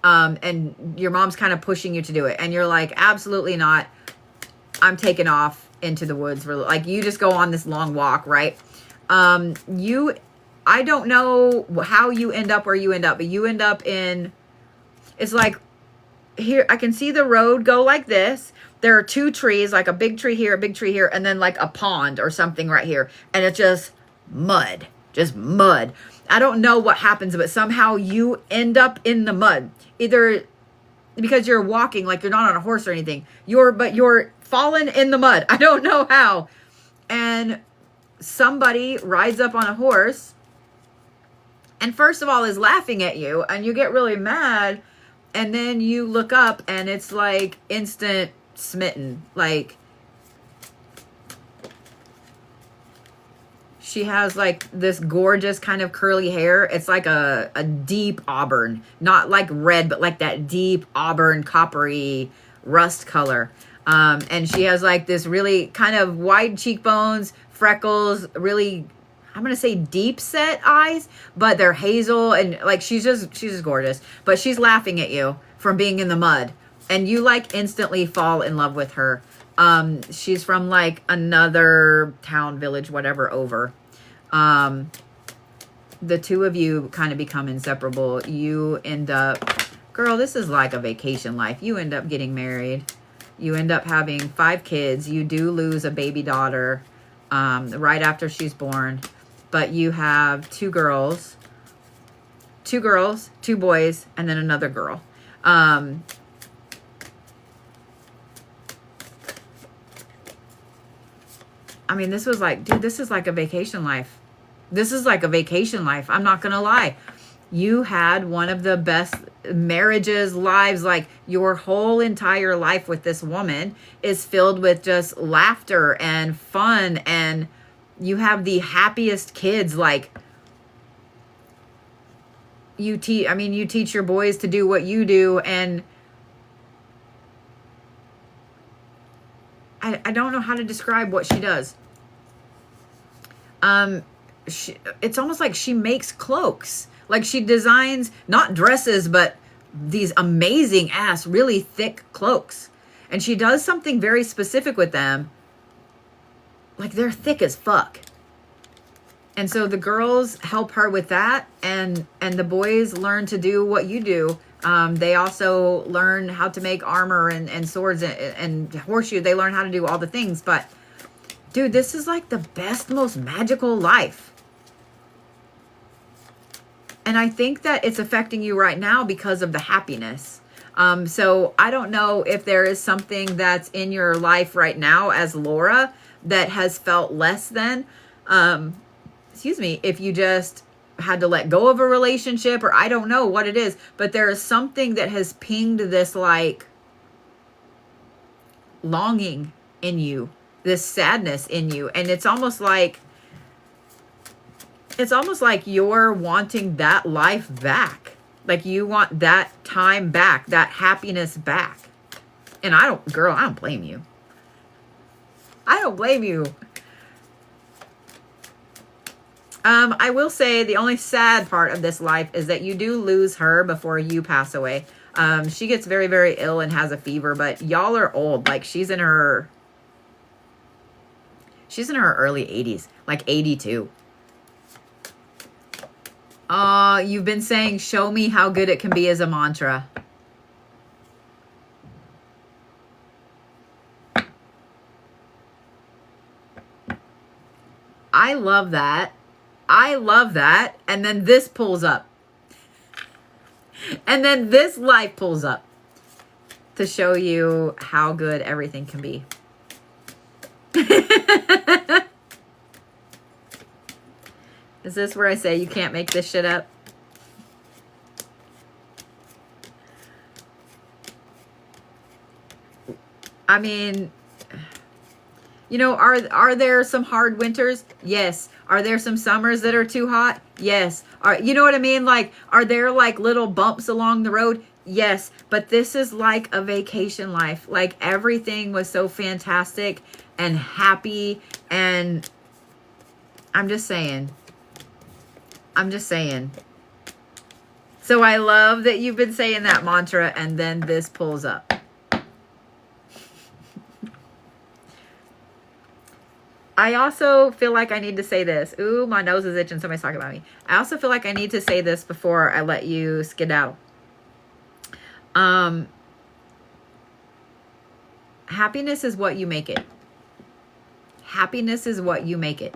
And your mom's kind of pushing you to do it. And you're like, absolutely not. I'm taking off into the woods. Like, you just go on this long walk, right? I don't know how you end up where you end up, but you end up in, it's like, here, I can see the road go like this. There are two trees, like a big tree here, a big tree here, and then like a pond or something right here. And it's just mud. I don't know what happens, but somehow you end up in the mud. Either because you're walking, like you're not on a horse or anything. You're fallen in the mud. I don't know how. And somebody rides up on a horse and first of all is laughing at you, and you get really mad. And then you look up and it's like instant smitten. Like, she has like this gorgeous kind of curly hair. It's like a deep auburn, not like red, but like that deep auburn, coppery rust color. And she has like this really kind of wide cheekbones, freckles, really, I'm going to say deep set eyes, but they're hazel, and like, she's just gorgeous, but she's laughing at you from being in the mud, and you like instantly fall in love with her. She's from like another town, village, whatever, over. The two of you kind of become inseparable. You end up, girl, this is like a vacation life. You end up getting married. You end up having 5 kids. You do lose a baby daughter right after she's born. But you have 2 girls, 2 boys, and then another girl. I mean, this was like, dude, this is like a vacation life. I'm not going to lie. You had one of the best marriages, lives. Like, your whole entire life with this woman is filled with just laughter and fun, and you have the happiest kids. Like, you teach your boys to do what you do, and I don't know how to describe what she does. It's almost like she makes cloaks. Like, she designs not dresses, but these amazing ass, really thick cloaks. And she does something very specific with them. Like, they're thick as fuck. And so the girls help her with that, and the boys learn to do what you do. They also learn how to make armor and swords and horseshoe. They learn how to do all the things. But, dude, this is like the best, most magical life. And I think that it's affecting you right now because of the happiness. So I don't know if there is something that's in your life right now as Laura that has felt less than, if you just had to let go of a relationship, or I don't know what it is, but there is something that has pinged this like longing in you, this sadness in you. And it's almost like you're wanting that life back. Like, you want that time back, that happiness back. And I don't blame you. I will say the only sad part of this life is that you do lose her before you pass away. She gets very, very ill and has a fever, but y'all are old. Like, she's in her early 80s, like 82. You've been saying, show me how good it can be as a mantra. I love that. And then this pulls up. And then this life pulls up. to show you how good everything can be. Is this where I say you can't make this shit up? I mean, you know, are there some hard winters? Yes. Are there some summers that are too hot? Yes. You know what I mean? Like, are there like little bumps along the road? Yes. But this is like a vacation life. Like, everything was so fantastic and happy. And I'm just saying. So I love that you've been saying that mantra and then this pulls up. I also feel like I need to say this. Ooh, my nose is itching. Somebody's talking about me. I also feel like I need to say this before I let you skedaddle. Happiness is what you make it. Happiness is what you make it.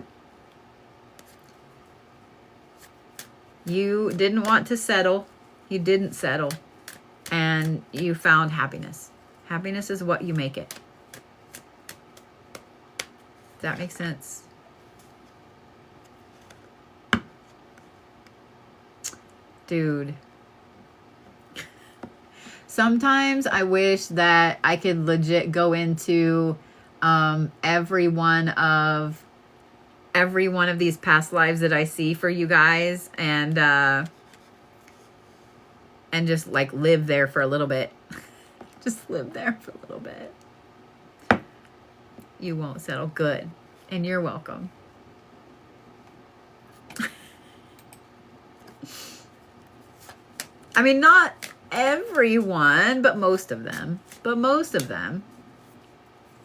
You didn't want to settle. You didn't settle. And you found happiness. Happiness is what you make it. Does that make sense? Dude. Sometimes I wish that I could legit go into every one of these past lives that I see for you guys and just like live there for a little bit. Just live there for a little bit. You won't settle. Good. And you're welcome. I mean, not everyone, but most of them.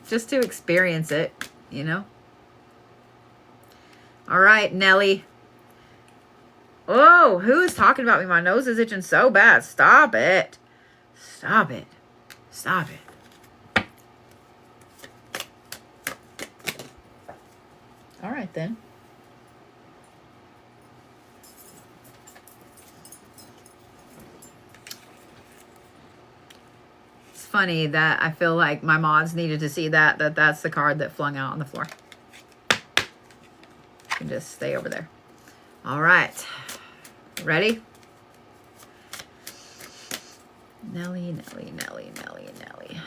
Just to experience it, you know? All right, Nelly. Oh, who is talking about me? My nose is itching so bad. Stop it. Stop it. Stop it. All right, then. It's funny that I feel like my mods needed to see that's the card that flung out on the floor. You can just stay over there. All right. Ready? Nelly, Nelly, Nelly, Nelly, Nelly.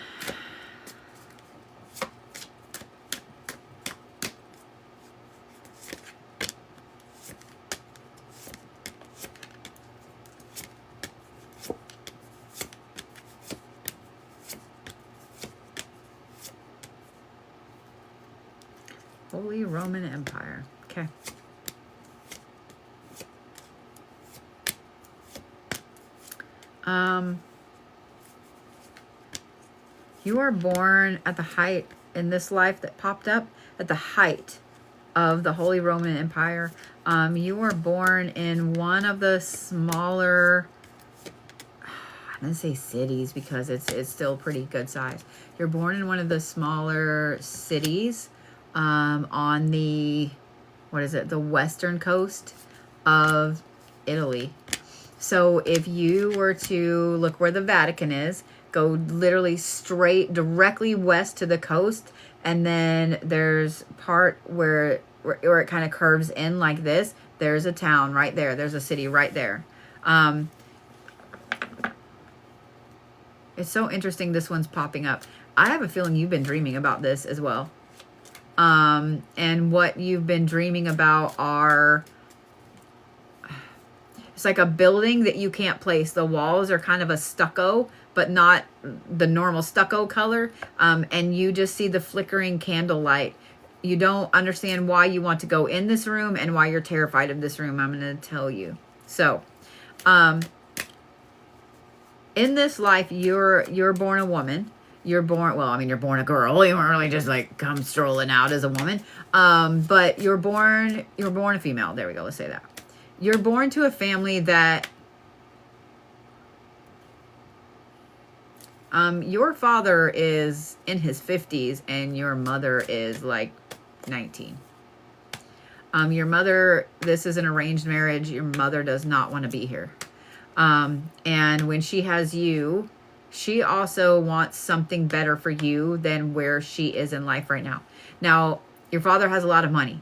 Holy Roman Empire. Okay. You are born at the height in this life that popped up at the height of the Holy Roman Empire. You were born in one of the smaller, I'm going to say cities because it's still pretty good size. You're born in one of the smaller cities on the, the western coast of Italy. So if you were to look where the Vatican is, go literally straight directly west to the coast, and then there's part where it kind of curves in like this. There's a town right there. There's a city right there. It's so interesting this one's popping up. I have a feeling you've been dreaming about this as well. And what you've been dreaming about are, it's like a building that you can't place. The walls are kind of a stucco, but not the normal stucco color. And you just see the flickering candlelight. You don't understand why you want to go in this room and why you're terrified of this room. I'm going to tell you. So, in this life, you're born a woman. You're born, well, I mean, you're born a girl. You weren't really just like come strolling out as a woman. But you're born a female. There we go. Let's say that. You're born to a family that your father is in his 50s and your mother is like 19. Your mother, this is an arranged marriage. Your mother does not want to be here. And when she has you, she also wants something better for you than where she is in life right now. Now, your father has a lot of money.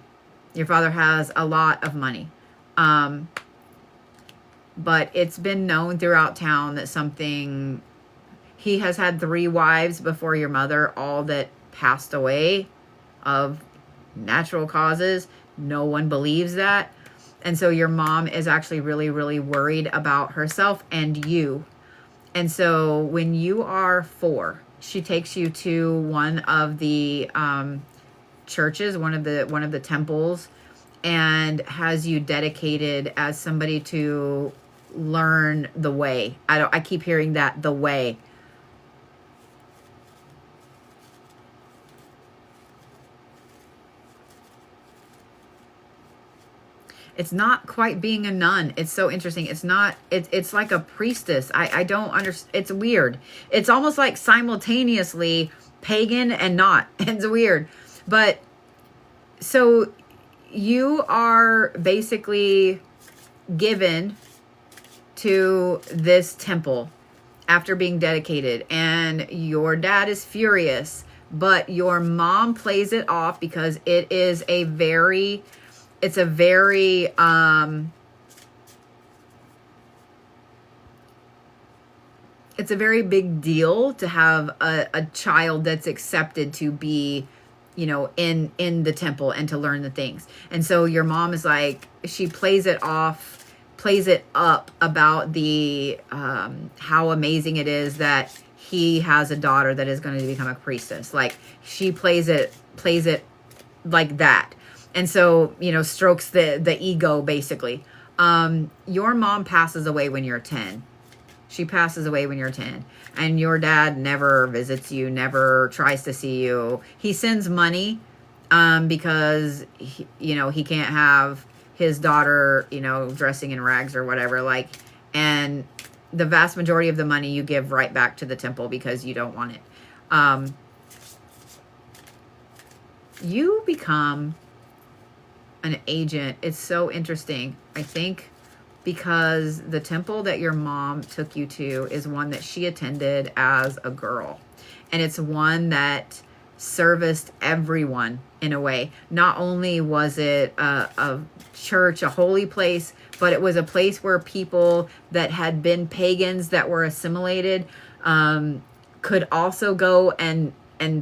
Your father has a lot of money. But it's been known throughout town that he has had 3 wives before your mother, all that passed away of natural causes. No one believes that. And so your mom is actually really, really worried about herself and you. And so when you are 4, she takes you to one of the churches, one of the temples, and has you dedicated as somebody to learn the way. I keep hearing that, the way. It's not quite being a nun. It's so interesting. It's like a priestess. I don't understand. It's weird. It's almost like simultaneously pagan and not. It's weird. But so you are basically given to this temple after being dedicated, and your dad is furious, but your mom plays it off because it's a very big deal to have a child that's accepted to be, in the temple and to learn the things. And so your mom is like, she plays it up about the how amazing it is that he has a daughter that is going to become a priestess. Like, she plays it like that. And so, strokes the ego, basically. Your mom passes away when you're 10. She passes away when you're 10. And your dad never visits you, never tries to see you. He sends money because, he can't have his daughter, dressing in rags or whatever. And the vast majority of the money you give right back to the temple because you don't want it. You become an agent. It's so interesting. I think because the temple that your mom took you to is one that she attended as a girl. And it's one that serviced everyone in a way. Not only was it a church, a holy place, but it was a place where people that had been pagans that were assimilated could also go and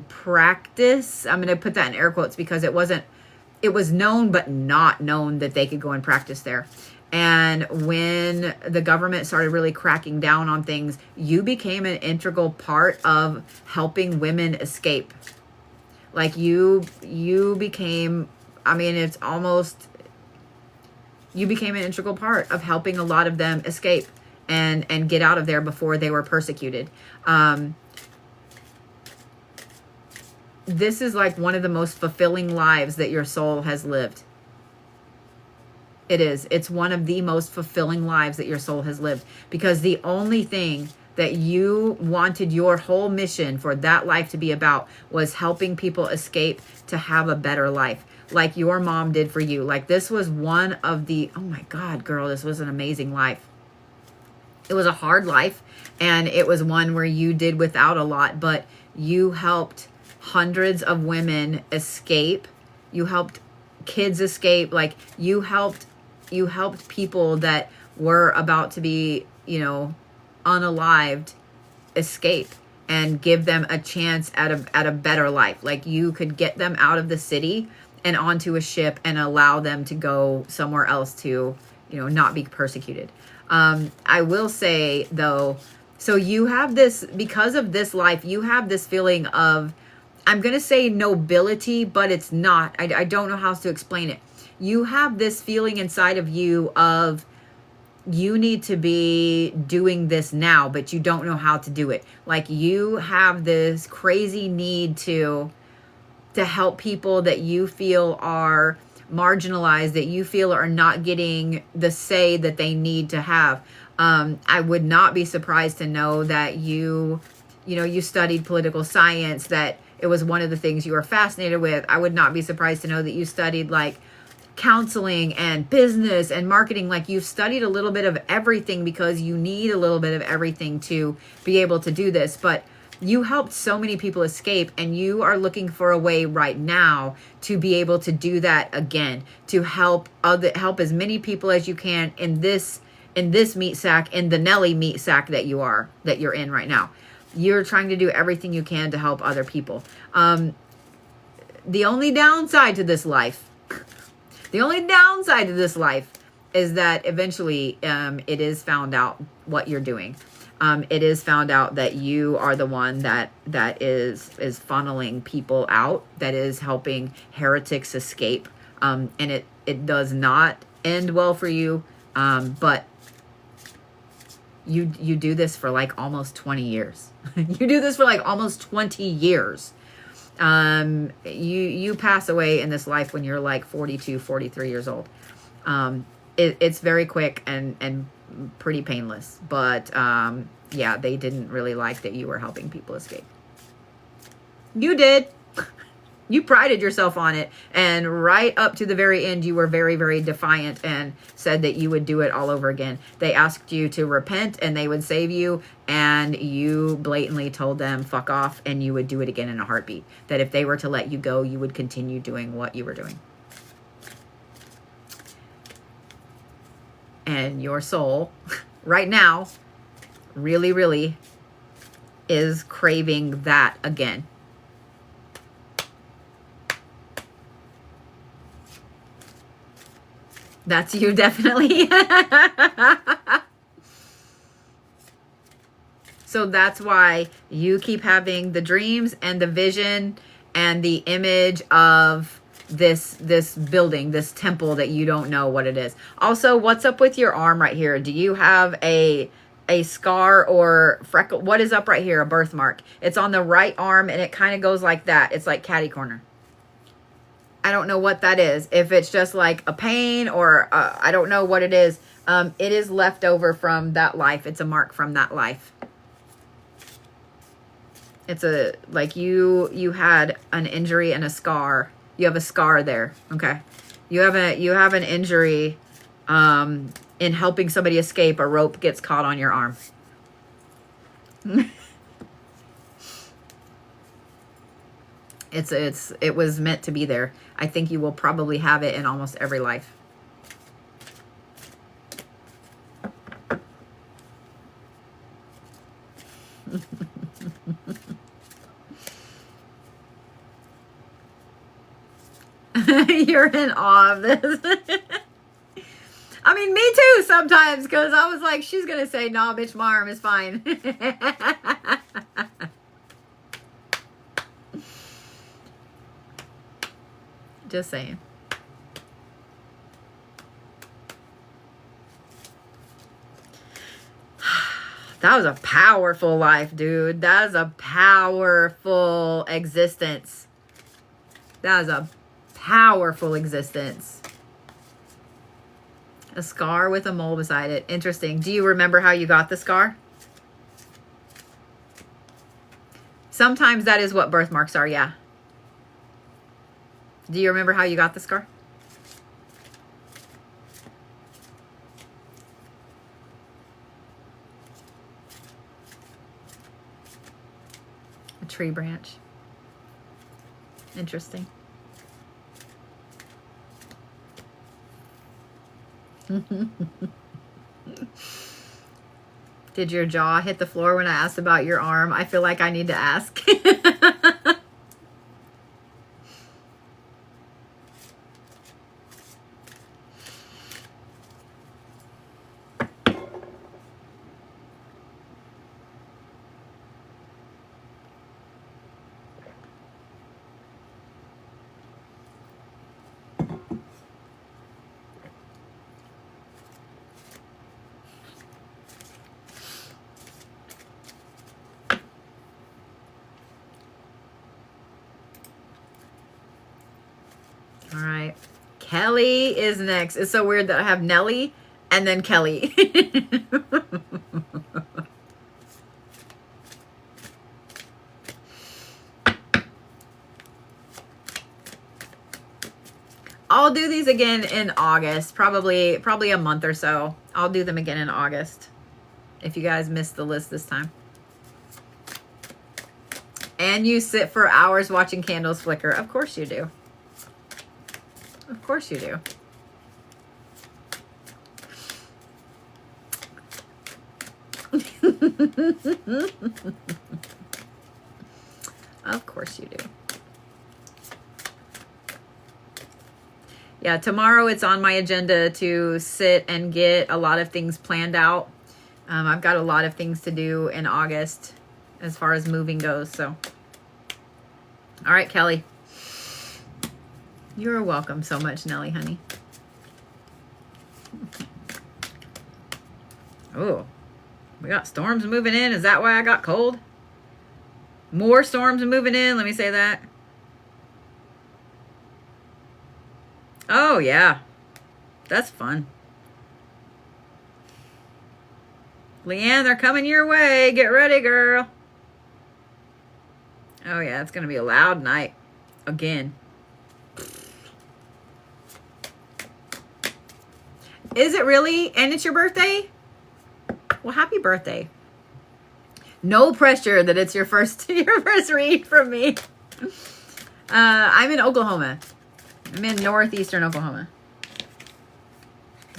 practice. I'm going to put that in air quotes because it was known but not known that they could go and practice there. And when the government started really cracking down on things, you became an integral part of helping women escape. Like you became, you became an integral part of helping a lot of them escape and get out of there before they were persecuted. This is like one of the most fulfilling lives that your soul has lived. It is. It's one of the most fulfilling lives that your soul has lived, because the only thing that you wanted your whole mission for that life to be about was helping people escape to have a better life, like your mom did for you. Like, this was one of the, oh my God, girl, this was an amazing life. It was a hard life, and it was one where you did without a lot, but you helped hundreds of women escape. You helped kids escape. Like, you helped people that were about to be, unalived escape and give them a chance at a better life. Like, you could get them out of the city and onto a ship and allow them to go somewhere else to, not be persecuted. I will say though, so you have this, because of this life, you have this feeling of, I'm going to say nobility, but it's not. I don't know how else to explain it. You have this feeling inside of you of, you need to be doing this now, but you don't know how to do it. Like, you have this crazy need to help people that you feel are marginalized, that you feel are not getting the say that they need to have. I would not be surprised to know that you studied political science, that it was one of the things you were fascinated with. I would not be surprised to know that you studied counseling and business and marketing. Like, you've studied a little bit of everything because you need a little bit of everything to be able to do this. But you helped so many people escape, and you are looking for a way right now to be able to do that again, to help as many people as you can in this meat sack, in the Nelly meat sack that you're in right now. You're trying to do everything you can to help other people. The only downside to this life is that eventually it is found out what you're doing. It is found out that you are the one that is funneling people out, that is helping heretics escape. And it does not end well for you. But you do this for like almost 20 years. You do this for like almost 20 years. You pass away in this life when you're like 42, 43 years old. It's very quick and pretty painless, but yeah, they didn't really like that you were helping people escape. You did. You prided yourself on it, and right up to the very end, you were very, very defiant and said that you would do it all over again. They asked you to repent and they would save you, and you blatantly told them fuck off, and you would do it again in a heartbeat. That if they were to let you go, you would continue doing what you were doing. And your soul right now really, really is craving that again. That's you, definitely. So that's why you keep having the dreams and the vision and the image of this building, this temple that you don't know what it is. Also, what's up with your arm right here? Do you have a scar or freckle? What is up right here? A birthmark. It's on the right arm, and it kind of goes like that. It's like catty corner. I don't know what that is. If it's just like a pain or I don't know what it is. It is left over from that life. It's a mark from that life. It's a, like you had an injury and a scar. You have a scar there. Okay. You have an injury in helping somebody escape. A rope gets caught on your arm. It was meant to be there. I think you will probably have it in almost every life. You're in awe of this. I mean, me too sometimes, because I was like, she's going to say, nah, bitch, my arm is fine. Just saying. That was a powerful life, dude. That was a powerful existence. That was a powerful existence. A scar with a mole beside it. Interesting. Do you remember how you got the scar? Sometimes that is what birthmarks are, yeah. Do you remember how you got the scar? A tree branch. Interesting. Did your jaw hit the floor when I asked about your arm? I feel like I need to ask. All right. Kelly is next. It's so weird that I have Nelly and then Kelly. I'll do these again in August, probably a month or so. I'll do them again in August if you guys missed the list this time. And you sit for hours watching candles flicker. Of course you do. Of course you do. Of course you do. Yeah, tomorrow it's on my agenda to sit and get a lot of things planned out. I've got a lot of things to do in August as far as moving goes. So, all right, Kelly. You're welcome so much, Nelly, honey. Oh, we got storms moving in. Is that why I got cold? More storms moving in. Let me say that. Oh, yeah. That's fun. Leanne, they're coming your way. Get ready, girl. Oh, yeah. It's going to be a loud night. Again. Is it really? And it's your birthday? Well, happy birthday. No pressure that it's your first read from me. I'm in Oklahoma. I'm in northeastern Oklahoma.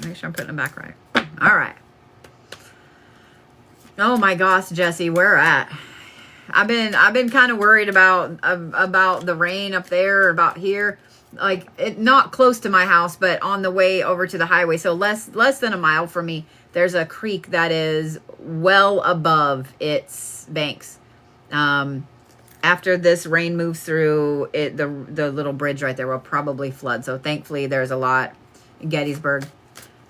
Make sure I'm putting them back right. All right. Oh my gosh, Jesse, where at? I've been kind of worried about the rain up there, about here. Like, it not close to my house, but on the way over to the highway. So less than a mile from me, there's a creek that is well above its banks. After this rain moves through it, the little bridge right there will probably flood. So thankfully there's a lot in Gettysburg.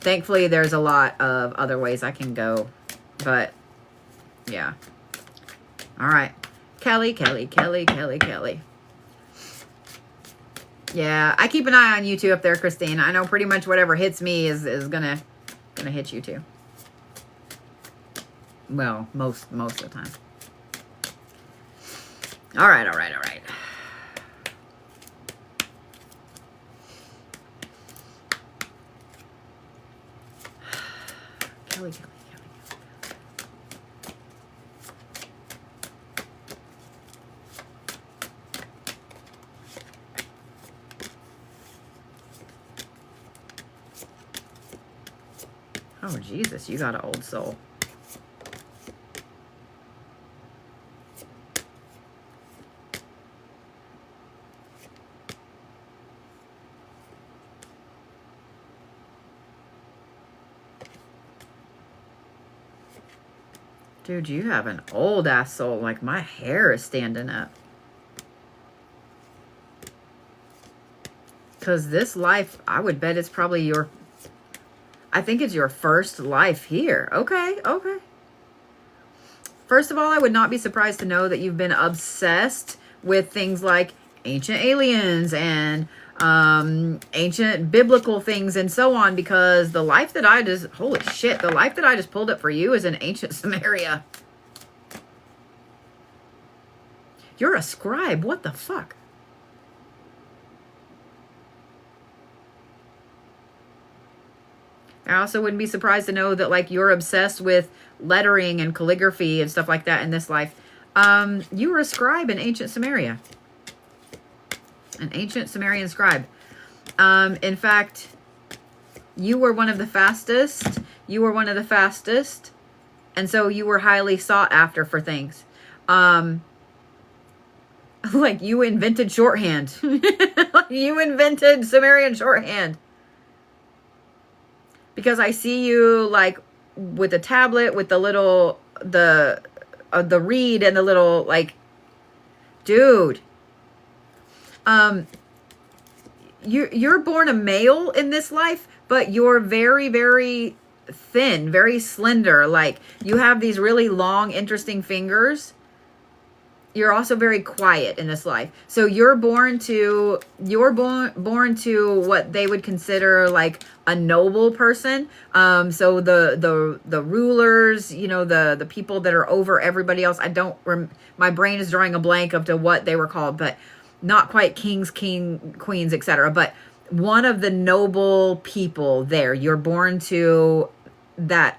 Thankfully there's a lot of other ways I can go. But yeah. All right. Kelly. Yeah, I keep an eye on you too up there, Christine. I know pretty much whatever hits me is gonna hit you too. Well, most of the time. All right. Kelly. Oh, Jesus, you got an old soul. Dude, you have an old ass soul. Like, my hair is standing up. Because this life, I would bet it's probably your... I think it's your first life here. Okay. First of all, I would not be surprised to know that you've been obsessed with things like ancient aliens and ancient biblical things and so on, because the life that I just... Holy shit. The life that I just pulled up for you is in ancient Samaria. You're a scribe. What the fuck? I also wouldn't be surprised to know that, like, you're obsessed with lettering and calligraphy and stuff like that in this life. You were a scribe in ancient Samaria. An ancient Sumerian scribe. In fact, you were one of the fastest. And so you were highly sought after for things. Like, you invented shorthand. You invented Sumerian shorthand. Because I see you, like, with a tablet, with the little, the reed and the little, like, dude. You're born a male in this life, but you're very, very thin, very slender. Like, you have these really long, interesting fingers. You're also very quiet in this life. So you're born to what they would consider like a noble person. So the rulers, you know, the people that are over everybody else. My brain is drawing a blank up to what they were called, but not quite kings, queens, etc. But one of the noble people there. You're born to that.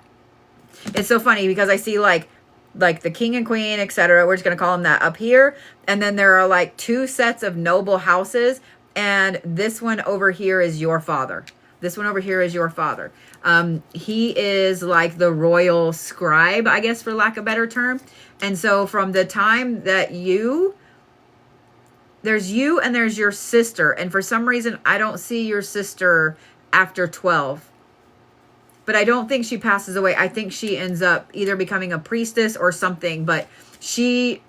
It's so funny because I see like the king and queen, etc. We're just going to call them that up here. And then there are like two sets of noble houses. And this one over here is your father. This one over here is your father. He is like the royal scribe, I guess, for lack of a better term. And so from the time that there's you and there's your sister. And for some reason, I don't see your sister after 12. But I don't think she passes away. I think she ends up either becoming a priestess or something. But she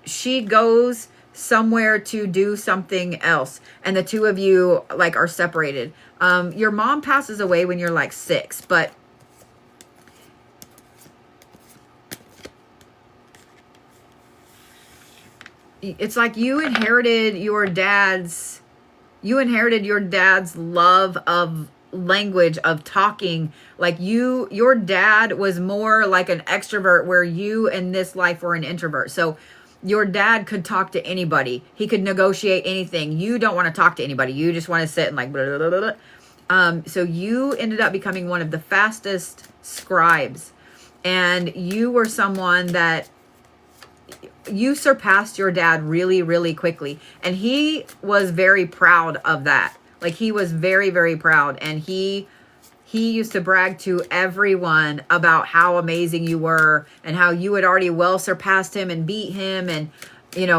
goes somewhere to do something else. And the two of you like are separated. Your mom passes away when you're like 6. But it's like you inherited your dad's love of language, of talking. Like your dad was more like an extrovert, where you in this life were an introvert. So your dad could talk to anybody. He could negotiate anything. You don't want to talk to anybody. You just want to sit and like blah, blah, blah, blah. So you ended up becoming one of the fastest scribes, and you were someone that you surpassed your dad really, really quickly. And he was very proud of that. Like he was very, very proud. And he used to brag to everyone about how amazing you were and how you had already well surpassed him and beat him and,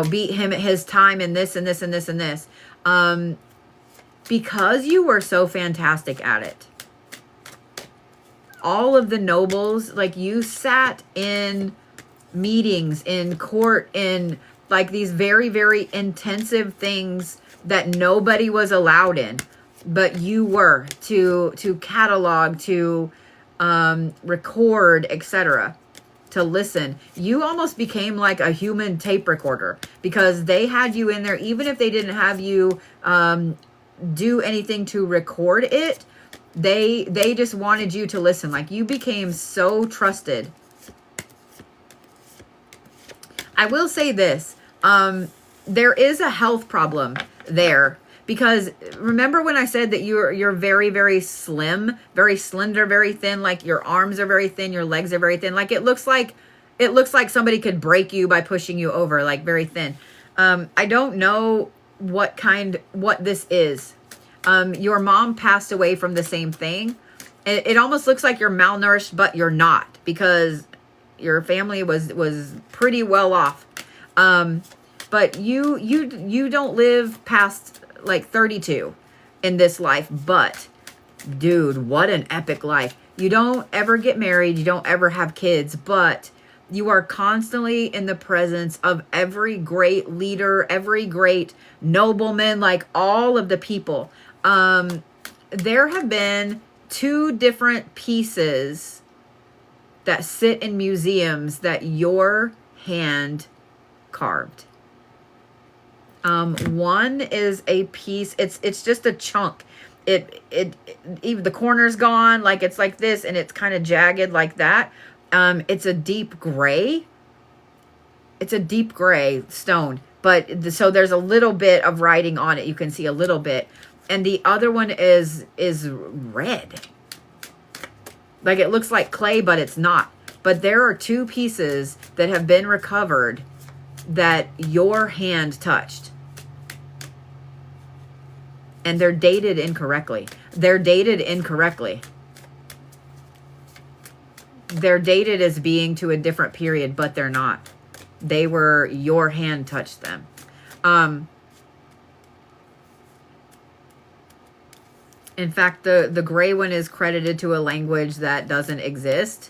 beat him at his time in this and this and this and this. Because you were so fantastic at it. All of the nobles, like you sat in meetings in court, in like these very, very intensive things that nobody was allowed in, but you were to catalog, to record, etc., to listen. You almost became like a human tape recorder, because they had you in there even if they didn't have you do anything to record it. They just wanted you to listen. Like you became so trusted. I will say this, there is a health problem there, because remember when I said that you're very, very slim, very slender, very thin, like your arms are very thin, your legs are very thin. Like it looks like somebody could break you by pushing you over, like very thin. I don't know what this is. Your mom passed away from the same thing. It almost looks like you're malnourished, but you're not, because your family was pretty well off. But you don't live past like 32 in this life. But dude, what an epic life. You don't ever get married. You don't ever have kids, but you are constantly in the presence of every great leader, every great nobleman, like all of the people. There have been 2 different pieces that sit in museums that your hand carved. One is a piece, it's just a chunk. Even the corner's gone, like it's like this, and it's kind of jagged like that. It's a deep gray. It's a deep gray stone, but so there's a little bit of writing on it. You can see a little bit. And the other one is red. Like it looks like clay, but it's not. But there are 2 pieces that have been recovered that your hand touched. And they're dated incorrectly. They're dated incorrectly. They're dated as being to a different period, but they're not. They were, your hand touched them. In fact, the gray one is credited to a language that doesn't exist.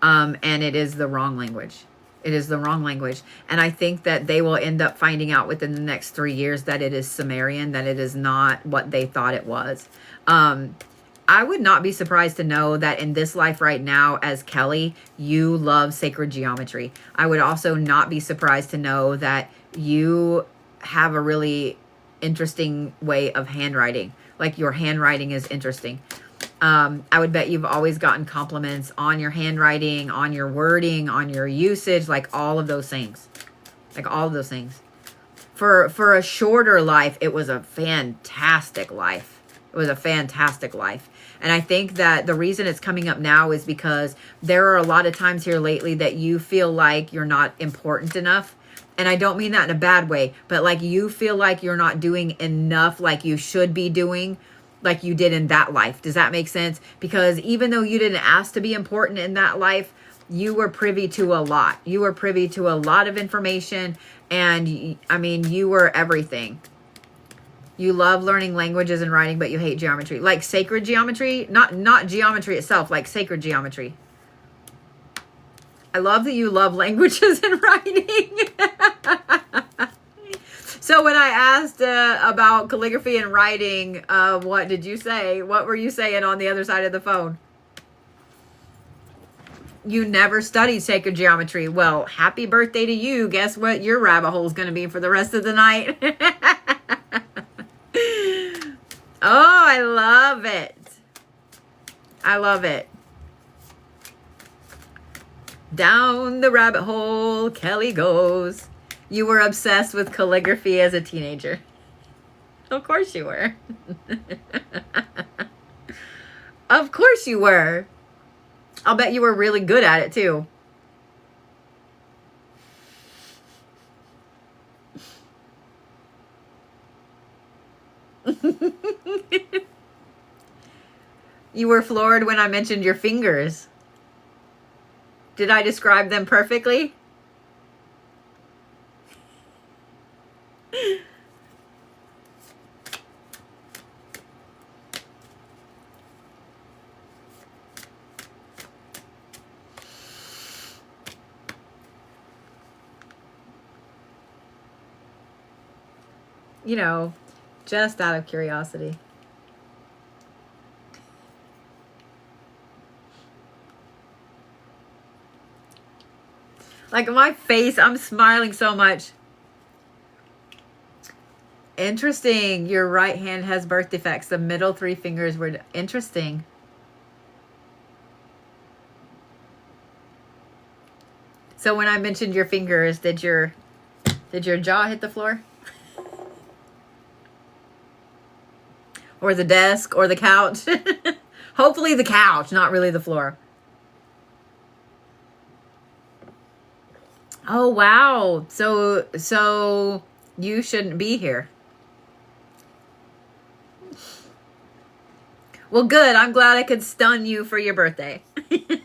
And it is the wrong language. It is the wrong language. And I think that they will end up finding out within the next 3 years that it is Sumerian, that it is not what they thought it was. I would not be surprised to know that in this life right now, as Kelly, you love sacred geometry. I would also not be surprised to know that you have a really interesting way of handwriting. Like your handwriting is interesting. I would bet you've always gotten compliments on your handwriting, on your wording, on your usage, like all of those things. Like all of those things. For a shorter life, it was a fantastic life. It was a fantastic life. And I think that the reason it's coming up now is because there are a lot of times here lately that you feel like you're not important enough. And I don't mean that in a bad way, but like you feel like you're not doing enough like you should be doing, like you did in that life. Does that make sense? Because even though you didn't ask to be important in that life, you were privy to a lot. You were privy to a lot of information. And I mean, you were everything. You love learning languages and writing, but you hate geometry. Like sacred geometry, not geometry itself, like sacred geometry. I love that you love languages and writing. So when I asked about calligraphy and writing, what did you say? What were you saying on the other side of the phone? You never studied sacred geometry. Well, happy birthday to you. Guess what your rabbit hole is going to be for the rest of the night? Oh, I love it. I love it. Down the rabbit hole, Kelly goes. You were obsessed with calligraphy as a teenager. Of course you were. Of course you were. I'll bet you were really good at it too. You were floored when I mentioned your fingers. Did I describe them perfectly? You know, just out of curiosity. Like my face, I'm smiling so much. Interesting. Your right hand has birth defects. The middle three fingers were interesting. So when I mentioned your fingers, did your jaw hit the floor? Or the desk or the couch? Hopefully the couch, not really the floor. Oh, wow. So you shouldn't be here. Well, good. I'm glad I could stun you for your birthday. Magic.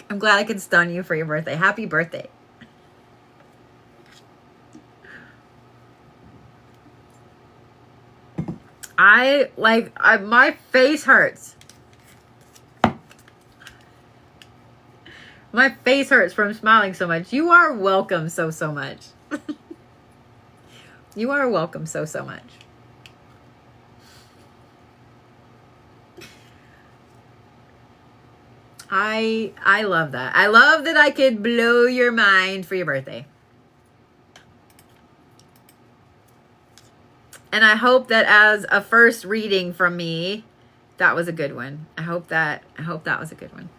I'm glad I could stun you for your birthday. Happy birthday. My face hurts. My face hurts from smiling so much. You are welcome so much. You are welcome so much. I love that. I love that I could blow your mind for your birthday. And I hope that as a first reading from me, that was a good one. I hope that was a good one.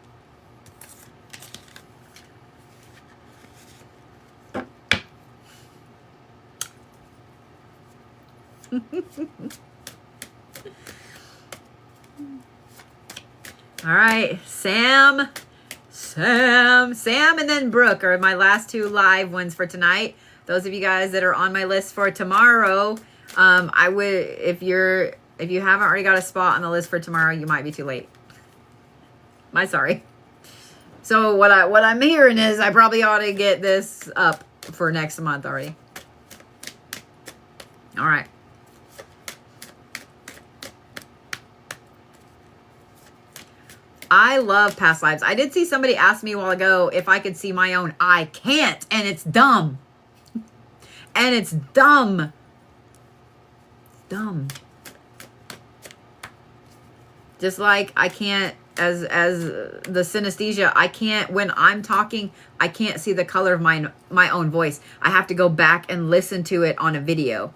All right, Sam, and then Brooke are my last two live ones for tonight. Those of you guys that are on my list for tomorrow, I would, if you haven't already got a spot on the list for tomorrow, you might be too late. Sorry. So what I'm hearing is I probably ought to get this up for next month already. All right. I love past lives. I did see somebody ask me a while ago if I could see my own. I can't, and it's dumb. And it's dumb. Dumb. Just like I can't, as the synesthesia, I can't, when I'm talking, I can't see the color of my own voice. I have to go back and listen to it on a video.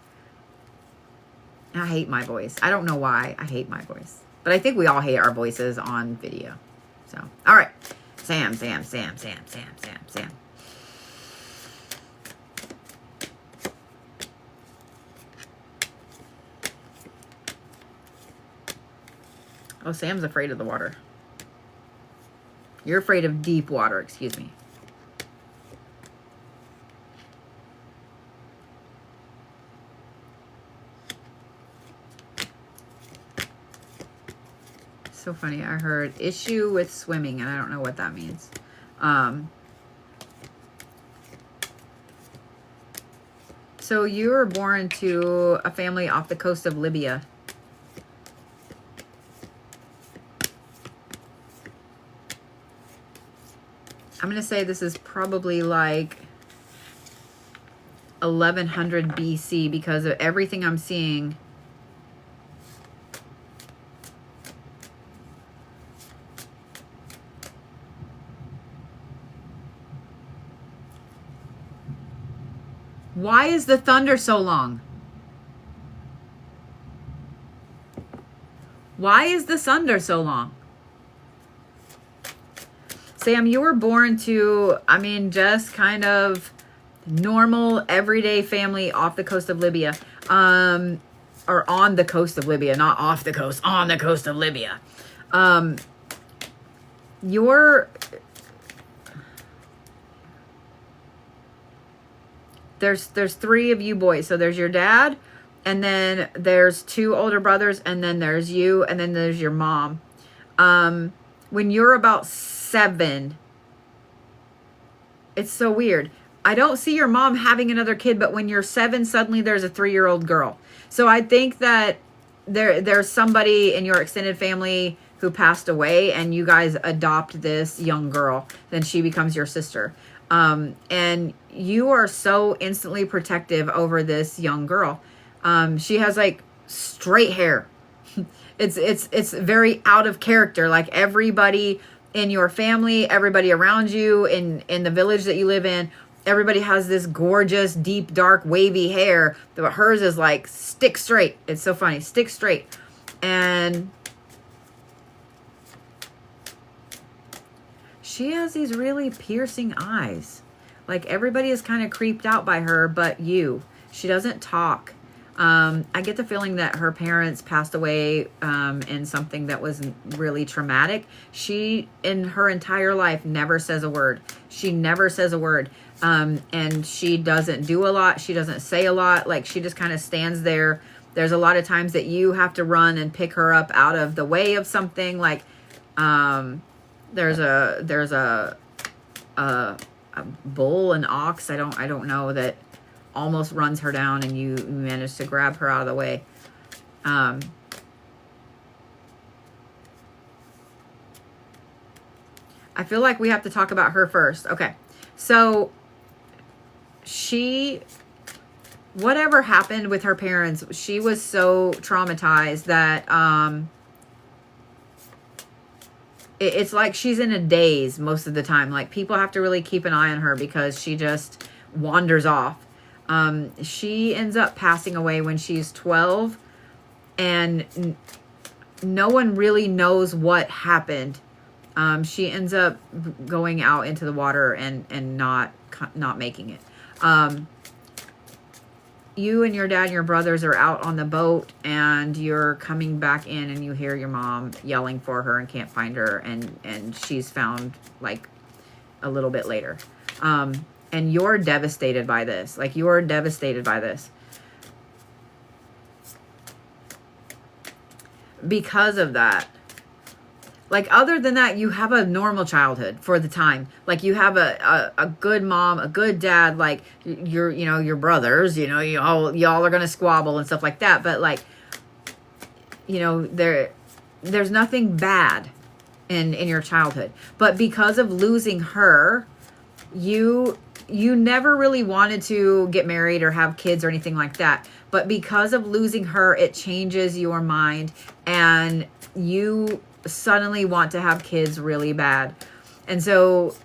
I hate my voice. I don't know why I hate my voice. But I think we all hate our voices on video. So, all right. Sam. Oh, Sam's afraid of the water. You're afraid of deep water, excuse me. So funny. I heard issue with swimming, and I don't know what that means. So you were born to a family off the coast of Libya. I'm going to say this is probably like 1100 BC because of everything I'm seeing. Why is the thunder so long? Why is the thunder so long? Sam, you were born to, I mean, just kind of normal, everyday family off the coast of Libya. Or on the coast of Libya, not off the coast, on the coast of Libya. There's three of you boys. So there's your dad, and then there's two older brothers, and then there's you, and then there's your mom. When you're about 7, it's so weird. I don't see your mom having another kid, but when you're 7, suddenly there's a 3-year-old girl. So I think that there's somebody in your extended family who passed away, and you guys adopt this young girl. Then she becomes your sister. And you are so instantly protective over this young girl. She has like straight hair. It's very out of character. Like everybody in your family, everybody around you in the village that you live in, everybody has this gorgeous, deep, dark, wavy hair. But hers is like stick straight. It's so funny. Stick straight. And she has these really piercing eyes. Like everybody is kind of creeped out by her, but you. She doesn't talk. I get the feeling that her parents passed away in something that was really traumatic. She, in her entire life, never says a word. She never says a word. And she doesn't do a lot. She doesn't say a lot. Like she just kind of stands there. There's a lot of times that you have to run and pick her up out of the way of something. Like there's a bull, an ox. I don't know, that almost runs her down, and you manage to grab her out of the way. I feel like we have to talk about her first. Okay. So whatever happened with her parents, she was so traumatized that, it's like she's in a daze most of the time. Like people have to really keep an eye on her because she just wanders off. She ends up passing away when she's 12, and no one really knows what happened. She ends up going out into the water and not making it. You and your dad and your brothers are out on the boat, and you're coming back in, and you hear your mom yelling for her and can't find her, and she's found like a little bit later. And you're devastated by this. Like you're devastated by this. Because of that. Like other than that, you have a normal childhood for the time. Like you have a good mom, a good dad. Like your brothers, y'all are gonna squabble and stuff like that. But like, there's nothing bad in your childhood. But because of losing her, you never really wanted to get married or have kids or anything like that. But because of losing her, it changes your mind, and you suddenly want to have kids really bad. And so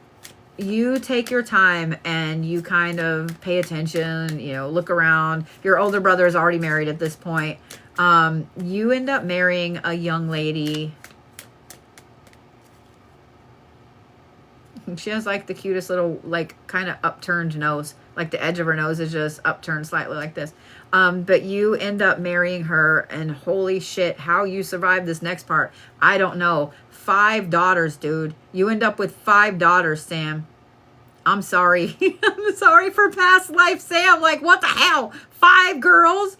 you take your time and you kind of pay attention, look around. Your older brother is already married at this point. You end up marrying a young lady. She has like the cutest little, like, kind of upturned nose. Like the edge of her nose is just upturned slightly like this. But you end up marrying her, and holy shit, how you survive this next part, I don't know. 5 daughters, dude. You end up with 5 daughters, Sam. I'm sorry. I'm sorry for past life, Sam. Like, what the hell? 5 girls?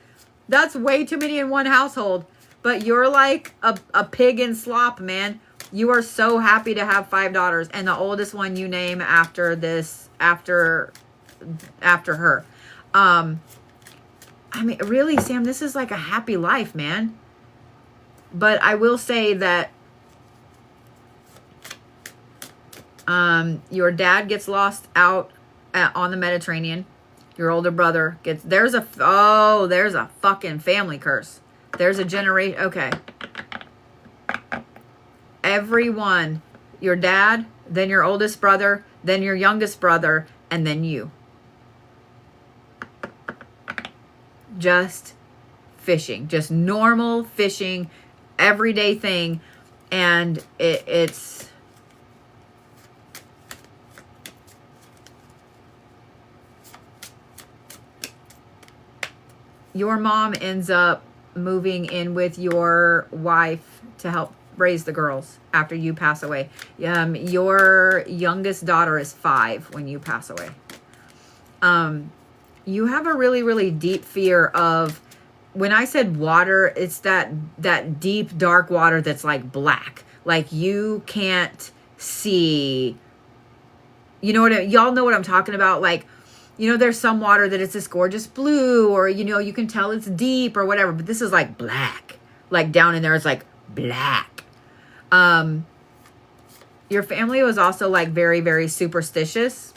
That's way too many in one household. But you're like a pig in slop, man. You are so happy to have 5 daughters. And the oldest one you name after this, after her. I mean, really, Sam, this is like a happy life, man. But I will say that your dad gets lost out on the Mediterranean. Your older brother gets, there's a fucking family curse. There's a generation. Okay. Everyone, your dad, then your oldest brother, then your youngest brother, and then you. Just fishing, just normal fishing, everyday thing. And it's, your mom ends up moving in with your wife to help raise the girls after you pass away. Your youngest daughter is 5 when you pass away. You have a really, really deep fear of, when I said water, it's that deep, dark water that's like black. Like you can't see, you know what, y'all know what I'm talking about? Like, you know, there's some water that it's this gorgeous blue, or, you know, you can tell it's deep or whatever, but this is like black. Like down in there, it's like black. Your family was also like very, very superstitious.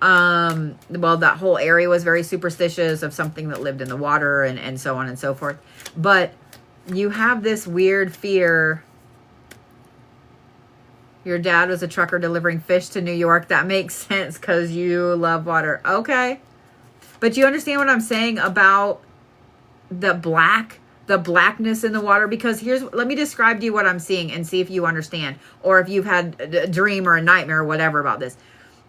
Well, that whole area was very superstitious of something that lived in the water and so on and so forth. But you have this weird fear. Your dad was a trucker delivering fish to New York. That makes sense because you love water. Okay. But you understand what I'm saying about the blackness in the water? Because let me describe to you what I'm seeing and see if you understand, or if you've had a dream or a nightmare or whatever about this.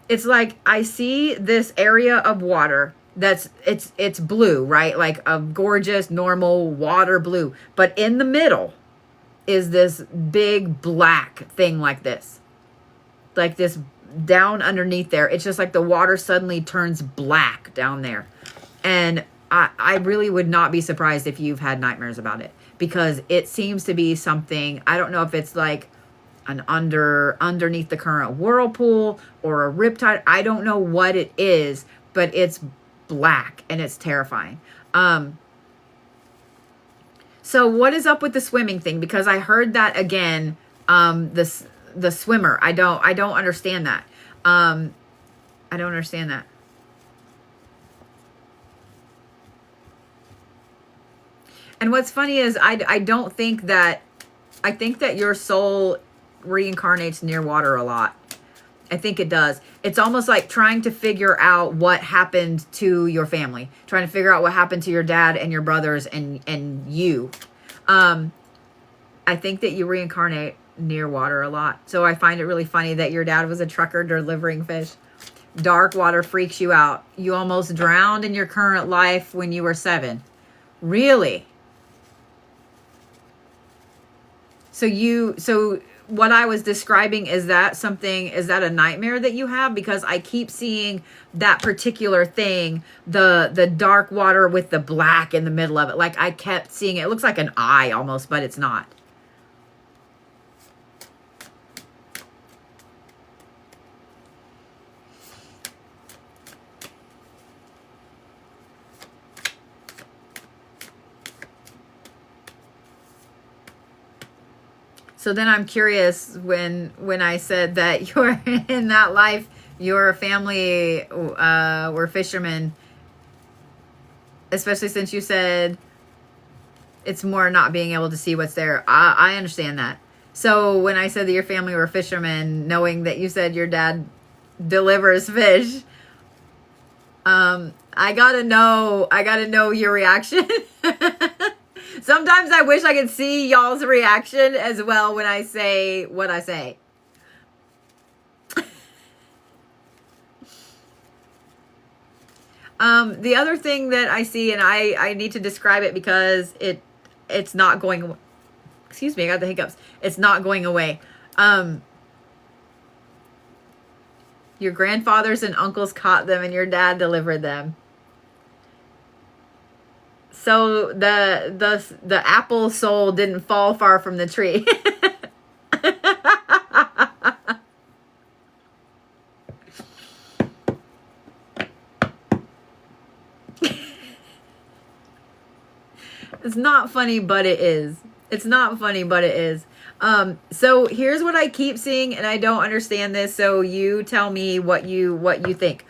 It's like, I see this area of water that's, it's blue, right? Like a gorgeous, normal water blue. But in the middle is this big black thing like this. Like this down underneath there. It's just like the water suddenly turns black down there. And I really would not be surprised if you've had nightmares about it. Because it seems to be something, I don't know if it's like an underneath the current whirlpool or a riptide. I don't know what it is, but it's black and it's terrifying. So what is up with the swimming thing? Because I heard that again, the swimmer. I don't understand that. I don't understand that. And what's funny is I think that your soul reincarnates near water a lot. I think it does. It's almost like trying to figure out what happened to your family, trying to figure out what happened to your dad and your brothers and you. I think that you reincarnate near water a lot. So I find it really funny that your dad was a trucker delivering fish. Dark water freaks you out. You almost drowned in your current life when you were 7. Really? So what I was describing, is that a nightmare that you have? Because I keep seeing that particular thing, the dark water with the black in the middle of it. Like I kept seeing it. It looks like an eye almost, but it's not. So then I'm curious, when I said that you're in that life, your family were fishermen, especially since you said it's more not being able to see what's there. I understand that. So when I said that your family were fishermen, knowing that you said your dad delivers fish, I gotta know your reaction. Sometimes I wish I could see y'all's reaction as well when I say what I say. The other thing that I see, and I need to describe it because it's not going, excuse me, I got the hiccups. It's not going away. Your grandfathers and uncles caught them and your dad delivered them. So the apple soul didn't fall far from the tree. It's not funny, but it is. It's not funny, but it is. So here's what I keep seeing, and I don't understand this, so you tell me what you think.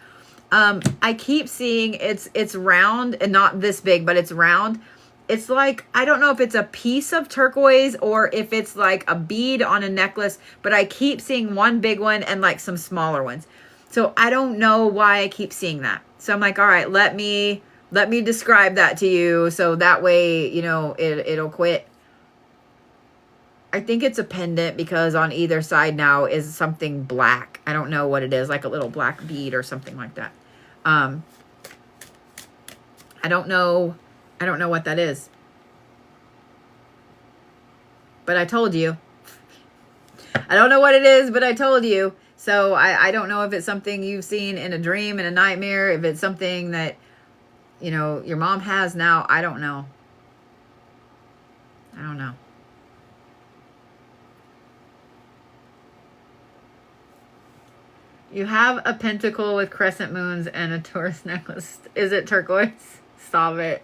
I keep seeing it's round and not this big, but it's round. It's like, I don't know if it's a piece of turquoise or if it's like a bead on a necklace, but I keep seeing one big one and like some smaller ones. So I don't know why I keep seeing that. So I'm like, all right, let me describe that to you so that way, you know, it'll quit. I think it's a pendant because on either side now is something black. I don't know what it is, like a little black bead or something like that. I don't know what that is. But I told you. I don't know what it is, but I told you. So I don't know if it's something you've seen in a dream, in a nightmare, if it's something that, you know, your mom has now. I don't know. I don't know. You have a pentacle with crescent moons and a Taurus necklace. Is it turquoise? Stop it.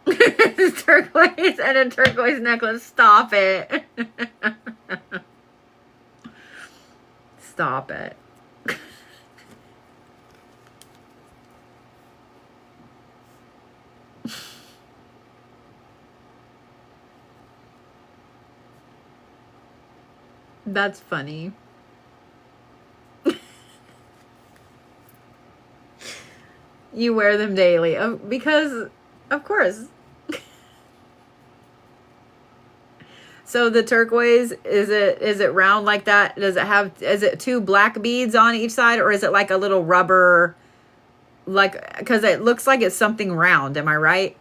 It's turquoise and a turquoise necklace. Stop it. Stop it. That's funny. You wear them daily. Because, of course. So the turquoise, is it round like that? Is it two black beads on each side, or is it like a little rubber, like, because it looks like it's something round, am I right?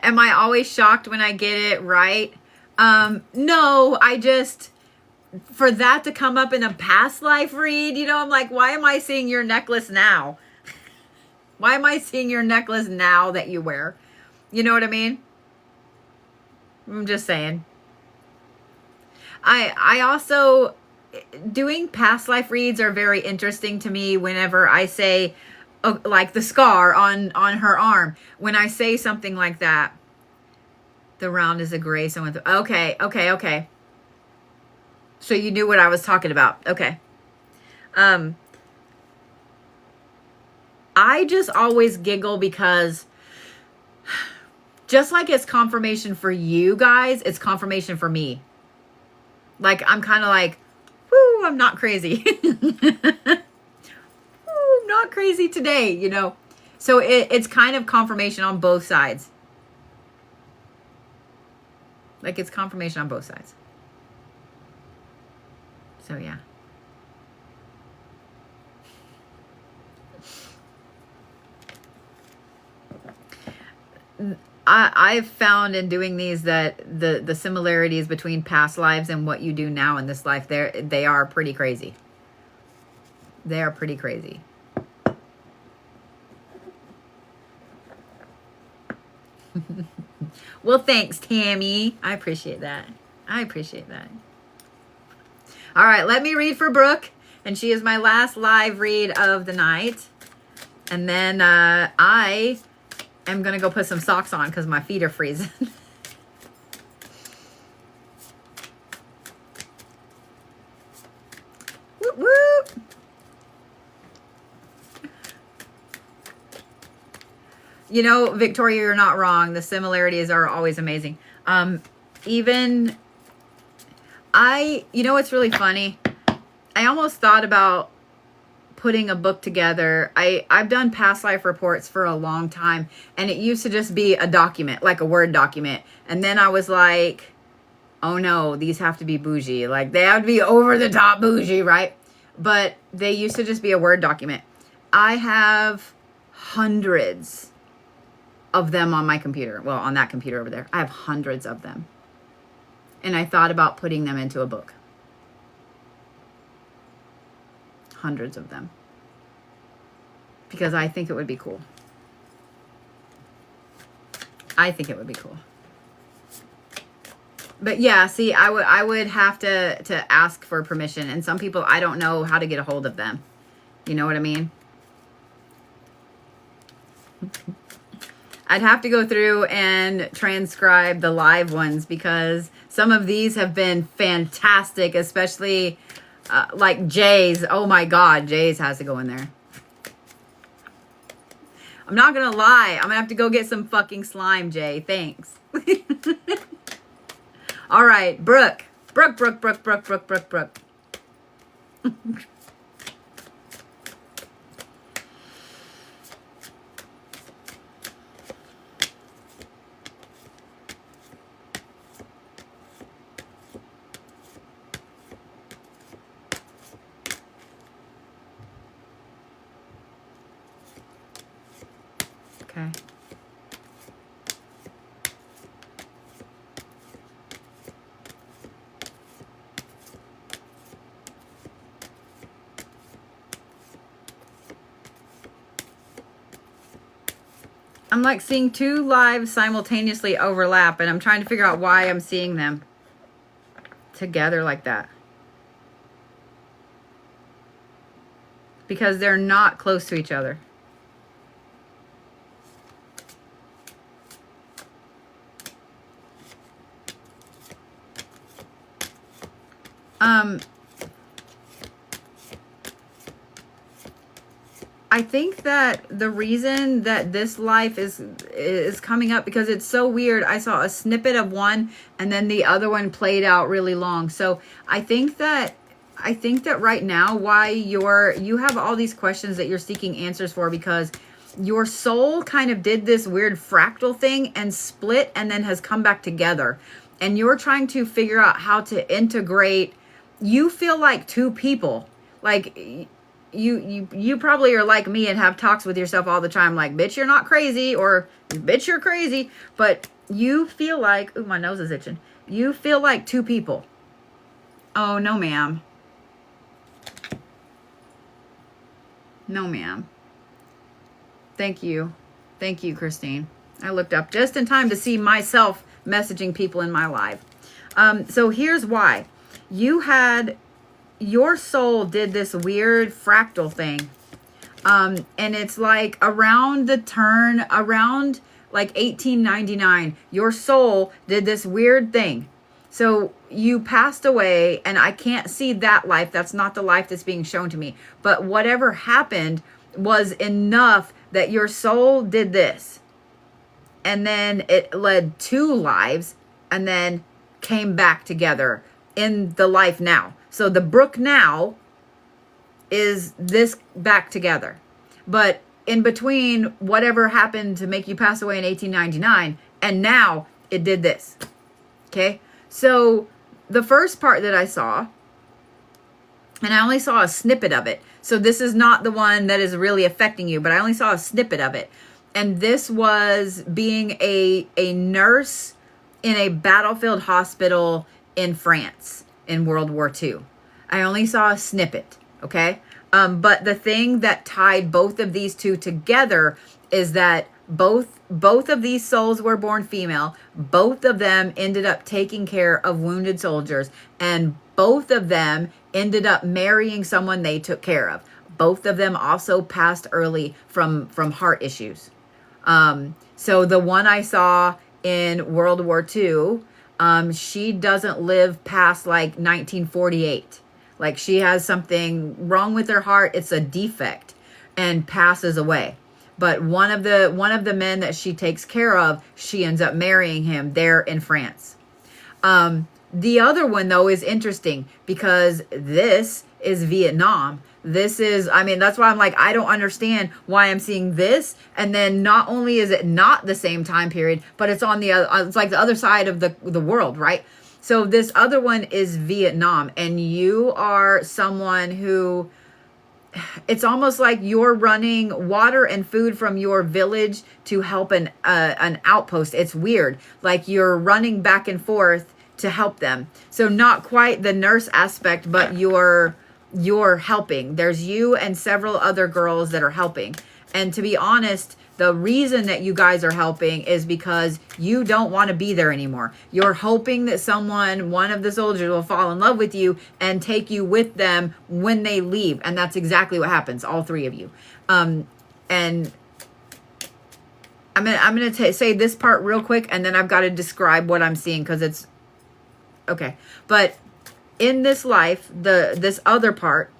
Am I always shocked when I get it right? No, I just, for that to come up in a past life read, you know, I'm like, why am I seeing your necklace now? Why am I seeing your necklace now that you wear? You know what I mean? I'm just saying. I also, doing past life reads are very interesting to me whenever I say, like the scar on her arm. When I say something like that, the round is a gray. Someone, okay. So you knew what I was talking about. Okay. I just always giggle because just like it's confirmation for you guys, it's confirmation for me. Like, I'm kind of like, whoo, I'm not crazy. Not crazy today, you know. So it's kind of confirmation on both sides. Like, it's confirmation on both sides. So yeah. I've found in doing these that the similarities between past lives and what you do now in this life, they are pretty crazy. They are pretty crazy. Well, thanks, Tammy. I appreciate that. I appreciate that. All right, let me read for Brooke. And she is my last live read of the night. And then I am going to go put some socks on because my feet are freezing. Whoop, whoop. You know, Victoria, you're not wrong. The similarities are always amazing. Even You know what's really funny? I almost thought about putting a book together. I've done past life reports for a long time, and it used to just be a document, like a Word document. And then I was like, oh no, these have to be bougie. Like, they have to be over the top bougie, right? But they used to just be a Word document. I have hundreds of them on my computer. Well, on that computer over there. I have hundreds of them. And I thought about putting them into a book. Hundreds of them. Because I think it would be cool. I think it would be cool. But yeah, see, I would have to ask for permission. And some people, I don't know how to get a hold of them. You know what I mean? I'd have to go through and transcribe the live ones, because some of these have been fantastic, especially like Jay's. Oh my God, Jay's has to go in there. I'm not going to lie. I'm going to have to go get some fucking slime, Jay. Thanks. All right, Brooke. Brooke. Okay. I'm like seeing two lives simultaneously overlap, and I'm trying to figure out why I'm seeing them together like that. Because they're not close to each other. I think that the reason that this life is coming up, because it's so weird. I saw a snippet of one, and then the other one played out really long. So I think that right now why you have all these questions that you're seeking answers for, because your soul kind of did this weird fractal thing and split and then has come back together. And you're trying to figure out how to integrate. You feel like two people. Like you probably are like me and have talks with yourself all the time, like, bitch, you're not crazy, or bitch, you're crazy. But you feel like, ooh, my nose is itching. You feel like two people. Oh, no, ma'am. No, ma'am. Thank you. Thank you, Christine. I looked up just in time to see myself messaging people in my live. So here's why. Your soul did this weird fractal thing. And it's like around like 1899, your soul did this weird thing. So you passed away, and I can't see that life. That's not the life that's being shown to me. But whatever happened was enough that your soul did this. And then it led two lives and then came back together in the life now. So the Brooke now is this back together. But in between, whatever happened to make you pass away in 1899, and now it did this. Okay? So the first part that I saw, and I only saw a snippet of it. So this is not the one that is really affecting you, but I only saw a snippet of it. And this was being a nurse in a battlefield hospital in France in World War II. I only saw a snippet, okay? But the thing that tied both of these two together is that both of these souls were born female. Both of them ended up taking care of wounded soldiers, and both of them ended up marrying someone they took care of. Both of them also passed early from heart issues. So the one I saw in World War II, she doesn't live past like 1948. Like, she has something wrong with her heart. It's a defect, and passes away. But one of the men that she takes care of, she ends up marrying him there in France. The other one, though, is interesting because this is Vietnam. This is, I mean, that's why I'm like, I don't understand why I'm seeing this. And then not only is it not the same time period, but it's on the other, it's like the other side of the world, right? So this other one is Vietnam, and you are someone who, it's almost like you're running water and food from your village to help an outpost. It's weird. Like you're running back and forth to help them. So not quite the nurse aspect, but you're helping. There's you and several other girls that are helping. And to be honest, the reason that you guys are helping is because you don't want to be there anymore. You're hoping that someone, one of the soldiers, will fall in love with you and take you with them when they leave. And that's exactly what happens, all three of you. And I'm gonna say this part real quick, and then I've got to describe what I'm seeing because it's okay. But in this life, this other part,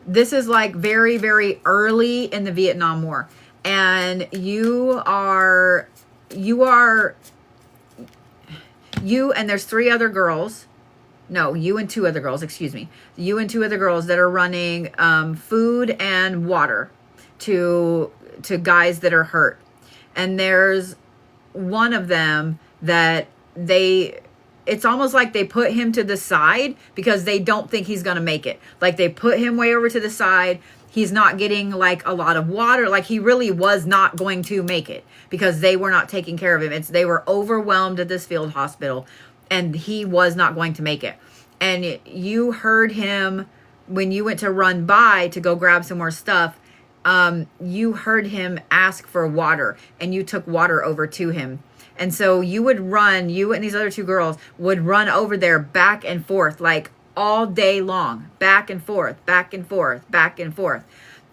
this is like very, very early in the Vietnam War. And you and there's three other girls. No, you and two other girls, excuse me. You and two other girls that are running food and water to guys that are hurt. And there's one of them that it's almost like they put him to the side because they don't think he's going to make it. Like they put him way over to the side. He's not getting like a lot of water. Like he really was not going to make it because they were not taking care of him. They were overwhelmed at this field hospital and he was not going to make it. And you heard him when you went to run by to go grab some more stuff. You heard him ask for water and you took water over to him. And so you and these other two girls would run over there back and forth, like all day long, back and forth, back and forth, back and forth.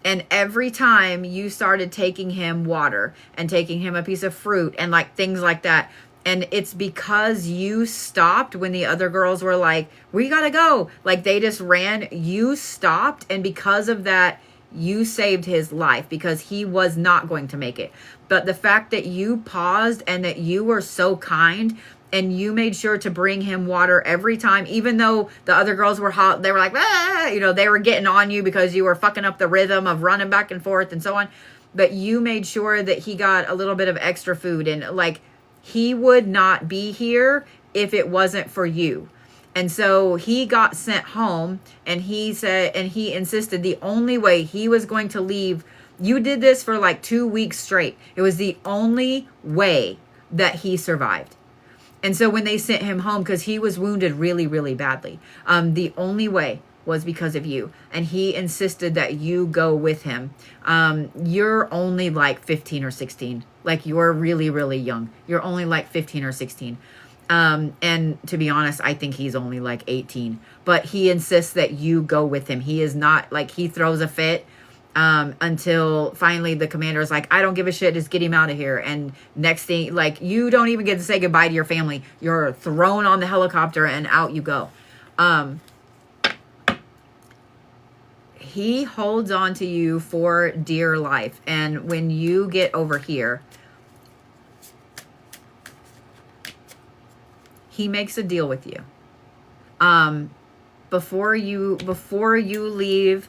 And every time you started taking him water and taking him a piece of fruit and like things like that. And it's because you stopped when the other girls were like, we gotta go. Like they just ran, you stopped. And because of that, you saved his life because he was not going to make it. But the fact that you paused and that you were so kind and you made sure to bring him water every time, even though the other girls were hot, they were like, they were getting on you because you were fucking up the rhythm of running back and forth and so on. But you made sure that he got a little bit of extra food, and like he would not be here if it wasn't for you. And so he got sent home, and he insisted the only way he was going to leave. You did this for like 2 weeks straight. It was the only way that he survived. And so when they sent him home, because he was wounded really, really badly, the only way was because of you. And he insisted that you go with him. You're only like 15 or 16. Like you're really, really young. You're only like 15 or 16. And to be honest, I think he's only like 18, but he insists that you go with him. He is not like, he throws a fit, until finally the commander is like, I don't give a shit. Just get him out of here. And next thing, like you don't even get to say goodbye to your family. You're thrown on the helicopter and out you go. He holds on to you for dear life. And when you get over here, he makes a deal with you. Before you leave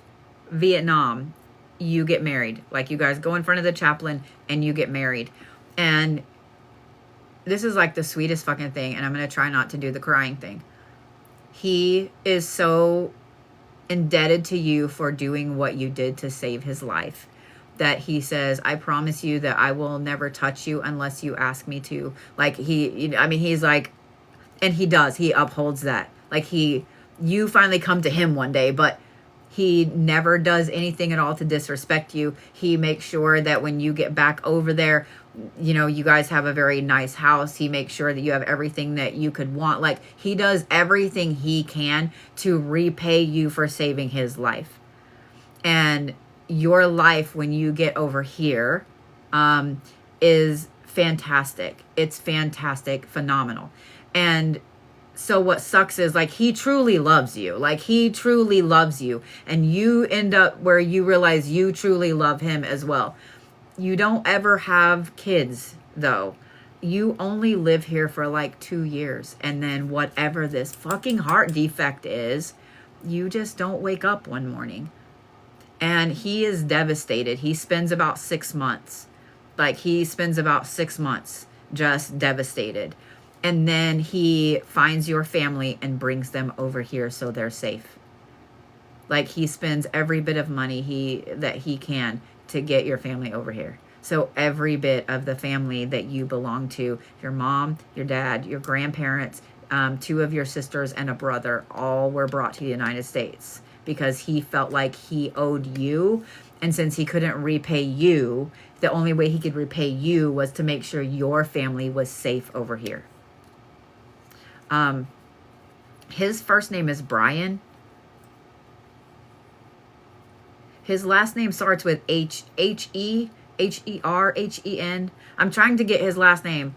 Vietnam, you get married. Like you guys go in front of the chaplain and you get married. And this is like the sweetest fucking thing. And I'm going to try not to do the crying thing. He is so indebted to you for doing what you did to save his life, that he says, I promise you that I will never touch you unless you ask me to. Like he's like, and he does, he upholds that. Like you finally come to him one day, but he never does anything at all to disrespect you. He makes sure that when you get back over there, you guys have a very nice house. He makes sure that you have everything that you could want. Like he does everything he can to repay you for saving his life. And your life when you get over here is fantastic. It's fantastic, phenomenal. And so what sucks is like he truly loves you. Like he truly loves you. And you end up where you realize you truly love him as well. You don't ever have kids though. you only live here for like 2 years. And then whatever this fucking heart defect is, you just don't wake up one morning. And he is devastated. He spends about 6 months. Like he spends about 6 months just devastated. And then he finds your family and brings them over here so they're safe. Like he spends every bit of money that he can to get your family over here. So every bit of the family that you belong to, your mom, your dad, your grandparents, 2 of your sisters and a brother, all were brought to the United States because he felt like he owed you. And since he couldn't repay you, the only way he could repay you was to make sure your family was safe over here. His first name is Brian. His last name starts with H-E-R-H-E-N. I'm trying to get his last name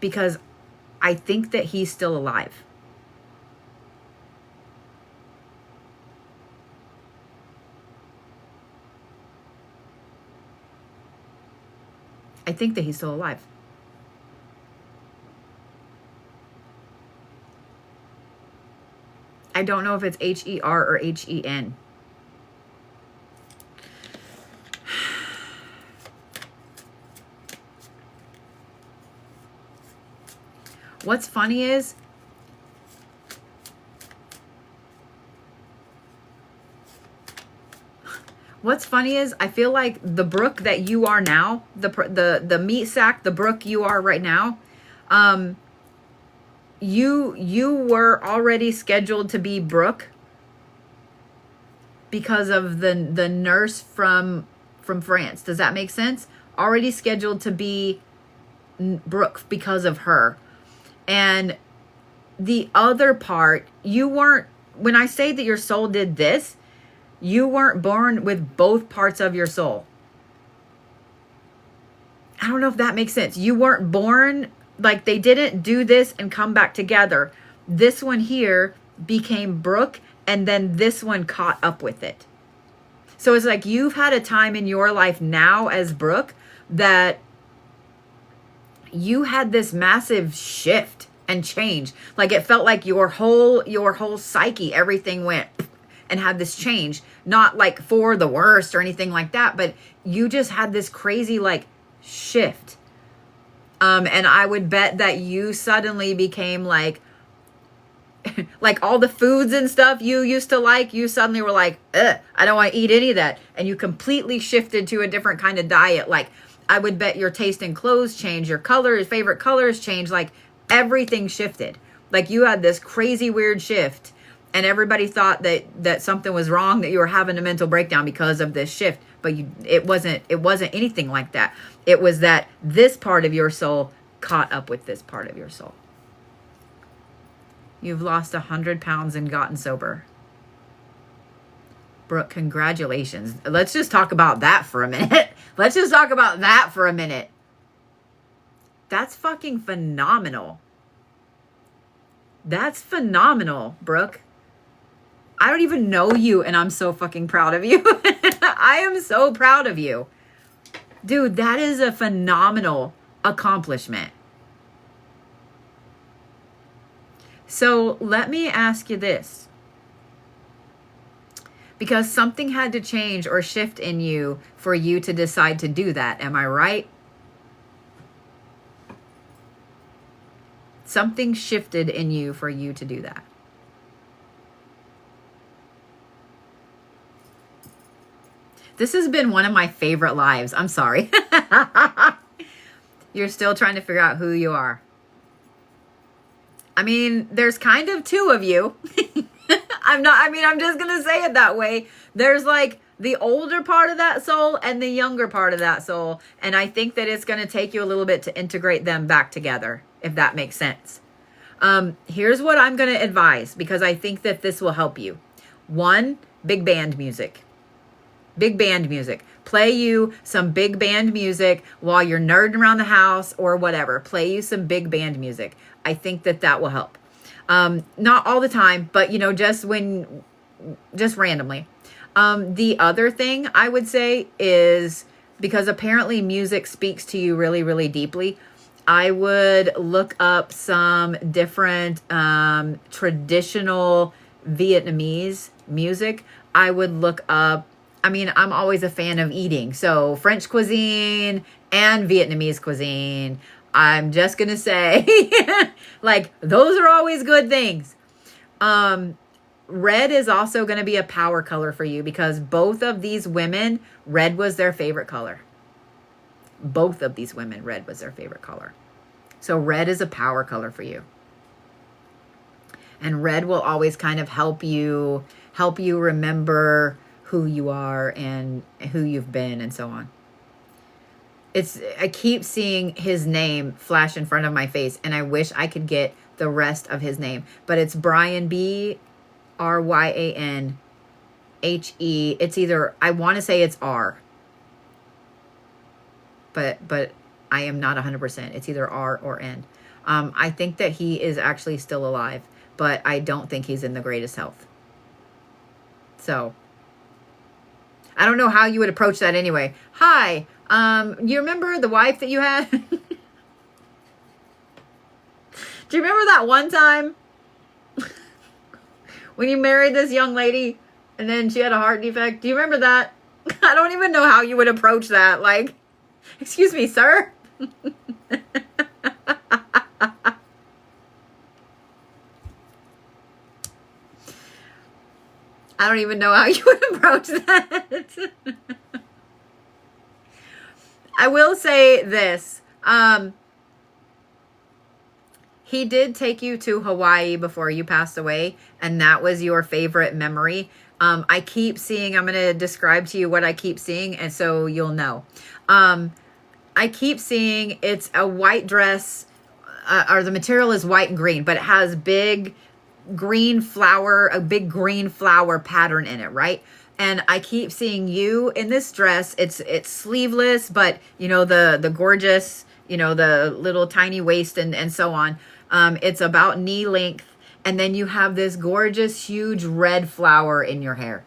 because I think that he's still alive. I think that he's still alive. I don't know if it's H-E-R or H-E-N. What's funny is I feel like the Brooke that you are now, the meat sack, the Brooke you are right now, you were already scheduled to be Brooke because of the nurse from France. Does that make sense? Already scheduled to be Brooke because of her. And the other part, you weren't, when I say that your soul did this, you weren't born with both parts of your soul. I don't know if that makes sense. You weren't born, like they didn't do this and come back together. This one here became Brooke, and then this one caught up with it. So it's like you've had a time in your life now as Brooke that you had this massive shift and change. Like it felt like your whole psyche, everything went and had this change, not like for the worst or anything like that, but you just had this crazy like shift. And I would bet that you suddenly became like all the foods and stuff you used to like, you suddenly were like, I don't want to eat any of that. And you completely shifted to a different kind of diet. Like I would bet your taste in clothes changed, your colors, favorite colors changed, like everything shifted. Like you had this crazy weird shift. And everybody thought that something was wrong, that you were having a mental breakdown because of this shift. But it wasn't anything like that. It was that this part of your soul caught up with this part of your soul. You've lost 100 pounds and gotten sober. Brooke, congratulations. Let's just talk about that for a minute. That's fucking phenomenal. That's phenomenal, Brooke. I don't even know you, and I'm so fucking proud of you. I am so proud of you. Dude, that is a phenomenal accomplishment. So let me ask you this. Because something had to change or shift in you for you to decide to do that. Am I right? Something shifted in you for you to do that. This has been one of my favorite lives. I'm sorry. You're still trying to figure out who you are. I mean, there's kind of 2 of you. I'm just going to say it that way. There's like the older part of that soul and the younger part of that soul. And I think that it's going to take you a little bit to integrate them back together, if that makes sense. Here's what I'm going to advise, because I think that this will help you. 1, big band music. Big band music. Play you some big band music while you're nerding around the house or whatever. Play you some big band music. I think that will help. Not all the time, but just randomly. The other thing I would say is because apparently music speaks to you really, really deeply. I would look up some different traditional Vietnamese music. I would look up, I mean, I'm always a fan of eating. So French cuisine and Vietnamese cuisine. I'm just going to say, like, those are always good things. Red is also going to be a power color for you because both of these women, red was their favorite color. Both of these women, red was their favorite color. So red is a power color for you. And red will always kind of help you remember who you are and who you've been and so on. I keep seeing his name flash in front of my face, and I wish I could get the rest of his name. But it's Brian, B-R-Y-A-N-H-E. It's either, I want to say it's R. But I am not 100%. It's either R or N. I think that he is actually still alive, but I don't think he's in the greatest health. So, I don't know how you would approach that anyway. Hi, you remember the wife that you had? Do you remember that one time when you married this young lady and then she had a heart defect? Do you remember that? I don't even know how you would approach that. Like, excuse me, sir. I don't even know how you would approach that. I will say this. He did take you to Hawaii before you passed away, and that was your favorite memory. I keep seeing, I'm going to describe to you what I keep seeing, and so you'll know. I keep seeing it's a white dress, or the material is white and green, but it has big green flower, a big green flower pattern in it, right? And I keep seeing you in this dress. It's sleeveless, but you know, the gorgeous, you know, the little tiny waist and so on. It's about knee length. And then you have this gorgeous, huge red flower in your hair.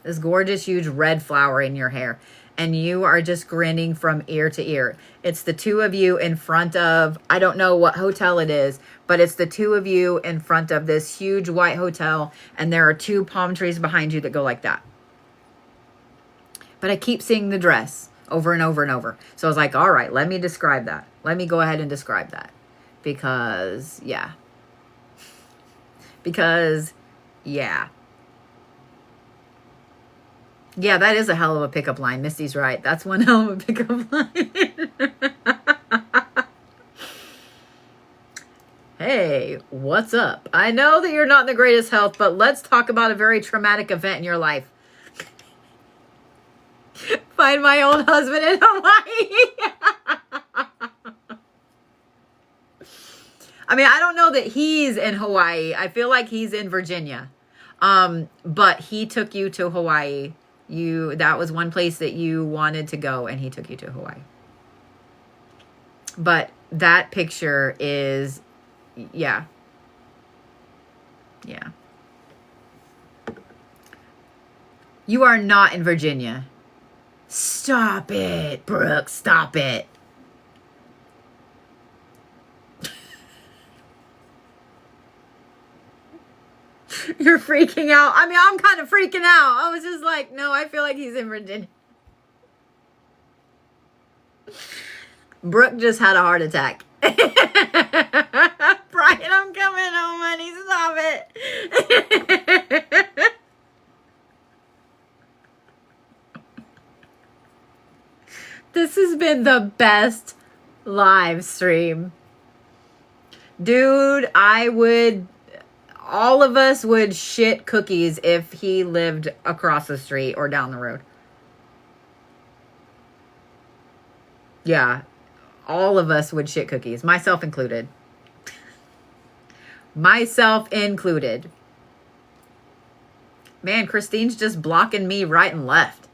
This gorgeous, huge red flower in your hair. And you are just grinning from ear to ear. It's the two of you in front of, I don't know what hotel it is, but it's the two of you in front of this huge white hotel. And there are two palm trees behind you that go like that. But I keep seeing the dress over and over and over. So I was like, all right, let me describe that. Let me go ahead and describe that. Because, yeah. Yeah, that is a hell of a pickup line. Misty's right. That's one hell of a pickup line. Hey, what's up? I know that you're not in the greatest health, but let's talk about a very traumatic event in your life. Find my old husband in Hawaii. I mean, I don't know that he's in Hawaii. I feel like he's in Virginia. But he took you to Hawaii. That was one place that you wanted to go, and he took you to Hawaii. But that picture is, yeah. You are not in Virginia. Stop it, Brooke. Stop it. You're freaking out. I mean, I'm kind of freaking out. I was just like, no, I feel like he's in Virginia. Brooke just had a heart attack. Brian, I'm coming home, honey. Stop it. This has been the best live stream. Dude, all of us would shit cookies if he lived across the street or down the road. Yeah, all of us would shit cookies, myself included. Myself included. Man, Christine's just blocking me right and left.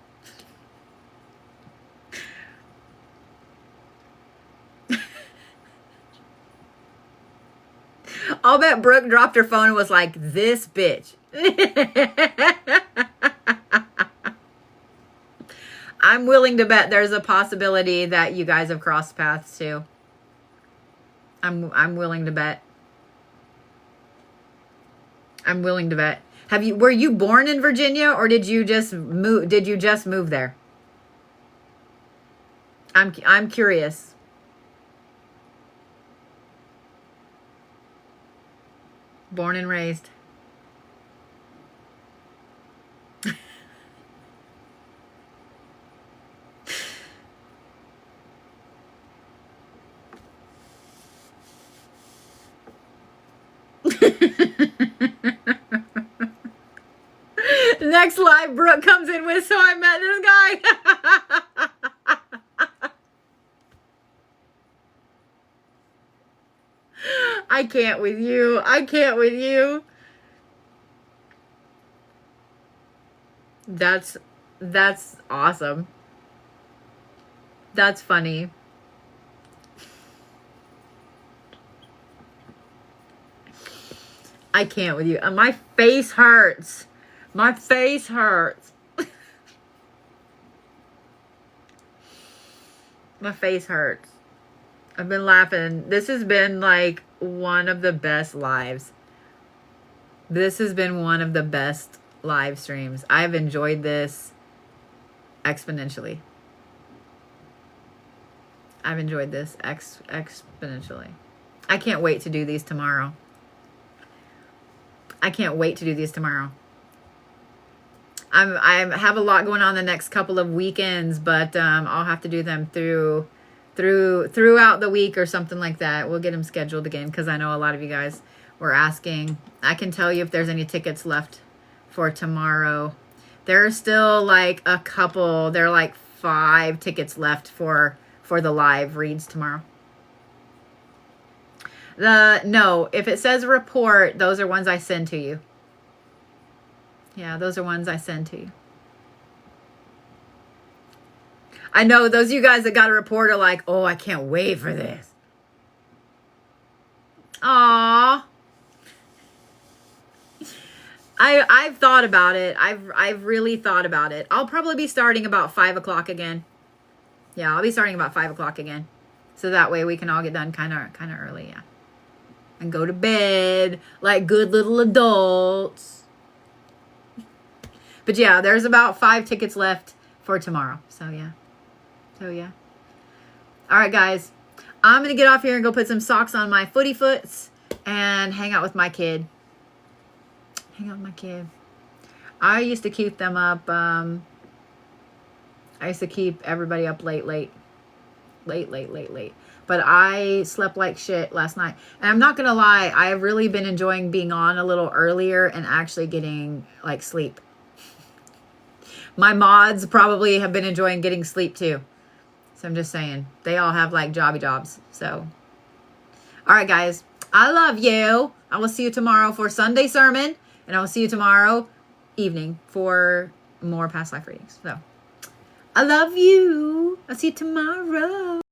I'll bet Brooke dropped her phone and was like, this bitch. I'm willing to bet there's a possibility that you guys have crossed paths too. I'm willing to bet. I'm willing to bet. Were you born in Virginia or did you just move there? I'm curious. Born and raised. Next live, Brooke comes in with, so I met this guy. I can't with you. I can't with you. That's awesome. That's funny. I can't with you. My face hurts. My face hurts. My face hurts. I've been laughing. This has been like one of the best lives. This has been one of the best live streams. I've enjoyed this exponentially. I've enjoyed this exponentially. I can't wait to do these tomorrow. I can't wait to do these tomorrow. I have a lot going on the next couple of weekends, but I'll have to do them throughout the week or something like that. We'll get them scheduled again because I know a lot of you guys were asking. I can tell you if there's any tickets left for tomorrow. There are still like a couple. There are like 5 tickets left for the live reads tomorrow. No, if it says report, those are ones I send to you. Yeah, those are ones I send to you. I know those of you guys that got a report are like, oh, I can't wait for this. Aww. I've thought about it. I've really thought about it. I'll probably be starting about 5 o'clock again. Yeah, I'll be starting about 5 o'clock again. So that way we can all get done kind of early, yeah. And go to bed like good little adults. But yeah, there's about 5 tickets left for tomorrow. So yeah. All right, guys. I'm going to get off here and go put some socks on my footy foots and hang out with my kid. I used to keep them up. I used to keep everybody up late. But I slept like shit last night. And I'm not going to lie, I have really been enjoying being on a little earlier and actually getting like sleep. My mods probably have been enjoying getting sleep too. So I'm just saying, they all have like jobby jobs. So, all right, guys, I love you. I will see you tomorrow for Sunday sermon. And I will see you tomorrow evening for more past life readings. So I love you. I'll see you tomorrow.